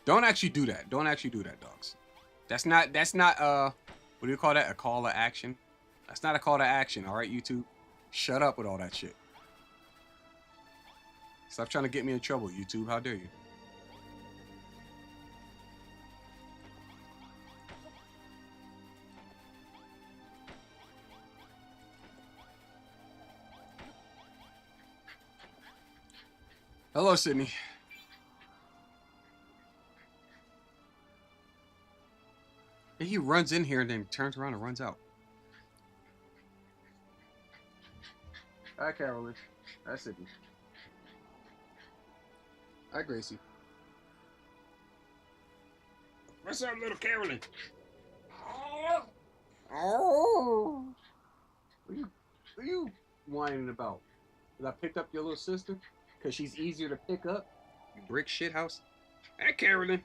Don't actually do that. Don't actually do that, dogs. That's not what do you call that? A call to action? That's not a call to action, alright, YouTube? Shut up with all that shit. Stop trying to get me in trouble, YouTube. How dare you? Hello, Sydney. He runs in here and then turns around and runs out. Hi, Carolyn. Hi, Sydney. Hi, Gracie. What's up, little Carolyn? Oh. What are you whining about? Because I picked up your little sister? Because she's easier to pick up? You brick shit house? Hey, Carolyn.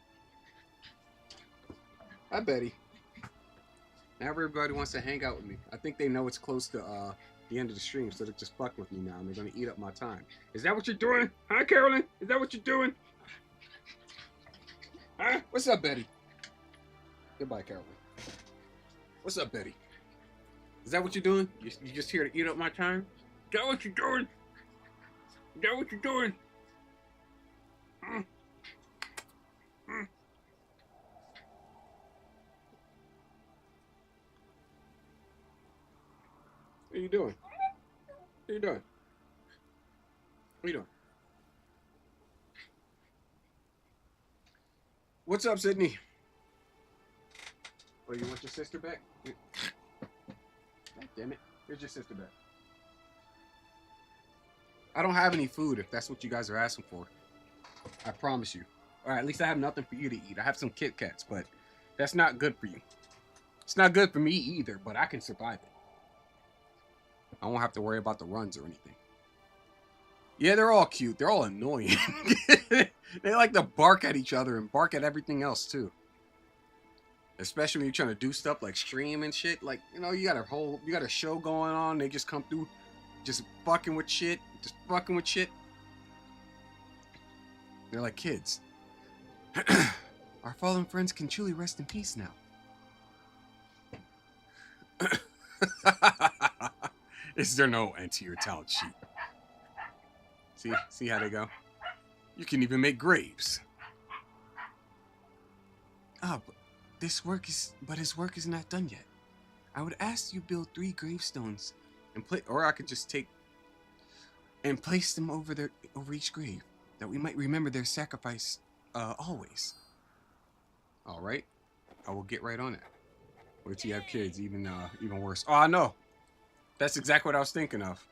Hi, Betty. Now everybody wants to hang out with me. I think they know it's close to the end of the stream, so they're just fucking with me now, and they're gonna eat up my time. Is that what you're doing? Huh, Carolyn? Is that what you're doing? Huh? What's up, Betty? Goodbye, Carolyn. What's up, Betty? Is that what you're doing? You just here to eat up my time? Is that what you're doing? Is that what you're doing? Hmm? Hmm? What are you doing? What are you doing? What are you doing? What's up, Sydney? Oh, you want your sister back? God damn it. Here's your sister back. I don't have any food if that's what you guys are asking for. I promise you. Or at least I have nothing for you to eat. I have some Kit Kats, but that's not good for you. It's not good for me either, but I can survive it. I won't have to worry about the runs or anything. Yeah, they're all cute. They're all annoying. They like to bark at each other and bark at everything else too. Especially when you're trying to do stuff like stream and shit. Like, you know, you got a show going on. They just come through, just fucking with shit. Just fucking with shit. They're like kids. Our fallen friends can truly rest in peace now. Is there no end to your talent, sheep? See how they go? You can even make graves. Ah, but his work is not done yet. I would ask you build 3 gravestones and or I could just take and place them over each grave, that we might remember their sacrifice always. All right, I will get right on it. Wait till you have kids, even worse. Oh, I know. That's exactly what I was thinking of.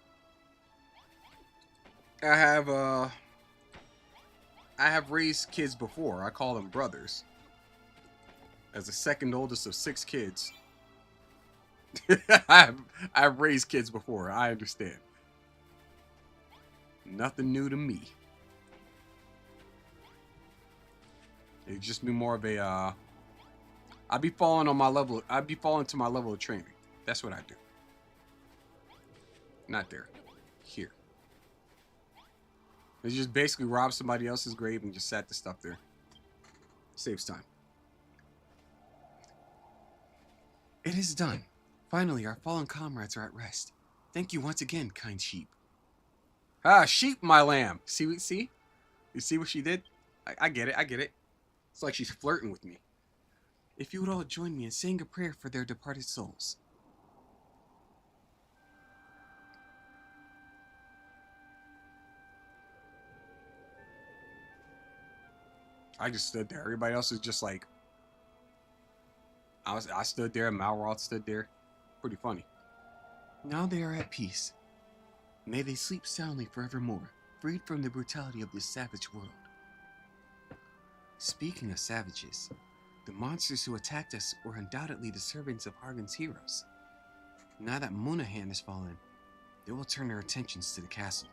I have raised kids before. I call them brothers. As the second oldest of 6 kids. I've raised kids before. I understand. Nothing new to me. It'd just be more of a I'd be falling to my level of training. That's what I do. Not there. Here. It's just basically rob somebody else's grave and just set the stuff there. Saves time. It is done. Finally, our fallen comrades are at rest. Thank you once again, kind sheep. Ah, sheep, my lamb. See? You see what she did? I get it. It's like she's flirting with me. If you would all join me in saying a prayer for their departed souls. I just stood there. Everybody else is just like, I stood there, Malroth stood there. Pretty funny. Now they are at peace. May they sleep soundly forevermore, freed from the brutality of this savage world. Speaking of savages, the monsters who attacked us were undoubtedly the servants of Hargan's heroes. Now that Munahan has fallen, they will turn their attentions to the castle.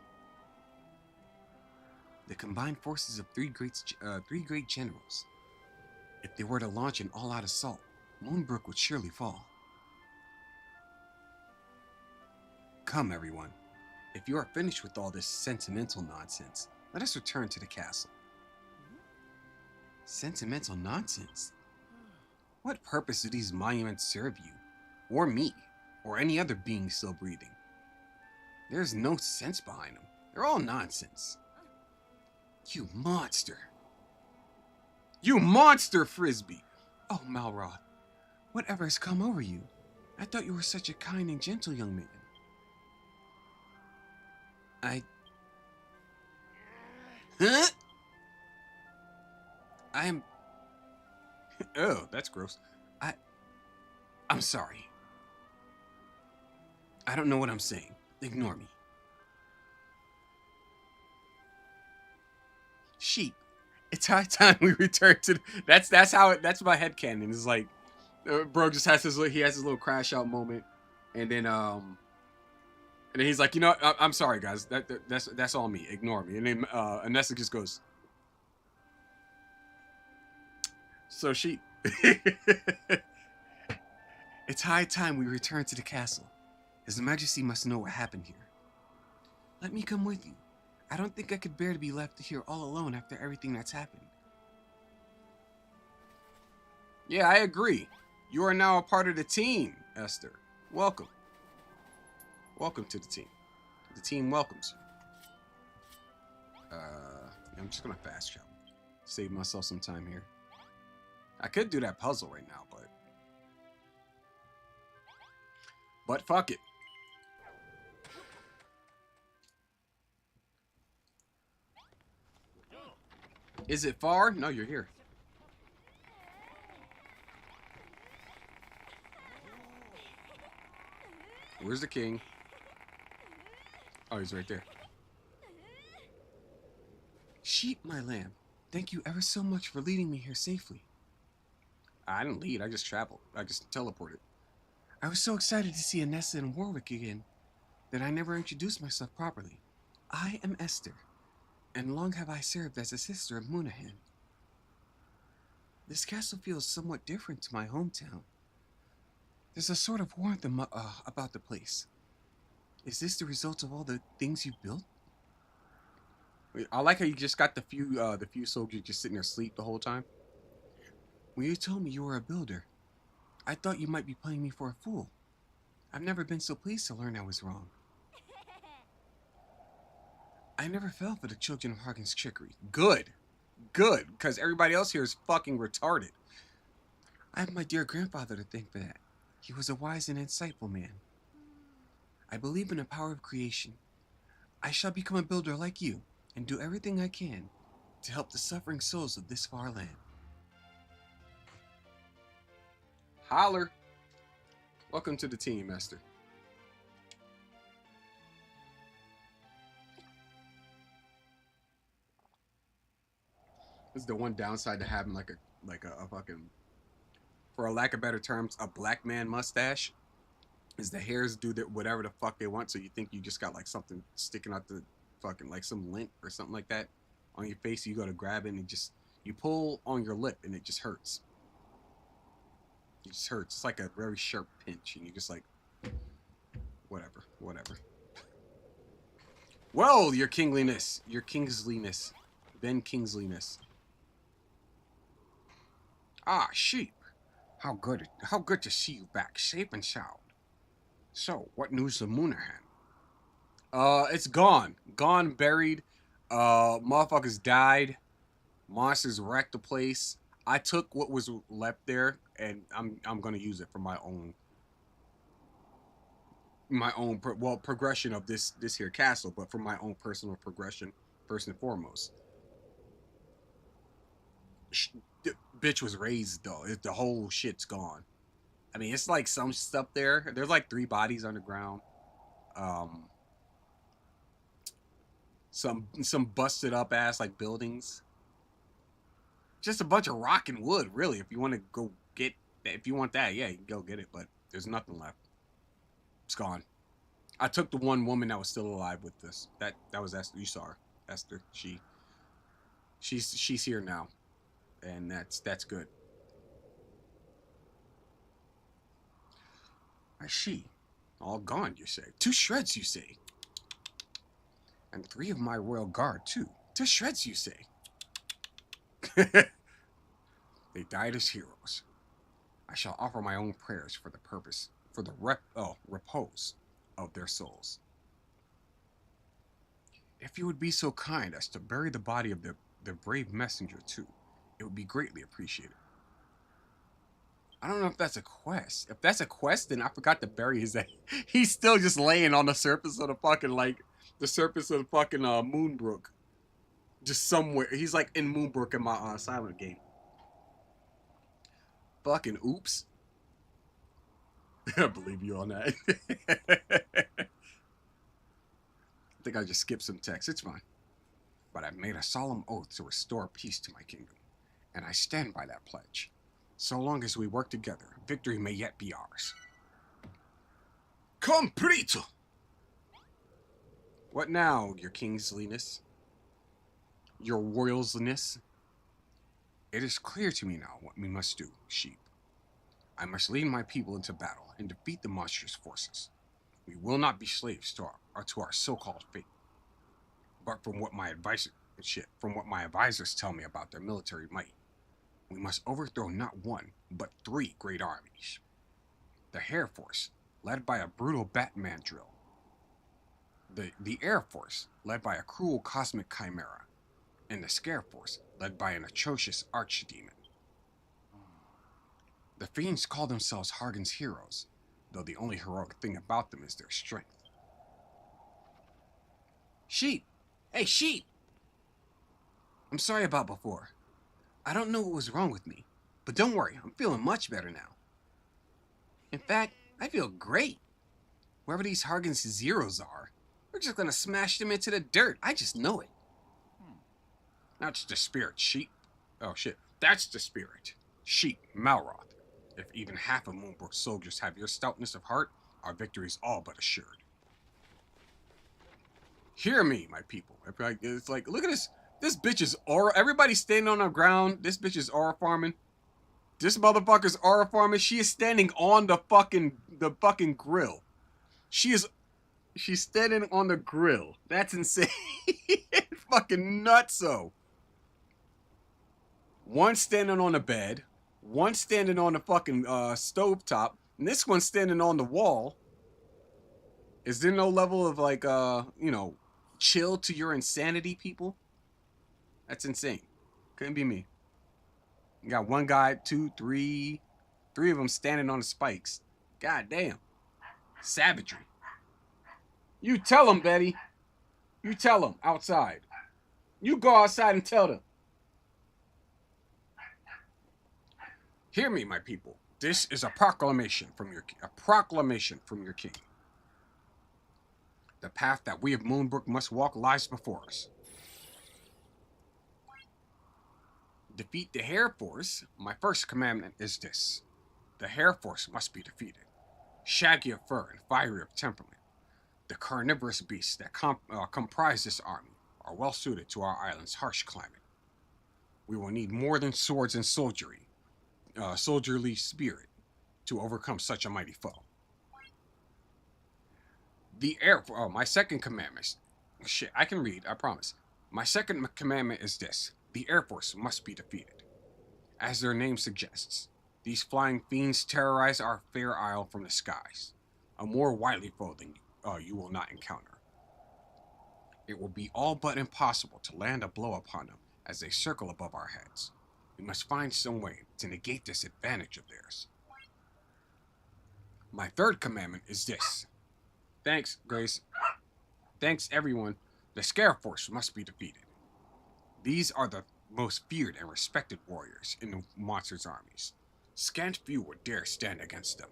The combined forces of three great generals. If they were to launch an all-out assault, Moonbrook would surely fall. Come, everyone. If you are finished with all this sentimental nonsense, let us return to the castle. Sentimental nonsense? What purpose do these monuments serve you, or me, or any other being still breathing? There's no sense behind them. They're all nonsense. You monster! You monster, Frisbee! Oh, Malroth, whatever has come over you? I thought you were such a kind and gentle young man. Huh? I'm... Oh, that's gross. I'm sorry. I don't know what I'm saying. Ignore me. Sheep. It's high time we return to... That's my headcanon. It's like... bro just has his little crash out moment. And then he's like, you know, I'm sorry, guys. That's all me. Ignore me. And then Anessa just goes... So sheep. It's high time we return to the castle. His Majesty must know what happened here. Let me come with you. I don't think I could bear to be left here all alone after everything that's happened. Yeah, I agree. You are now a part of the team, Esther. Welcome. Welcome to the team. The team welcomes you. I'm just gonna fast travel. Save myself some time here. I could do that puzzle right now, but fuck it. Is it far? No, you're here. Where's the king? Oh, he's right there. Sheep, my lamb. Thank you ever so much for leading me here safely. I didn't lead, I just traveled. I just teleported. I was so excited to see Anessa and Warwick again that I never introduced myself properly. I am Esther, and long have I served as a sister of Munahan. This castle feels somewhat different to my hometown. There's a sort of warmth about the place. Is this the result of all the things you've built? I like how you just got the few soldiers just sitting there asleep the whole time. When you told me you were a builder, I thought you might be playing me for a fool. I've never been so pleased to learn I was wrong. I never fell for the children of Hargan's trickery. Good. Good, because everybody else here is fucking retarded. I have my dear grandfather to thank for that. He was a wise and insightful man. I believe in the power of creation. I shall become a builder like you and do everything I can to help the suffering souls of this far land. Holler. Welcome to the team, Esther. This is the one downside to having like a fucking, for a lack of better terms, a black man mustache. Is the hairs do that whatever the fuck they want, so you think you just got like something sticking out the fucking, like some lint or something like that on your face. You go to grab it and you pull on your lip and it just hurts. It just hurts. It's like a very sharp pinch, and you just like, whatever. Well, your kingliness, Ben Kingsliness. Ah, sheep. How good to see you back, safe and sound. So, what news of Munahan? It's gone, buried. Motherfuckers died. Monsters wrecked the place. I took what was left there, and I'm gonna use it for my own progression of this here castle, but for my own personal progression, first and foremost. The bitch was raised though. The whole shit's gone. I mean, it's like some stuff there. There's like 3 bodies underground. some busted up ass like buildings. Just a bunch of rock and wood, really. If you want to go get, if you want that, yeah, you can go get it. But there's nothing left. It's gone. I took the one woman that was still alive with this. That was Esther. You saw her, Esther. She's here now, and that's good. She, all gone, you say? To shreds, you say? And 3 of my royal guard too. To shreds, you say? They died as heroes. I shall offer my own prayers for the purpose, for the repose of their souls. If you would be so kind as to bury the body of the brave messenger too, it would be greatly appreciated. I don't know if that's a quest. If that's a quest, then I forgot to bury his. He's still just laying on the surface of the fucking Moonbrook. Just somewhere. He's like in Moonbrook in my Silent game. Fucking oops. I believe you on that. I think I just skipped some text. It's fine. But I've made a solemn oath to restore peace to my kingdom, and I stand by that pledge. So long as we work together, victory may yet be ours. Comprito! What now, your kingsliness? Your royalsness? It is clear to me now what we must do, sheep. I must lead my people into battle and defeat the monstrous forces. We will not be slaves to our so-called fate. But from what my advisors tell me about their military might, we must overthrow not 1, but 3 great armies. The Hair Force, led by a brutal Batman drill. The Air Force, led by a cruel cosmic chimera. And the Scare Force, led by an atrocious archdemon. The fiends call themselves Hargan's heroes, though the only heroic thing about them is their strength. Sheep! Hey, sheep! I'm sorry about before. I don't know what was wrong with me, but don't worry, I'm feeling much better now. In fact, I feel great. Wherever these Hargan's zeros are, we're just gonna smash them into the dirt. I just know it. That's the spirit, sheep. Oh shit, that's the spirit. Sheep, Malroth. If even half of Moonbrook's soldiers have your stoutness of heart, our victory is all but assured. Hear me, my people. It's like, look at this. This bitch is aura. Everybody's standing on the ground. This bitch is aura farming. This motherfucker's aura farming. She is standing on the fucking grill. She's standing on the grill. That's insane. Fucking nutso. One standing on the bed. One standing on the fucking stovetop. And this one's standing on the wall. Is there no level of like, chill to your insanity, people? That's insane. Couldn't be me. You got one guy, 2, 3 of them standing on the spikes. God damn. Savagery. You tell them, Betty. You tell them outside. You go outside and tell them. Hear me, my people. This is a proclamation from your king. The path that we of Moonbrook must walk lies before us. Defeat the Hair Force. My first commandment is this. The Hair Force must be defeated. Shaggy of fur and fiery of temperament, the carnivorous beasts that comprise this army are well suited to our island's harsh climate. We will need more than swords and soldierly spirit to overcome such a mighty foe. My second commandment. Shit, I can read, I promise. My second commandment is this. The Air Force must be defeated. As their name suggests, these flying fiends terrorize our fair isle from the skies. A more wily foe than you will not encounter. It will be all but impossible to land a blow upon them as they circle above our heads. We must find some way to negate this advantage of theirs. My third commandment is this. Thanks, Grace. Thanks, everyone. The Scare Force must be defeated. These are the most feared and respected warriors in the monsters' armies. Scant few would dare stand against them.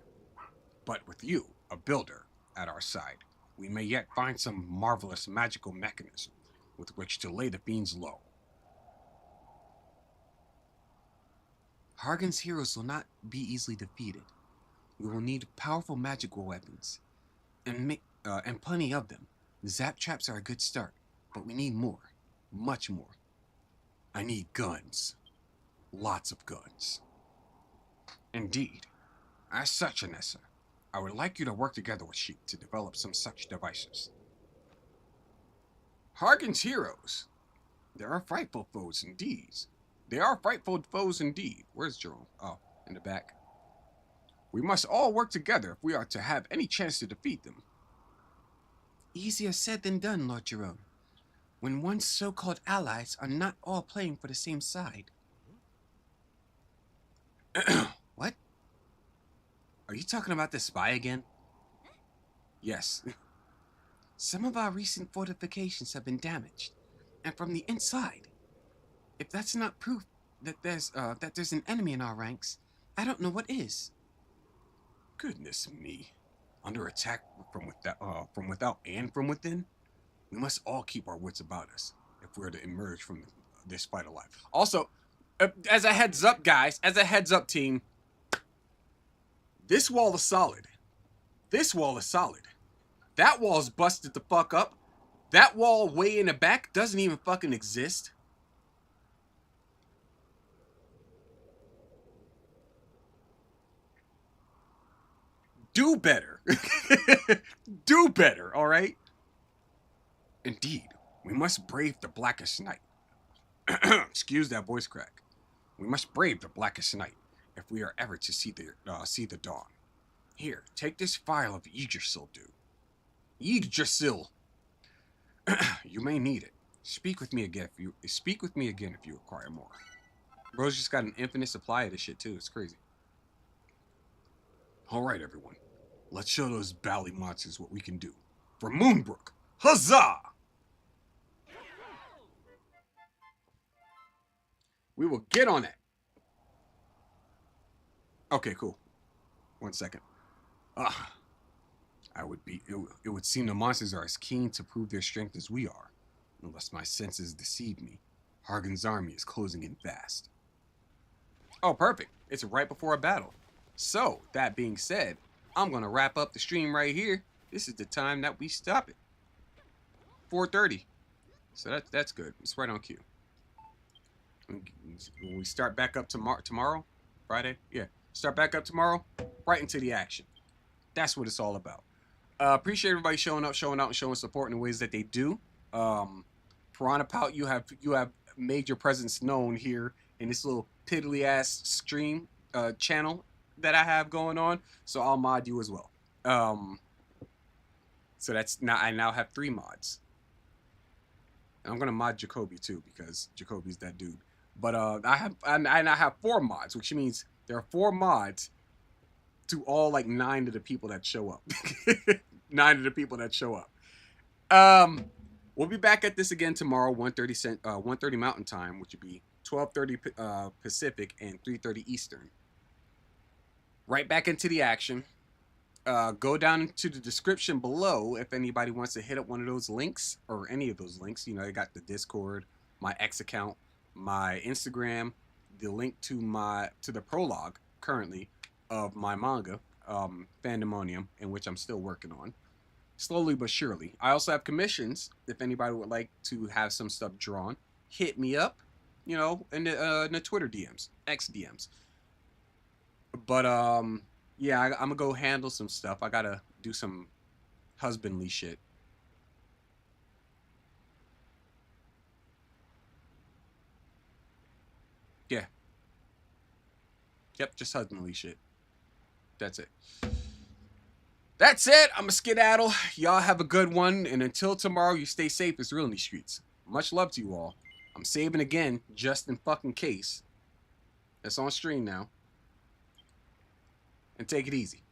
But with you, a builder, at our side, we may yet find some marvelous magical mechanism with which to lay the fiends low. Hargan's heroes will not be easily defeated. We will need powerful magical weapons, and plenty of them. The zap traps are a good start, but we need more, much more. I need guns. Lots of guns. Indeed. As such, Anessa, I would like you to work together with Sheik to develop some such devices. Hargan's heroes. There are frightful foes indeed. They are frightful foes indeed. Where's Jerome? Oh, in the back. We must all work together if we are to have any chance to defeat them. Easier said than done, Lord Jerome. When one's so-called allies are not all playing for the same side. What? Are you talking about the spy again? Yes. Some of our recent fortifications have been damaged, and from the inside. If that's not proof that there's an enemy in our ranks, I don't know what is. Goodness me. Under attack from without and from within? We must all keep our wits about us if we're to emerge from this fight alive. Also, as a heads up, guys, as a heads up, team, this wall is solid. This wall is solid. That wall's busted the fuck up. That wall way in the back doesn't even fucking exist. Do better. Do better, all right? Indeed, we must brave the blackest night. Excuse that voice crack. We must brave the blackest night if we are ever to see the dawn. Here, take this vial of Yggdrasil, dude. Yggdrasil. You may need it. Speak with me again if you require more. Bro's just got an infinite supply of this shit too. It's crazy. All right, everyone. Let's show those bally monsters what we can do. For Moonbrook, huzzah! We will get on it. Okay, cool. 1 second. It would seem the monsters are as keen to prove their strength as we are. Unless my senses deceive me, Hargan's army is closing in fast. Oh, perfect. It's right before a battle. So, that being said, I'm going to wrap up the stream right here. This is the time that we stop it. 4:30. So that's good. It's right on cue. When we start back up tomorrow, Friday? Yeah. Start back up tomorrow, right into the action. That's what it's all about. Appreciate everybody showing out and showing support in the ways that they do. Piranha Pout, you have made your presence known here in this little piddly ass stream channel that I have going on, so I'll mod you as well. So that's now I now have 3 mods. And I'm gonna mod Jacoby too because Jacoby's that dude. But I now have 4 mods, which means there are 4 mods to all like 9 of the people that show up. 9 of the people that show up. We'll be back at this again tomorrow, 1:30 Mountain Time, which would be 12:30 Pacific and 3:30 Eastern. Right back into the action. Go down to the description below if anybody wants to hit up one of those links or any of those links. You know, I got the Discord, my X account, my Instagram, the link to the prologue currently of my manga, Fandemonium, in which I'm still working on. Slowly but surely. I also have commissions. If anybody would like to have some stuff drawn, hit me up, you know, in the Twitter DMs, X DMs. But, yeah, I'm gonna go handle some stuff. I gotta do some husbandly shit. Yeah. Yep, just husbandly shit. That's it. That's it. I'm a skedaddle. Y'all have a good one. And until tomorrow, you stay safe. It's real in these streets. Much love to you all. I'm saving again, just in fucking case. It's on stream now. And take it easy.